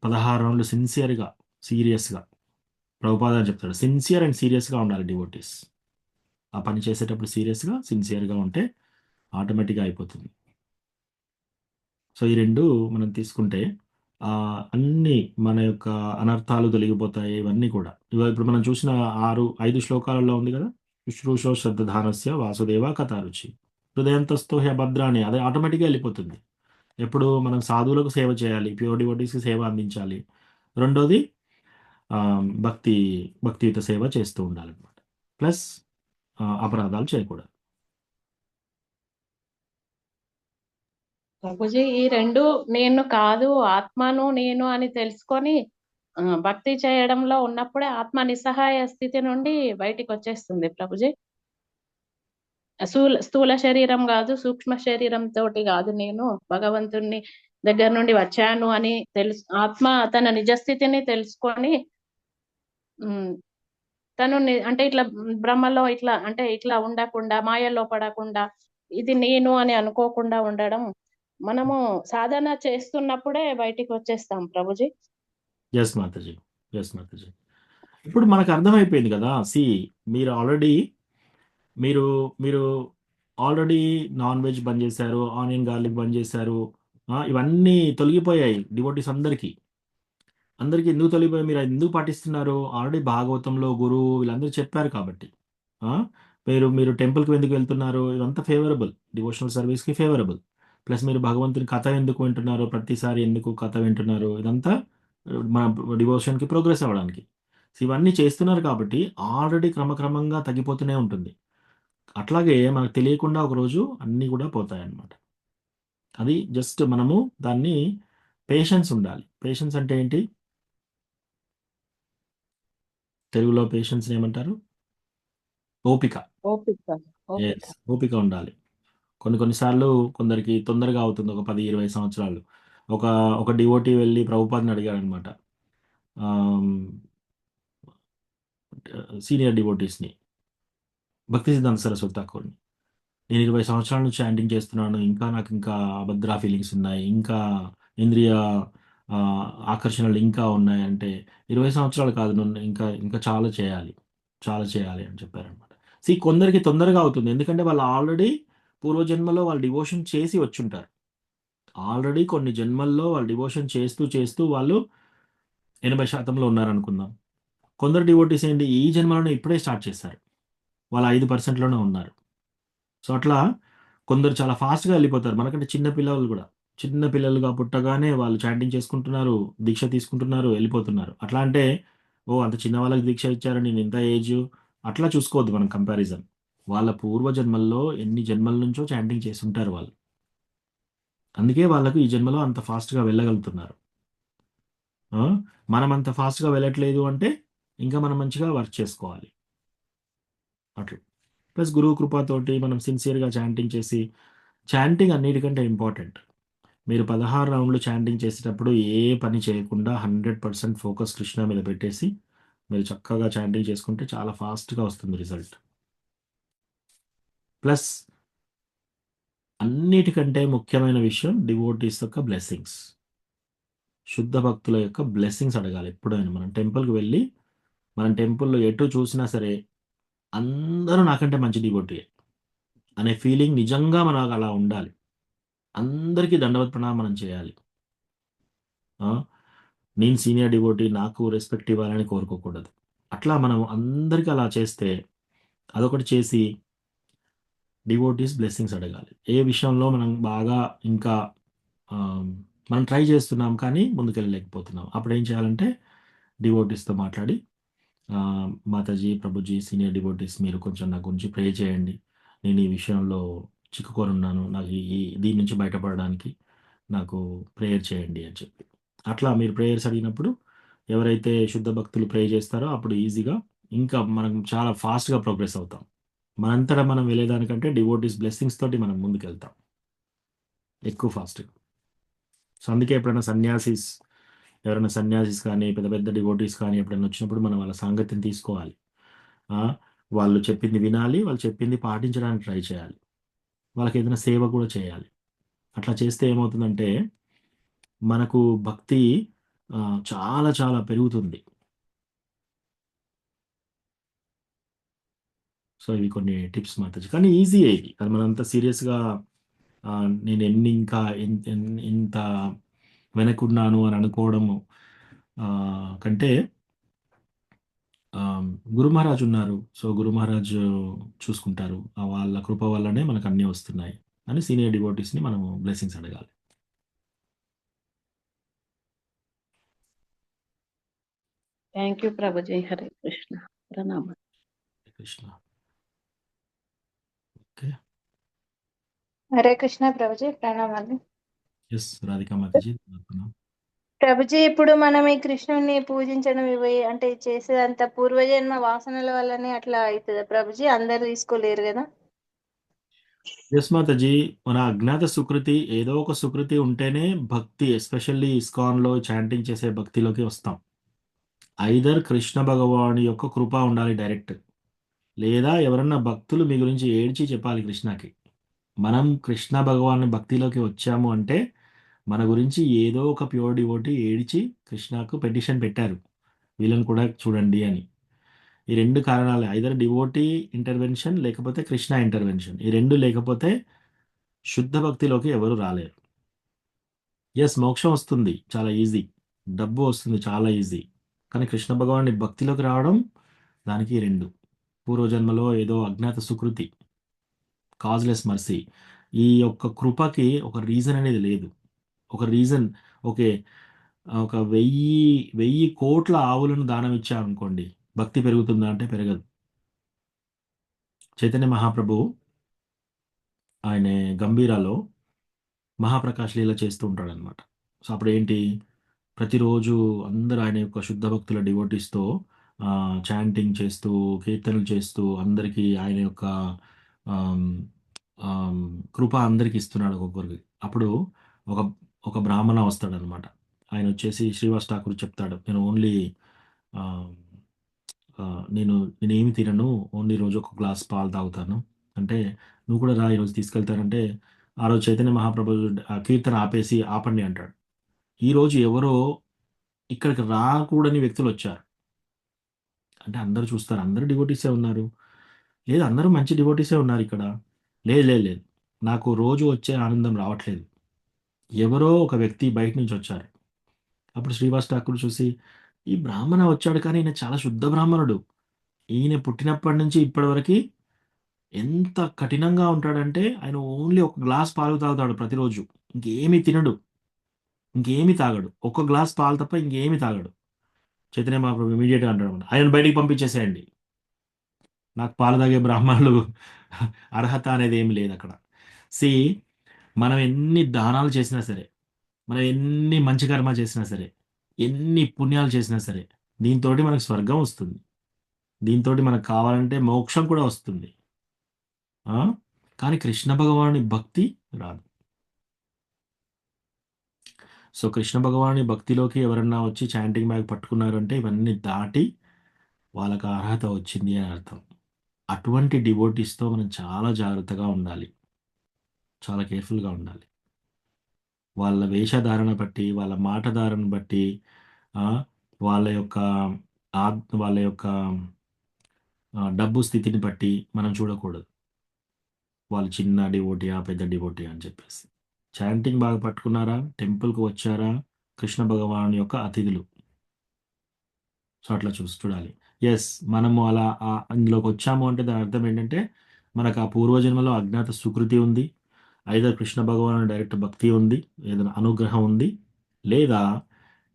S1: 16 రౌండ్లు సిన్సియర్‌గా, సీరియస్‌గా ప్రభుపాద అని చెప్తాడు. సిన్సియర్ అండ్ సీరియస్‌గా ఉండాలి డివోటీస్. ఆ పని చేసేటప్పుడు సీరియస్‌గా, సిన్సియర్‌గా ఉంటే ఆటోమేటిక్‌గా అయిపోతుంది. సో, ఈ 2 మనం తీసుకుంటే అన్నీ మన యొక్క అనర్థాలు తొలగిపోతాయి ఇవన్నీ కూడా. ఇప్పుడు మనం చూసిన 5 శ్లోకాలలో ఉంది కదా! శుశ్రూషో శ్రద్ధధానస్య వాసుదేవ కథారుచి. హృదయంతస్థో హ్యభద్రాణి అది ఆటోమేటిక్‌గా ఎళ్ళిపోతుంది. ఎప్పుడు మనం సాధువులకు సేవ చేయాలి. ప్యూర్ డివోటీస్‌కి సేవ అందించాలి. రెండోది భక్తియుత సేవ చేస్తూ ఉండాలన్నమాట. ప్లస్ అపరాధాలు చేయకూడదు.
S4: ప్రభుజీ ఈ 2 నేను కాదు, ఆత్మను నేను అని తెలుసుకొని భక్తి చేయడంలో ఉన్నప్పుడే ఆత్మ నిస్సహాయ స్థితి నుండి బయటికొచ్చేస్తుంది ప్రభుజీ. స్థూల శరీరం గాదు, సూక్ష్మ శరీరంతోటి గాదు నేను భగవంతుని దగ్గర నుండి వచ్చాను అని ఆత్మ తన నిజ స్థితిని తెలుసుకొని తను అంటే ఇట్లా బ్రహ్మలో ఇట్లా ఉండకుండా, మాయలో పడకుండా, ఇది నేను అని అనుకోకుండా ఉండడం మనము సాధన చేస్తున్నప్పుడే బయటికి వచ్చేస్తాం ప్రభుజీ.
S1: యెస్ మాతాజీ. ఇప్పుడు మనకు అర్థమైపోయింది కదా! మీరు మీరు మీరు ఆల్రెడీ నాన్ వెజ్ బంద్ చేశారు. ఆనియన్ గార్లిక్ బంద్ చేశారు. ఇవన్నీ తొలగిపోయాయి డివోటీస్ అందరికీ. ఎందుకు తొలగిపోయాయి? మీరు అది ఎందుకు పాటిస్తున్నారు? ఆల్రెడీ భాగవతంలో గురువు వీళ్ళందరూ చెప్పారు కాబట్టి. ఆ! మీరు టెంపుల్‌కి ఎందుకు వెళ్తున్నారు? ఇదంతా ఫేవరబుల్. డివోషనల్ సర్వీస్‌కి ఫేవరబుల్. ప్లస్ మీరు భగవంతుని కథ ఎందుకు వింటున్నారు? ప్రతిసారి ఎందుకు కథ వింటున్నారు? ఇదంతా మన డివోషన్‌కి ప్రోగ్రెస్ అవ్వడానికి. సో, ఇవన్నీ చేస్తున్నారు కాబట్టి ఆల్రెడీ క్రమక్రమంగా తగ్గిపోతూనే ఉంటుంది. అట్లాగే మనకు తెలియకుండా ఒకరోజు అన్నీ కూడా పోతాయన్నమాట. అది జస్ట్ మనము దాన్ని పేషెన్స్ ఉండాలి. పేషెన్స్ అంటే ఏంటి? తెలుగులో పేషెన్స్‌ని ఏమంటారు? ఓపిక.
S4: ఓపిక.
S1: యెస్. ఓపిక ఉండాలి. కొన్ని సార్లు కొందరికి తొందరగా అవుతుంది. ఒక 10, 20 సంవత్సరాలు. ఒక ఒక డివోటీ వెళ్లి ప్రభుపాదని అడిగాడనమాట. ఆహ్, సీనియర్ డివోటీస్‌ని. భక్తి సిద్ధాంత సరస్వతి ఠాకూర్‌ని. నేను 20 సంవత్సరాల నుంచి చాంటింగ్ చేస్తున్నాను. ఇంకా అభద్ర ఫీలింగ్స్ ఉన్నాయి. ఇంకా ఇంద్రియ ఆకర్షణలు ఇంకా ఉన్నాయంటే 20 సంవత్సరాలు కాదు. నన్ను ఇంకా చాలా చేయాలి. చాలా చేయాలి అని చెప్పారనమాట. కొందరికి తొందరగా అవుతుంది. ఎందుకంటే వాళ్ళు ఆల్రెడీ పూర్వజన్మలో వాళ్ళు డివోషన్ చేసి వచ్చుంటారు. ఆల్రెడీ కొన్ని జన్మల్లో వాళ్ళు డివోషన్ చేస్తూ చేస్తూ వాళ్ళు 80% ఉన్నారనుకుందాం. కొందరు డివోటీస్ ఏంటి ఈ జన్మలోనే ఇప్పుడే స్టార్ట్ చేశారు. వాళ్ళు 5%లోనే ఉన్నారు. సో, అట్లా కొందరు చాలా ఫాస్ట్‌గా వెళ్ళిపోతారు. మనకంటే చిన్న పిల్లలు గూడా. చిన్న పిల్లలుగా పుట్టగానే వాళ్ళు చాంటింగ్ చేసుకుంటున్నారు, దీక్ష తీసుకుంటున్నారు, వెళ్ళిపోతున్నారు. అట్లా అంటే, ఓహ్! అంత చిన్న వాళ్ళకి దీక్ష ఇచ్చారు. నేను ఇంత ఏజు అట్లా చూసుకోవద్దు మనం కంపారిజన్. వాళ్ళ పూర్వ జన్మల్లో ఎన్ని జన్మల నుంచో చాంటింగ్ చేసుంటారు వాళ్ళు. అందుకే వాళ్ళకు ఈ జన్మలో అంత ఫాస్ట్‌గా వెళ్ళగలుగుతున్నారు. ఆ! మనం అంత ఫాస్ట్‌గా వెళ్ళట్లేదు అంటే, ఇంకా మనం మంచిగా వర్క్ చేసుకోవాలి. అట్లా. ప్లస్ గురువు కృపతోటి మనం సిన్సియర్‌గా చాంటింగ్ చేసి చాంటింగ్ అన్నిటికంటే ఇంపార్టెంట్. మీరు 16 రౌండ్‌లు చాంటింగ్ చేసేటప్పుడు ఏ పని చేయకుండా 100% ఫోకస్ కృష్ణ మీద పెట్టేసి, మీరు చక్కగా చాంటింగ్ చేసుకుంటే చాలా ఫాస్ట్‌గా వస్తుంది రిజల్ట్. ప్లస్ అన్నిటికంటే ముఖ్యమైన విషయం డివోటీస్ యొక్క బ్లెస్సింగ్స్. శుద్ధ భక్తుల యొక్క బ్లెస్సింగ్స్ అడగాలి ఎప్పుడైనా. మనం టెంపుల్‌కి వెళ్ళి, మనం టెంపుల్‌లో ఎటు చూసినా సరే, అందరూ నాకంటే మంచి డివోటీయే అనే ఫీలింగ్ నిజంగా మనకు అలా ఉండాలి. అందరికీ దండవత్ ప్రణామం చేయాలి. ఆ! నేను సీనియర్ డివోటీ నాకు రెస్పెక్ట్ ఇవ్వాలని కోరుకోకూడదు. అట్లా మనం అందరికి అలా చేస్తే అదొకటి చేసి డివోటీస్ బ్లెస్సింగ్స్ అడగాలి. ఏ విషయంలో మనం బాగా ఇంకా ఆహ్, మనం ట్రై చేస్తున్నాం కానీ ముందుకెళ్ళలేకపోతున్నాం. అప్పుడేం చేయాలంటే డివోటీస్‌తో మాట్లాడి మాతాజీ, ప్రభుజీ, సీనియర్ డివోటీస్ మీరు కొంచెం నా గురించి ప్రే చేయండి. నేను ఈ విషయంలో చిక్కుకొనున్నాను. నాకు ఈ దీని నుంచి బయటపడడానికి నాకు ప్రేయర్ చేయండి అని చెప్పి. అట్లా మీరు ప్రేయర్స్ అడిగినప్పుడు ఎవరైతే శుద్ధ భక్తులు ప్రే చేస్తారో అప్పుడు ఈజీగా ఇంకా మనం చాలా ఫాస్ట్‌గా ప్రోగ్రెస్ అవుతాం. మనంతట మనం వెళ్ళేదానికంటే డివోటీస్ బ్లెస్సింగ్స్ తోటి మనం ముందుకెళ్తాం. ఎక్కువ ఫాస్ట్‌గా. సో, అందుకే ఎప్పుడైనా ఎవరైనా సన్యాసిస్ కానీ, పెద్ద పెద్ద డివోటీస్ కానీ ఎప్పుడైనా వచ్చినప్పుడు మనం వాళ్ళ సాంగత్యం తీసుకోవాలి. ఆ! వాళ్ళు చెప్పింది వినాలి. వాళ్ళు చెప్పింది పాటించడానికి ట్రై చేయాలి. వాళ్ళకేదైనా సేవ కూడా చేయాలి. అట్లా చేస్తే ఏమవుతుందంటే, మనకు భక్తి చాలా చాలా పెరుగుతుంది. సో, ఇవి కొన్ని టిప్స్ మాతాజీ. కానీ ఈజీయే ఇవి. అది మనంత సీరియస్‌గా నేను ఎన్ని ఇంకా ఎన్ ఎన్ ఇంత వెనకున్నాను అని అనుకోవడము కంటే గురు మహారాజ్ ఉన్నారు. సో, గురు మహారాజ్ చూసుకుంటారు. వాళ్ళ కృప వల్లనే మనకన్నీ వస్తున్నాయి అని సీనియర్ డివోటీస్‌ని మనము బ్లెస్సింగ్స్ అడగాలి.
S4: Thank you Prabhuji. హరే కృష్ణ. ప్రణామం.
S1: కృష్ణ. ఓకే.
S6: హరే కృష్ణ ప్రభుజీ, ప్రణామాలు.
S1: యెస్. రాధికా మాతాజీ.
S6: ప్రభుజీ, ఇప్పుడు మనం ఈ కృష్ణుని పూజించడం ఇవి అంటే చేసేదంతా పూర్వజన్మ వాసనల వల్లనే అట్లా అవుతుందా ప్రభుజీ? అందరు తీసుకోలేరు కదా.
S1: యెస్ మాతాజీ. మన అజ్ఞాత సుకృతి ఏదో ఒక సుకృతి ఉంటేనే భక్తి ఎస్పెషల్లీ ఇస్కాన్‌లో చాంటింగ్ చేసే భక్తిలోకి వస్తాం. ఐదర్ కృష్ణ భగవానుడి యొక్క కృప ఉండాలి డైరెక్ట్. లేదా ఎవరన్నా భక్తులు మీ గురించి ఏడ్చి చెప్పాలి కృష్ణకి. మనం కృష్ణ భగవాను భక్తిలోకి వచ్చాము అంటే, మన గురించి ఏదో ఒక ప్యూర్ డివోటీ ఏడిచి కృష్ణకు పెటిషన్ పెట్టారు. వీళ్ళని కూడా చూడండి అని. ఈ 2 కారణాలే. ఐదర్ డివోటీ ఇంటర్వెన్షన్ లేకపోతే కృష్ణ ఇంటర్వెన్షన్. ఈ 2 లేకపోతే శుద్ధ భక్తిలోకి ఎవరు రాలేరు. యెస్. మోక్షం వస్తుంది. చాలా ఈజీ. డబ్బు వస్తుంది చాలా ఈజీ. కానీ కృష్ణ భగవానుడి భక్తిలోకి రావడం దానికి 2. పూర్వజన్మలో ఏదో అజ్ఞాత సుకృతి. Causeless mercy. ఈ యొక్క కృపకి ఒక రీజన్ అనేది లేదు. ఒక రీజన్ ఓకే. ఒక 1000 కోట్ల ఆవులను దానం ఇచ్చామనుకోండి. భక్తి పెరుగుతుందా అంటే పెరగదు. చైతన్య మహాప్రభు ఆయన గంభీరాలో మహాప్రకాష్ లీల చేస్తూ ఉంటాడనమాట. సో, అప్పుడేంటి ప్రతిరోజు అందరూ ఆయన యొక్క శుద్ధ భక్తుల డివోటీస్‌తో చాంటింగ్ చేస్తూ, కీర్తనలు చేస్తూ అందరికీ ఆయన యొక్క ఆహ్, ఆహ్, కృప అందరికి ఇస్తున్నాడు ఒక్కొక్కరికి. అప్పుడు ఒక ఒక బ్రాహ్మణ వస్తాడనమాట. ఆయనొచ్చేసి శ్రీవాస్ ఠాకూర్ చెప్తాడు. నేను ఓన్లీ ఆహ్, నేనేమి తినను. ఓన్లీ రోజు ఒక గ్లాస్ పాలు తాగుతాను. అంటే, "నువ్వు కూడా రా ఈరోజు తీసుకెళ్తానంటే" ఆ రోజు చైతన్య మహాప్రభు ఆ కీర్తన ఆపేసి, "ఆపండి" అంటాడు. ఈరోజు ఎవరో ఇక్కడికి రాకూడని వ్యక్తులొచ్చారు. అంటే అందరూ చూస్తారు. అందరూ డివోటీసే ఉన్నారు. లేదు అందరూ మంచి డివోటీసే ఉన్నారిక్కడ. లేదు, లేదు, లేదు. నాకు రోజు వచ్చే ఆనందం రావట్లేదు. ఎవరో ఒక వ్యక్తి బయట నుంచి వచ్చారు. అప్పుడు శ్రీవాస్ ఠాకూర్ చూసి, ఈ బ్రాహ్మణ వచ్చాడు కానీ ఈయన చాలా శుద్ధ బ్రాహ్మణుడు. ఈయన పుట్టినప్పటి నుంచి ఇప్పటివరకి ఎంత కఠినంగా ఉంటాడంటే ఆయన ఓన్లీ ఒక గ్లాస్ పాలు తాగుతాడు ప్రతిరోజు. ఇంకేమీ తినడు. ఇంకేమీ తాగడు. ఒక్క గ్లాస్ పాలు తప్ప ఇంకేమీ తాగడు. చైతన్య మహాప్రభు ఇమీడియట్‌గా అంటాడన్నమాట. ఆయనను బయటికి పంపించేసేయండి. నాకు పాలు తాగే బ్రాహ్మణులు అర్హత అనేది ఏమి లేదక్కడ. సీ మనం ఎన్ని దానాలు చేసినా సరే, మనం ఎన్ని మంచి కర్మ చేసినా సరే, ఎన్ని పుణ్యాలు చేసినా సరే, దీనితోటి మనకు స్వర్గం వస్తుంది. దీనితోటి మనకు కావాలంటే మోక్షం కూడా వస్తుంది. ఆ! కానీ కృష్ణ భగవానుని భక్తి రాదు. సో, కృష్ణ భగవానుని భక్తిలోకి ఎవరన్నా వచ్చి చాంటింగ్ బ్యాగ్ పట్టుకున్నారంటే ఇవన్నీ దాటి వాళ్ళకి అర్హత వచ్చింది అని అర్థం. అటువంటి డివోటీస్‌తో మనం చాలా జాగ్రత్తగా ఉండాలి. చాలా కేర్‌ఫుల్‌గా ఉండాలి. వాళ్ళ వేషధారణ బట్టి, వాళ్ళ మాట ధారణ బట్టి, ఆహ్, వాళ్ళ యొక్క వాళ్ళ యొక్క డబ్బు స్థితిని బట్టి మనం చూడకూడదు. వాళ్ళు చిన్న డివోటీయా, పెద్ద డివోటీయా అని చెప్పేసి. చాంటింగ్ బాగా పట్టుకున్నారా? టెంపుల్‌కి వచ్చారా? కృష్ణ భగవానుని యొక్క అతిథులు. సో, అట్లా చూడాలి. యెస్. మనము అలా అందులోకొచ్చాము అంటే దాని అర్థం ఏంటంటే, మనకు ఆ పూర్వజన్మలో అజ్ఞాత సుకృతి ఉంది. ఐదర్ కృష్ణ భగవానుని డైరెక్ట్ భక్తి ఉంది. ఏదైనా అనుగ్రహం ఉంది. లేదా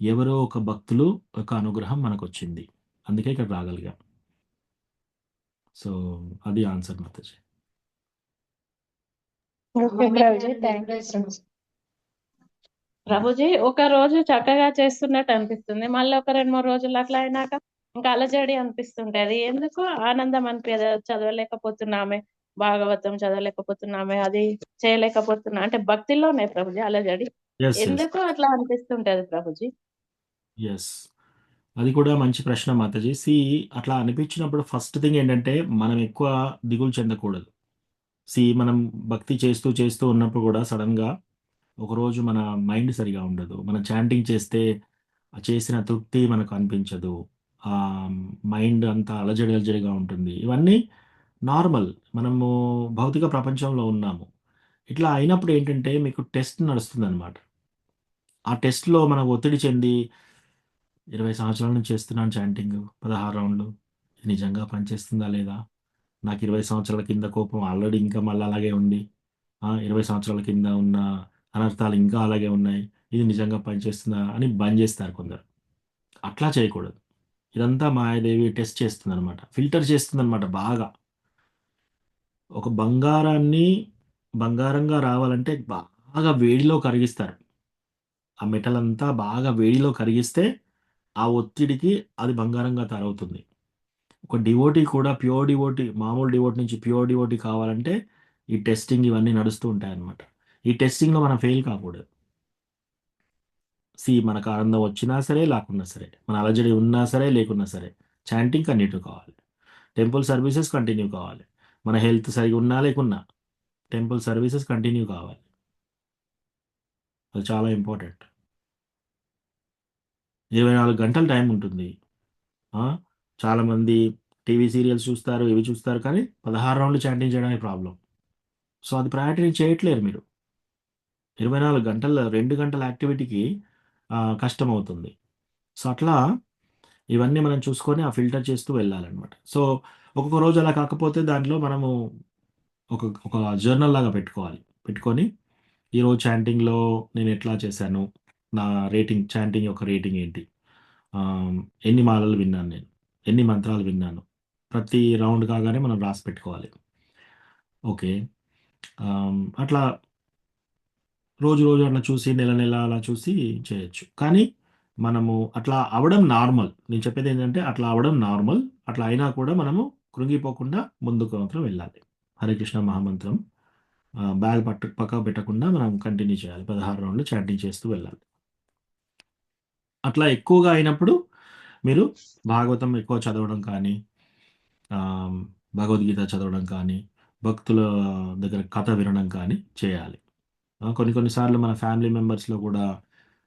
S1: ఎవరో ఒక భక్తులు యొక్క అనుగ్రహం మనకొచ్చింది. అందుకే ఇక్కడ రాగలిగాం. సో, అది answer Mataji.
S6: Okay Prabhuji, thank you so much.
S4: Prabhuji ఒక రోజు చక్కగా చేస్తున్నట్టు అనిపిస్తుంది. మళ్ళీ ఒక 2, 3 రోజులు అట్లా అయినాక ఇంకా అలజడి అనిపిస్తుంటది. ఎందుకు ఆనందం అనిపియదు. చదవలేకపోతున్నామే, భాగవతం చదవలేకపోతున్నామే, అది చేయలేకపోతున్నా అంటే భక్తిలోనే ప్రభుజీ అలజడి.
S1: యెస్. యెస్.
S4: ఎందుకు అట్లా అనిపిస్తుంటది ప్రభుజీ?
S1: యెస్. అది కూడా మంచి ప్రశ్న మాతాజీ. అట్లా అనిపించినప్పుడు ఫస్ట్ థింగ్ ఏంటంటే, మనం ఎక్కువ దిగులు చెందకూడదు. మనం భక్తి చేస్తూ, చేస్తూ ఉన్నప్పుడు కూడా సడెన్‌గా ఒకరోజు మన మైండ్ సరిగా ఉండదు. మనం చాంటింగ్ చేస్తే ఆ చేసిన తృప్తి మనకు అనిపించదు. మైండ్ అంతా అలజడి, అలజడిగా ఉంటుంది. ఇవన్నీ నార్మల్. మనము భౌతిక ప్రపంచంలో ఉన్నాము. ఇట్లా అయినప్పుడు ఏంటంటే మీకు టెస్ట్ నడుస్తుందనమాట. ఆ టెస్ట్‌లో మనం ఒత్తిడి చెంది 20 సంవత్సరాల నుంచి చేస్తున్నాను చాంటింగ్ 16 రౌండ్లు. ఇది నిజంగా పనిచేస్తుందా లేదా? నాకు 20 సంవత్సరాల కింద కోపం ఆల్రెడీ ఇంకా మళ్ళీ అలాగే ఉంది. 20 సంవత్సరాల కింద ఉన్న అనర్థాలు ఇంకా అలాగే ఉన్నాయి. ఇది నిజంగా పనిచేస్తుందా అని బంద్ చేస్తారు కొందరు. అట్లా చేయకూడదు. ఇదంతా మాయాదేవి టెస్ట్ చేస్తుందనమాట. ఫిల్టర్ చేస్తుందనమాట బాగా. ఒక బంగారాన్ని బంగారంగా రావాలంటే బాగా వేడిలో కరిగిస్తారు. ఆ మెటల్ అంతా బాగా వేడిలో కరిగిస్తే ఆ ఒత్తిడికి అది బంగారంగా తయారవుతుంది. ఒక డివోటీ కూడా ప్యూర్ డివోటీ మామూలు డివోటీ నుంచి ప్యూర్ డివోటీ కావాలంటే ఈ టెస్టింగ్ ఇవన్నీ నడుస్తూ ఉంటాయన్నమాట. ఈ టెస్టింగ్‌లో మనం ఫెయిల్ కాకూడదు. మనకు ఆనందం వచ్చినా సరే, లేకున్నా సరే, మన అలజడి ఉన్నా సరే, లేకున్నా సరే, చాంటింగ్ కంటిన్యూ కావాలి. టెంపుల్ సర్వీసెస్ కంటిన్యూ కావాలి. మన హెల్త్ సరిగ్గా ఉన్నా, లేకున్నా టెంపుల్ సర్వీసెస్ కంటిన్యూ కావాలి. అది చాలా ఇంపార్టెంట్. 24 గంటలు టైం ఉంటుంది. ఆ! చాలామంది టీవీ సీరియల్స్ చూస్తారు, ఇవి చూస్తారు కానీ 16 రౌండ్లు చాంటింగ్ చేయడమే ప్రాబ్లమ్. సో, అది ప్రయారిటీ చేయట్లేరు మీరు. 24 గంటల 2 గంటల యాక్టివిటీకి కష్టమవుతుంది. సో, అట్లా ఇవన్నీ మనం చూసుకొని ఆ ఫిల్టర్ చేస్తూ వెళ్ళాలనమాట. సో, ఒక్కొక్క రోజు అలా కాకపోతే దాంట్లో మనము ఒక జర్నల్ లాగా పెట్టుకోవాలి. పెట్టుకొని ఈరోజు చాంటింగ్‌లో నేను ఎట్లా చేశాను? నా రేటింగ్ చాంటింగ్ యొక్క రేటింగ్ ఏంటి? ఎన్ని మాలలు విన్నాను నేను? ఎన్ని మంత్రాలు విన్నాను? ప్రతి రౌండ్ కాగానే మనం రాసి పెట్టుకోవాలి. ఓకే. అట్లా రోజు అట్లా చూసి, నెల అలా చూసి చేయొచ్చు. కానీ మనము అట్లా అవ్వడం నార్మల్. నేను చెప్పేదేంటంటే అట్లా అవ్వడం నార్మల్. అట్లా అయినా కూడా మనము కృంగిపోకుండా ముందుకు మాత్రం వెళ్ళాలి. హరే కృష్ణ మహామంత్రం బ్యాగ్ పక్కకు పెట్టకుండా మనం కంటిన్యూ చేయాలి. 16 రౌండ్లు చాంటింగ్ చేస్తూ వెళ్ళాలి. అట్లా ఎక్కువగా అయినప్పుడు మీరు భాగవతం ఎక్కువ చదవడం కానీ, ఆహ్, భగవద్గీత చదవడం కానీ, భక్తుల దగ్గర కథ వినడం కానీ చేయాలి. కొన్ని సార్లు మన ఫ్యామిలీ మెంబర్స్‌లో కూడా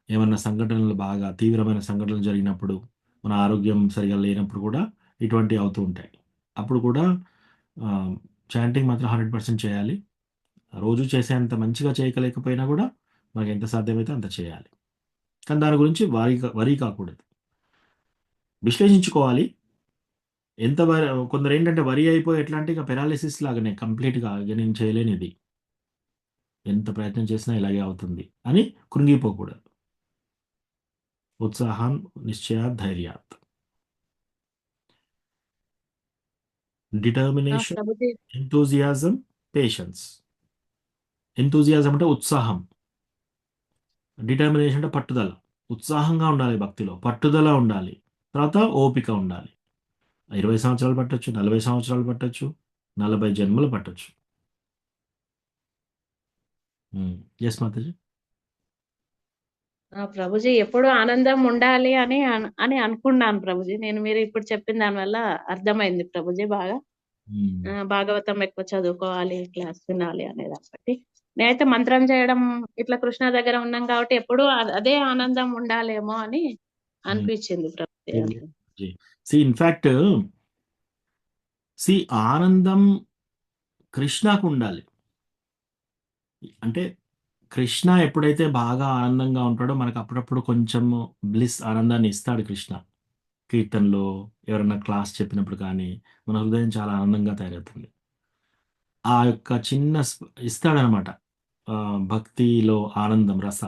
S1: ఏమన్నా సంఘటనలు బాగా తీవ్రమైన సంఘటనలు జరిగినప్పుడు, మన ఆరోగ్యం సరిగ్గా లేనప్పుడు కూడా ఇటువంటివి అవుతూ ఉంటాయి. అప్పుడు కూడా చాంటింగ్ మాత్రం 100% చేయాలి. రోజు చేసేంత మంచిగా చేయలేకపోయినా కూడా మనకు ఎంత సాధ్యమైతే అంత చేయాలి. కానీ దాని గురించి వరి కాకూడదు. విశ్లేషించుకోవాలి. ఎంత కొందరేంటంటే వరి అయిపోయి ఎట్లా అంటే ఇక పెరాలిసిస్ లాగానే కంప్లీట్‌గా ఇక నేను చేయలేనిది. ఎంత ప్రయత్నం చేసినా ఇలాగే అవుతుంది అని కృంగిపోకూడదు. ఉత్సాహం నిశ్చయాత్ ధైర్యాత్. Determination,
S4: Prabhuji
S1: enthusiasm, patience. Enthusiasm అంటే ఉత్సాహం. డిటర్మినేషన్ అంటే పట్టుదల. ఉత్సాహంగా ఉండాలి భక్తిలో. పట్టుదల ఉండాలి. తర్వాత ఓపిక ఉండాలి. 20 సంవత్సరాలు పట్టొచ్చు, 40 సంవత్సరాలు పట్టొచ్చు, 40 జన్మలు పట్టొచ్చు. యెస్ మాతాజీ.
S4: ప్రభుజీ ఎప్పుడు ఆనందం ఉండాలి అని అనుకున్నాను ప్రభుజీ. మీరు ఇప్పుడు చెప్పిన దాని వల్ల అర్థమైంది ప్రభుజీ బాగా.
S1: హ్మ్.
S4: భాగవతం ఎక్కువ చదువుకోవాలి, క్లాస్ వినాలి అనేది బట్టి. నేనైతే మంత్రం చేయడం ఇట్లా కృష్ణ దగ్గర ఉన్నాం కాబట్టి ఎప్పుడు అదే ఆనందం ఉండాలేమో అని
S1: హ్మ్.
S4: అనిపించింది ప్రభుజీ. అంతే.
S1: ఇన్‌ఫాక్ట్ ఆనందం కృష్ణకు ఉండాలి. అంటే కృష్ణ ఎప్పుడైతే బాగా ఆనందంగా ఉంటాడో మనకు అప్పుడప్పుడు కొంచెం బ్లిస్ ఆనందాన్ని ఇస్తాడు కృష్ణ. కీర్తనలో ఎవరైనా క్లాస్ చెప్పినప్పుడు కానీ మన హృదయం చాలా ఆనందంగా తయారవుతుంది. ఆ యొక్క చిన్న ఇస్తాడనమాట. భక్తిలో ఆనందం రస.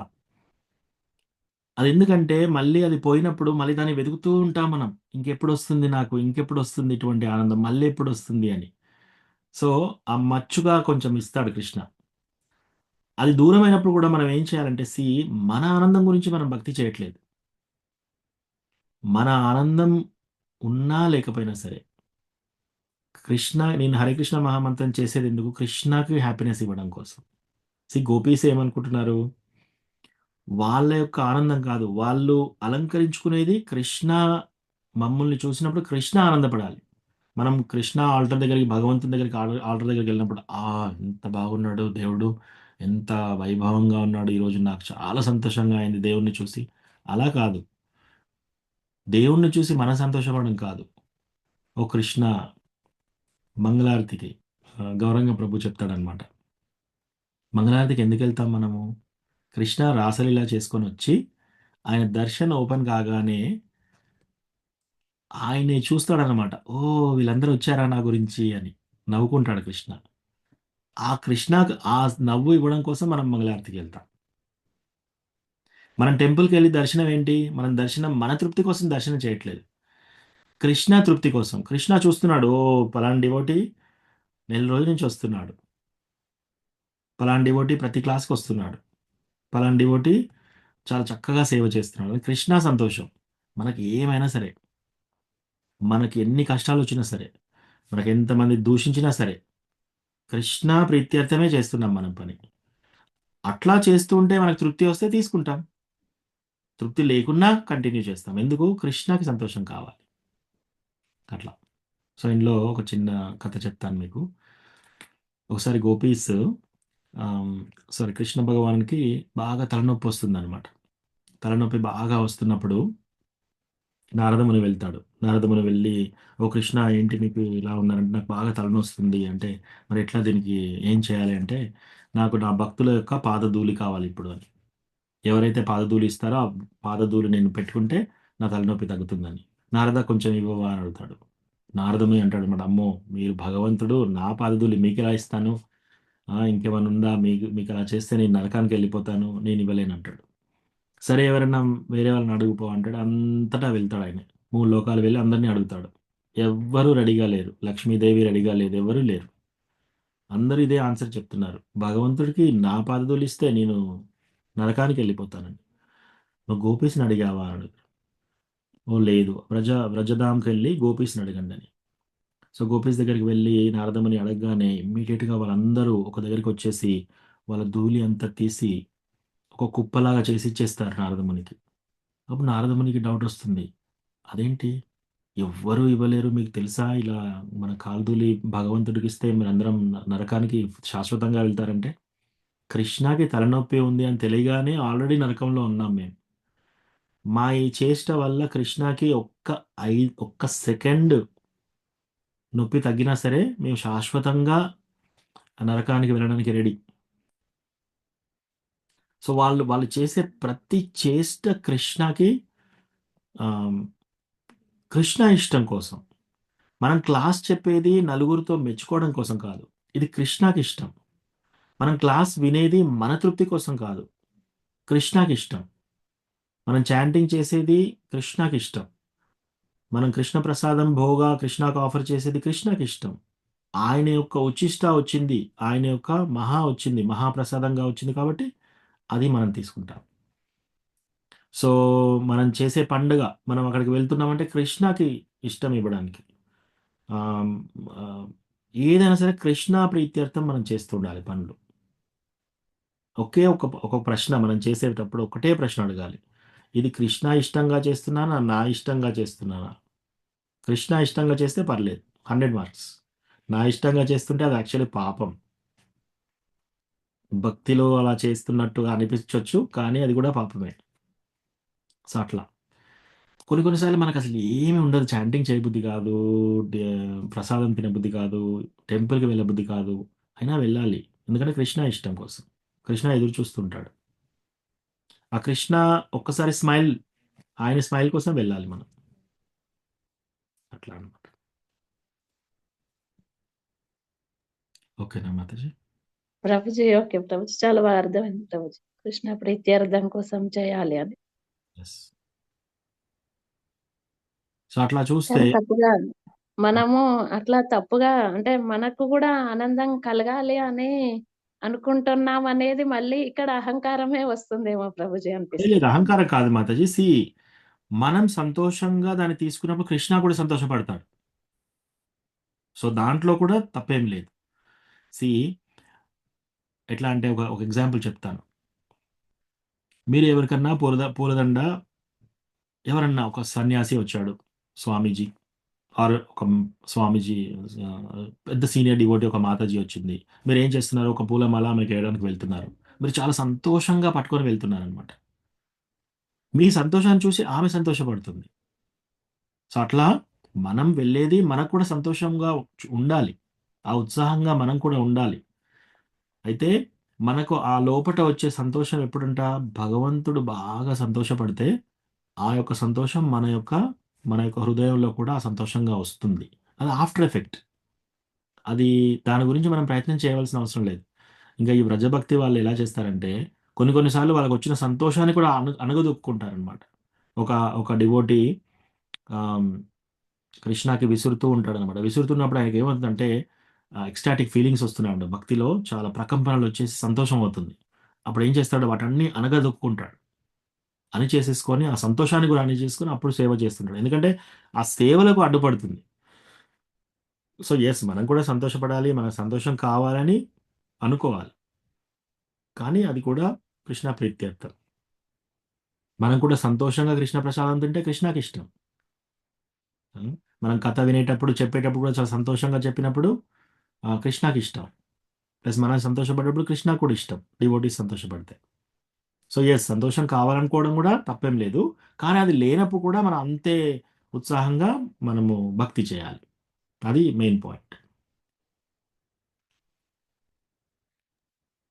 S1: అది ఎందుకంటే మళ్ళీ అది పోయినప్పుడు మళ్ళీ దాన్ని వెతుకుతూ ఉంటాం మనం. ఇంకెప్పుడొస్తుంది నాకు? ఇంకెప్పుడొస్తుంది ఇటువంటి ఆనందం? మళ్ళీ ఎప్పుడొస్తుంది అని. సో, ఆ మచ్చుగా కొంచెం ఇస్తాడు కృష్ణ. అది దూరమైనప్పుడు కూడా మనం ఏం చేయాలంటే మన ఆనందం గురించి మనం భక్తి చేయట్లేదు. మన ఆనందం ఉన్నా లేకపోయినా సరే, నేను హరే కృష్ణ మహామంత్రం చేసేదెందుకు? కృష్ణకి హ్యాపీనెస్ ఇవ్వడం కోసం. గోపీస్ ఏమనుకుంటున్నారు? వాళ్ళ యొక్క ఆనందం కాదు. వాళ్ళు అలంకరించుకునేది కృష్ణ మమ్మల్ని చూసినప్పుడు కృష్ణ ఆనందపడాలి. మనం కృష్ణ ఆల్టర్ దగ్గరికి, భగవంతుని దగ్గరికి ఆల్టర్ దగ్గరికెళ్ళినప్పుడు, ఎంత బాగున్నాడు దేవుడు, ఎంత వైభవంగా ఉన్నాడు ఈరోజు నాకు చాలా సంతోషంగా అయింది దేవుడిని చూసి. అలా కాదు. దేవుడిని చూసి మనం సంతోషపడడం కాదు. ఓ కృష్ణ మంగళారతికి గౌరంగ ప్రభు చెప్తాడనమాట. మంగళారతికి ఎందుకెళ్తాం మనము? కృష్ణ రాసలీల చేసుకొనొచ్చి, ఆయన దర్శన్ ఓపెన్ కాగానే ఆయన్ని చూస్తాడనమాట. ఓహ్! వీళ్ళందరూ వచ్చారా నా గురించి అని. నవ్వుకుంటాడు కృష్ణ. ఆ కృష్ణకు ఆ నవ్వు ఇవ్వడం కోసం మనం మంగళారతికెళ్తాం. మనం టెంపుల్‌కెళ్ళి దర్శనం ఏంటి? మనం దర్శనం మన తృప్తి కోసం దర్శనం చేయట్లేదు. కృష్ణ తృప్తి కోసం. కృష్ణ చూస్తున్నాడు. ఓహ్! పలానా డివోటీ నెల రోజుల నుంచి వస్తున్నాడు. పలానా డివోటీ ప్రతి క్లాస్‌కొస్తున్నాడు. పలానా డివోటీ చాలా చక్కగా సేవ చేస్తున్నాడు. అని కృష్ణ సంతోషం. మనకి ఏమైనా సరే, మనకి ఎన్ని కష్టాలొచ్చినా సరే, మనకెంతమంది దూషించినా సరే, కృష్ణ ప్రీత్యర్థమే చేస్తున్నాం మనం పని. అట్లా చేస్తూ ఉంటే మనకు తృప్తి వస్తే తీసుకుంటాం. తృప్తి లేకున్నా కంటిన్యూ చేస్తాం. ఎందుకు? కృష్ణకి సంతోషం కావాలి. అట్లా. సో, ఇందులో ఒక చిన్న కథ చెప్తాను మీకు. ఒకసారి గోపీస్ కృష్ణ భగవానునికి బాగా తలనొప్పొస్తుందనమాట. తలనొప్పి బాగా వస్తున్నప్పుడు నారదముని వెళ్తాడు. నారదముని వెళ్ళి, "ఓ కృష్ణ ఏంటి నీకు ఇలా ఉన్నారంటే" "నాకు బాగా తలనొస్తుంది" అంటే, "మరి ఎట్లా దీనికి ఏం చేయాలి" అంటే, "నాకు నా భక్తుల యొక్క పాదధూళి కావాలిప్పుడు" అని. ఎవరైతే పాదధూళి ఇస్తారో ఆ పాదధూళి నేను పెట్టుకుంటే నా తలనొప్పి తగ్గుతుందని. నారద కొంచెం ఇవ్వవా అని అడుగుతాడు. నారదముని అంటాడన్నమాట, "అమ్మో! మీరు భగవంతుడు నా పాదధూళి మీకెలా ఇస్తాను? ఇంకేమన్నా ఉందా? మీకలా చేస్తే నేను నరకానికెళ్ళిపోతాను. నేను ఇవ్వలేనంటాడు. సరే ఎవరైనా వేరే వాళ్ళని అడుగుపో అంటాడు. అంతటా వెళ్తాడాయన. 3 లోకాలు వెళ్లి అందరిని అడుగుతాడు. ఎవ్వరు రెడీగా లేరు. లక్ష్మీదేవి రెడీగా లేదు. ఎవ్వరు లేరు. అందరూ ఇదే ఆన్సర్ చెప్తున్నారు. భగవంతుడికి నా పాదధూళిస్తే నేను నరకానికెళ్ళిపోతానని. "నువ్వు గోపీస్‌ని అడిగావా?" అని అడుగుతాడు. "ఓహ్! లేదు. వ్రజధాంకెళ్ళి గోపీస్‌ని అడగండని." సో, గోపీస్ దగ్గరికి వెళ్లి నారదముని అడగగానే ఇమ్మీడియేట్‌గా వాళ్ళందరూ ఒక దగ్గరికొచ్చేసి వాళ్ళ ధూళి అంతా తీసి ఒక కుప్పలాగా చేసి ఇచ్చేస్తారు నారదమునికి. అప్పుడు నారదమునికి డౌటొస్తుంది. అదేంటి? ఎవ్వరు ఇవ్వలేరు మీకు తెలుసా? ఇలా మన కాల్ధూళి భగవంతుడికిస్తే మీరందరం నరకానికి శాశ్వతంగా వెళ్తారంటే, కృష్ణకి తలనొప్పి ఉంది అని తెలియగానే ఆల్రెడీ నరకంలో ఉన్నాం మేము. మా ఈ చేష్ట వల్ల కృష్ణకి ఒక్క సెకండ్ నొప్పి తగ్గినా సరే మేము శాశ్వతంగా ఆ నరకానికి వెళ్ళడానికి రెడీ. సో వాళ్ళు చేసే ప్రతి చేష్ట కృష్ణకి కృష్ణ ఇష్టం కోసం. మనం క్లాస్ చెప్పేది నలుగురితో మెచ్చుకోవడం కోసం కాదు. ఇది కృష్ణకి ఇష్టం. మనం క్లాస్ వినేది మన తృప్తి కోసం కాదు. కృష్ణకి ఇష్టం. మనం చాంటింగ్ చేసేది కృష్ణకి ఇష్టం. మనం కృష్ణ ప్రసాదం భోగా కృష్ణకు ఆఫర్ చేసేది కృష్ణకి ఇష్టం. ఆయన యొక్క ఉచ్చిష్ట వచ్చింది. ఆయన యొక్క మహా వచ్చింది. మహాప్రసాదంగా వచ్చింది కాబట్టి అది మనం తీసుకుంటాం. సో, మనం చేసే పండుగ మనం అక్కడికి వెళ్తున్నామంటే కృష్ణకి ఇష్టం ఇవ్వడానికి. ఆహ్, ఆహ్, ఏదైనా సరే కృష్ణ ప్రీత్యర్థం మనం చేస్తూ ఉండాలి పనులు. ఒకే ఒక ప్రశ్న మనం చేసేటప్పుడు ఒకటే ప్రశ్న అడగాలి. ఇది కృష్ణ ఇష్టంగా చేస్తున్నానా? నా ఇష్టంగా చేస్తున్నానా? కృష్ణ ఇష్టంగా చేస్తే పర్లేదు. 100 మార్క్స్. నా ఇష్టంగా చేస్తుంటే అది యాక్చువల్లీ పాపం. భక్తిలో అలా చేస్తున్నట్టుగా అనిపించొచ్చు. కానీ అది కూడా పాపమే. సో, అట్లా. కొన్ని సార్లు మనకసలు ఏమి ఉండదు. చాంటింగ్ చేయబుద్ధి కాదు. డే ప్రసాదం తినబుద్ధి కాదు. టెంపుల్‌కి వెళ్ళబుద్ధి కాదు. అయినా వెళ్ళాలి. ఎందుకంటే కృష్ణ ఇష్టం కోసం. కృష్ణ ఎదురు చూస్తుంటాడు. ఆ కృష్ణ ఒక్కసారి స్మైల్ ఆయన స్మైల్ కోసం వెళ్ళాలి మనం. అట్లా అన్నమాట. ఓకేనా మాతాజీ?
S4: ప్రభుజీ ఓకే ప్రభుజీ చాలా బాగా అర్థమైంది ప్రభుజీ. కృష్ణ ప్రీత్యర్థం కోసం చేయాలి అని.
S1: యెస్. సో, అట్లా చూస్తే
S4: కానీ తప్పుగా మనము అట్లా తప్పుగా అంటే మనకు కూడా ఆనందం కలగాలి అని అనుకుంటున్నాం అనేది మళ్ళీ ఇక్కడ అహంకారమే వస్తుందేమో ప్రభుజీ
S1: లేదు
S4: అనిపిస్తుంది.
S1: అహంకారం కాదు మాతాజీ. మనం సంతోషంగా దాన్ని తీసుకున్నప్పుడు కృష్ణ కూడా సంతోషపడతాడు. సో, దాంట్లో కూడా తప్పేం లేదు. సీ ఎట్లా అంటే ఒక ఎగ్జాంపుల్ చెప్తాను. మీరు ఎవరికన్నా పూలదండ ఎవరన్నా ఒక సన్యాసి వచ్చాడు. స్వామీజీ ఆర్ ఒక స్వామీజీ పెద్ద సీనియర్ డివోటీ ఒక మాతాజీ వచ్చింది. మీరేం చేస్తున్నారు? ఒక పూలమాల ఆమెకి వేయడానికి వెళ్తున్నారు. మీరు చాలా సంతోషంగా పట్టుకొని వెళ్తున్నారనమాట. మీ సంతోషాన్ని చూసి ఆమె సంతోషపడుతుంది. సో, అట్లా మనం వెళ్ళేది మనకు కూడా సంతోషంగా ఉండాలి. ఆ ఉత్సాహంగా మనం కూడా ఉండాలి. అయితే మనకు ఆ లోపట వచ్చే సంతోషం ఎప్పుడంట భగవంతుడు బాగా సంతోషపడితే ఆ యొక్క సంతోషం మన యొక్క హృదయంలో కూడా ఆ సంతోషంగా వస్తుంది. అది ఆఫ్టర్ ఎఫెక్ట్. అది దాని గురించి మనం ప్రయత్నం చేయవలసిన అవసరం లేదు. ఇంకా ఈ వ్రజభక్తి వాళ్ళు ఎలా చేస్తారంటే కొన్ని సార్లు వాళ్ళకొచ్చిన సంతోషాన్ని కూడా అణగదొక్కుంటారనమాట. ఒక ఒక డివోటీ ఆహ్, కృష్ణకి విసురుతూ ఉంటాడనమాట. విసురుతున్నప్పుడు ఆయనకేమవుతుందంటే ఎక్స్టాటిక్ ఫీలింగ్స్ వస్తున్నాయంట. భక్తిలో చాలా ప్రకంపనలొచ్చేసి సంతోషం అవుతుంది. అప్పుడేం చేస్తాడు వాటన్నీ అణగదొక్కుంటాడు. అణిచేసేసుకొని ఆ సంతోషాన్ని కూడా అణిచేసుకొని అప్పుడు సేవ చేస్తుంటాడు. ఎందుకంటే ఆ సేవలకు అడ్డుపడుతుంది. సో, యెస్ మనం కూడా సంతోషపడాలి. మనకు సంతోషం కావాలని అనుకోవాలి. కానీ అది కూడా కృష్ణ ప్రీత్యర్థం. మనం కూడా సంతోషంగా కృష్ణ ప్రసాదం తింటే కృష్ణకిష్టం. హ్మ్. మనం కథ వినేటప్పుడు, చెప్పేటప్పుడు కూడా చాలా సంతోషంగా చెప్పినప్పుడు కృష్ణకిష్టం. ప్లస్ మనం సంతోషపడ్డప్పుడు కృష్ణకి కూడా ఇష్టం. డివోటీస్ సంతోషపడితే. సో, యెస్ సంతోషం కావాలనుకోవడం కూడా తప్పేం లేదు. కానీ అది లేనప్పుడు కూడా మనం అంతే ఉత్సాహంగా మనము భక్తి చేయాలి. అది main point.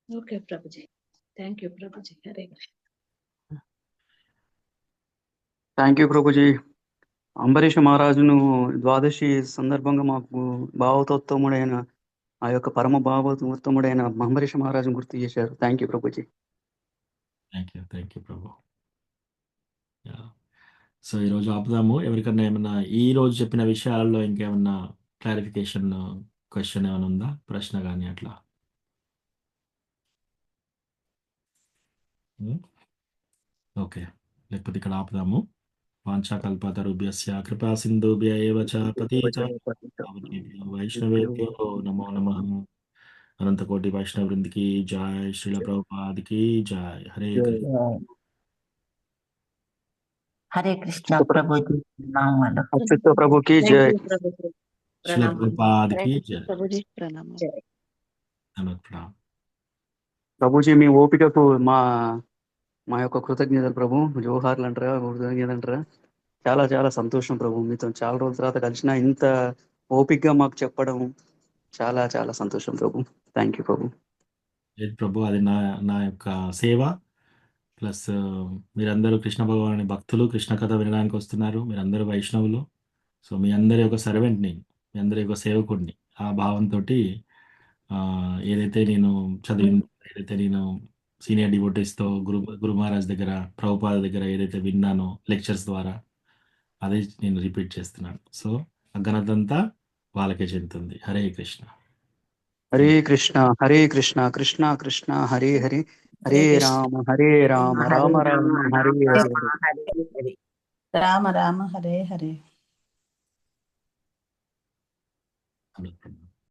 S4: Okay Prabhuji. Thank you Prabhuji. Hare Krishna.
S2: Thank you Prabhuji. Ambarisha మహారాజును ద్వాదశి సందర్భంగా మాకు భావతోత్తముడైన ఆ యొక్క పరమ భావోత్తముడైన అంబరీష మహారాజును గుర్తు చేశారు. Thank you Prabhuji.
S1: Thank you Prabhu. Yeah! So, ఈరోజు ఆపుదాము. ఎవరికన్నా ఏమన్నా ఈరోజు చెప్పిన విషయాలలో ఇంకేమన్నా క్లారిఫికేషన్ క్వెషన్ ఏమైనా ఉందా? ప్రశ్న గాని అట్లా? హ్మ్. ఓకే. లేకపోతే ఇక్కడ ఆపుదాము. వాంఛాకల్పతరుభ్యస్య కృపా సింధుభ్య ఏవ చ పతితానాం పావనేభ్యో వైష్ణవేభ్యో నమో నమః. అనంతకోటి వైష్ణవ వృంద్‌కి జై. శ్రీల ప్రభుపాద్ की జై. హరే కృష్ణ.
S7: హరే కృష్ణ ప్రభుజీ నామాలు.
S2: అచ్యుత ప్రభుకి
S4: థ్యాంక్
S2: జై.
S4: యూ ప్రభుజీ.
S1: శ్రీల
S4: ప్రణామం.
S1: ప్రభుపాద్ की
S4: థ్యాంక్ యూ
S1: జై.
S4: ప్రభుజీ. ప్రణామం. జై.
S1: నమః ప్రణామం.
S2: ప్రభుజీ మీ ఓపికకు మా యొక్క కృతజ్ఞతలు ప్రభు. జోహార్లు అంటారా, కృతజ్ఞతలు అంటారా. చాలా చాలా సంతోషం ప్రభు. మీతో చాలా రోజుల తర్వాత కలిసిన ఇంత ఓపికగా మాకు చెప్పడం చాలా చాలా సంతోషం ప్రభు. థ్యాంక్ యూ ప్రభు.
S1: లేదు ప్రభు అది నా యొక్క సేవ. ప్లస్ మీరందరూ కృష్ణ భగవానుని భక్తులు, కృష్ణ కథ వినడానికి వస్తున్నారు. మీరందరూ వైష్ణవులు. సో మీ అందరి యొక్క సర్వెంట్ నేను, మీ అందరి యొక్క సేవకుడిని. ఆ భావంతో ఏదైతే నేను చదివిందో, ఏదైతే నేను సీనియర్ డివోటీస్తో గురు మహారాజ్ దగ్గర, ప్రభుపాద దగ్గర ఏదైతే విన్నానో లెక్చర్స్ ద్వారా, అదే నేను రిపీట్ చేస్తున్నాను. సో ఆ ఘనతంతా వాళ్ళకే చెందుతుంది. హరే కృష్ణ.
S2: హరే కృష్ణ హరే కృష్ణ కృష్ణ కృష్ణ హరే హరే హరే
S7: హరే
S2: రామ
S7: కృష్ణ
S2: రామ
S7: హరే
S2: రామ
S7: రామ
S2: హరే
S7: రామ
S2: హరే.
S7: రామ హరే హరే.
S8: రామ రామ హరే హరే.
S1: హరే.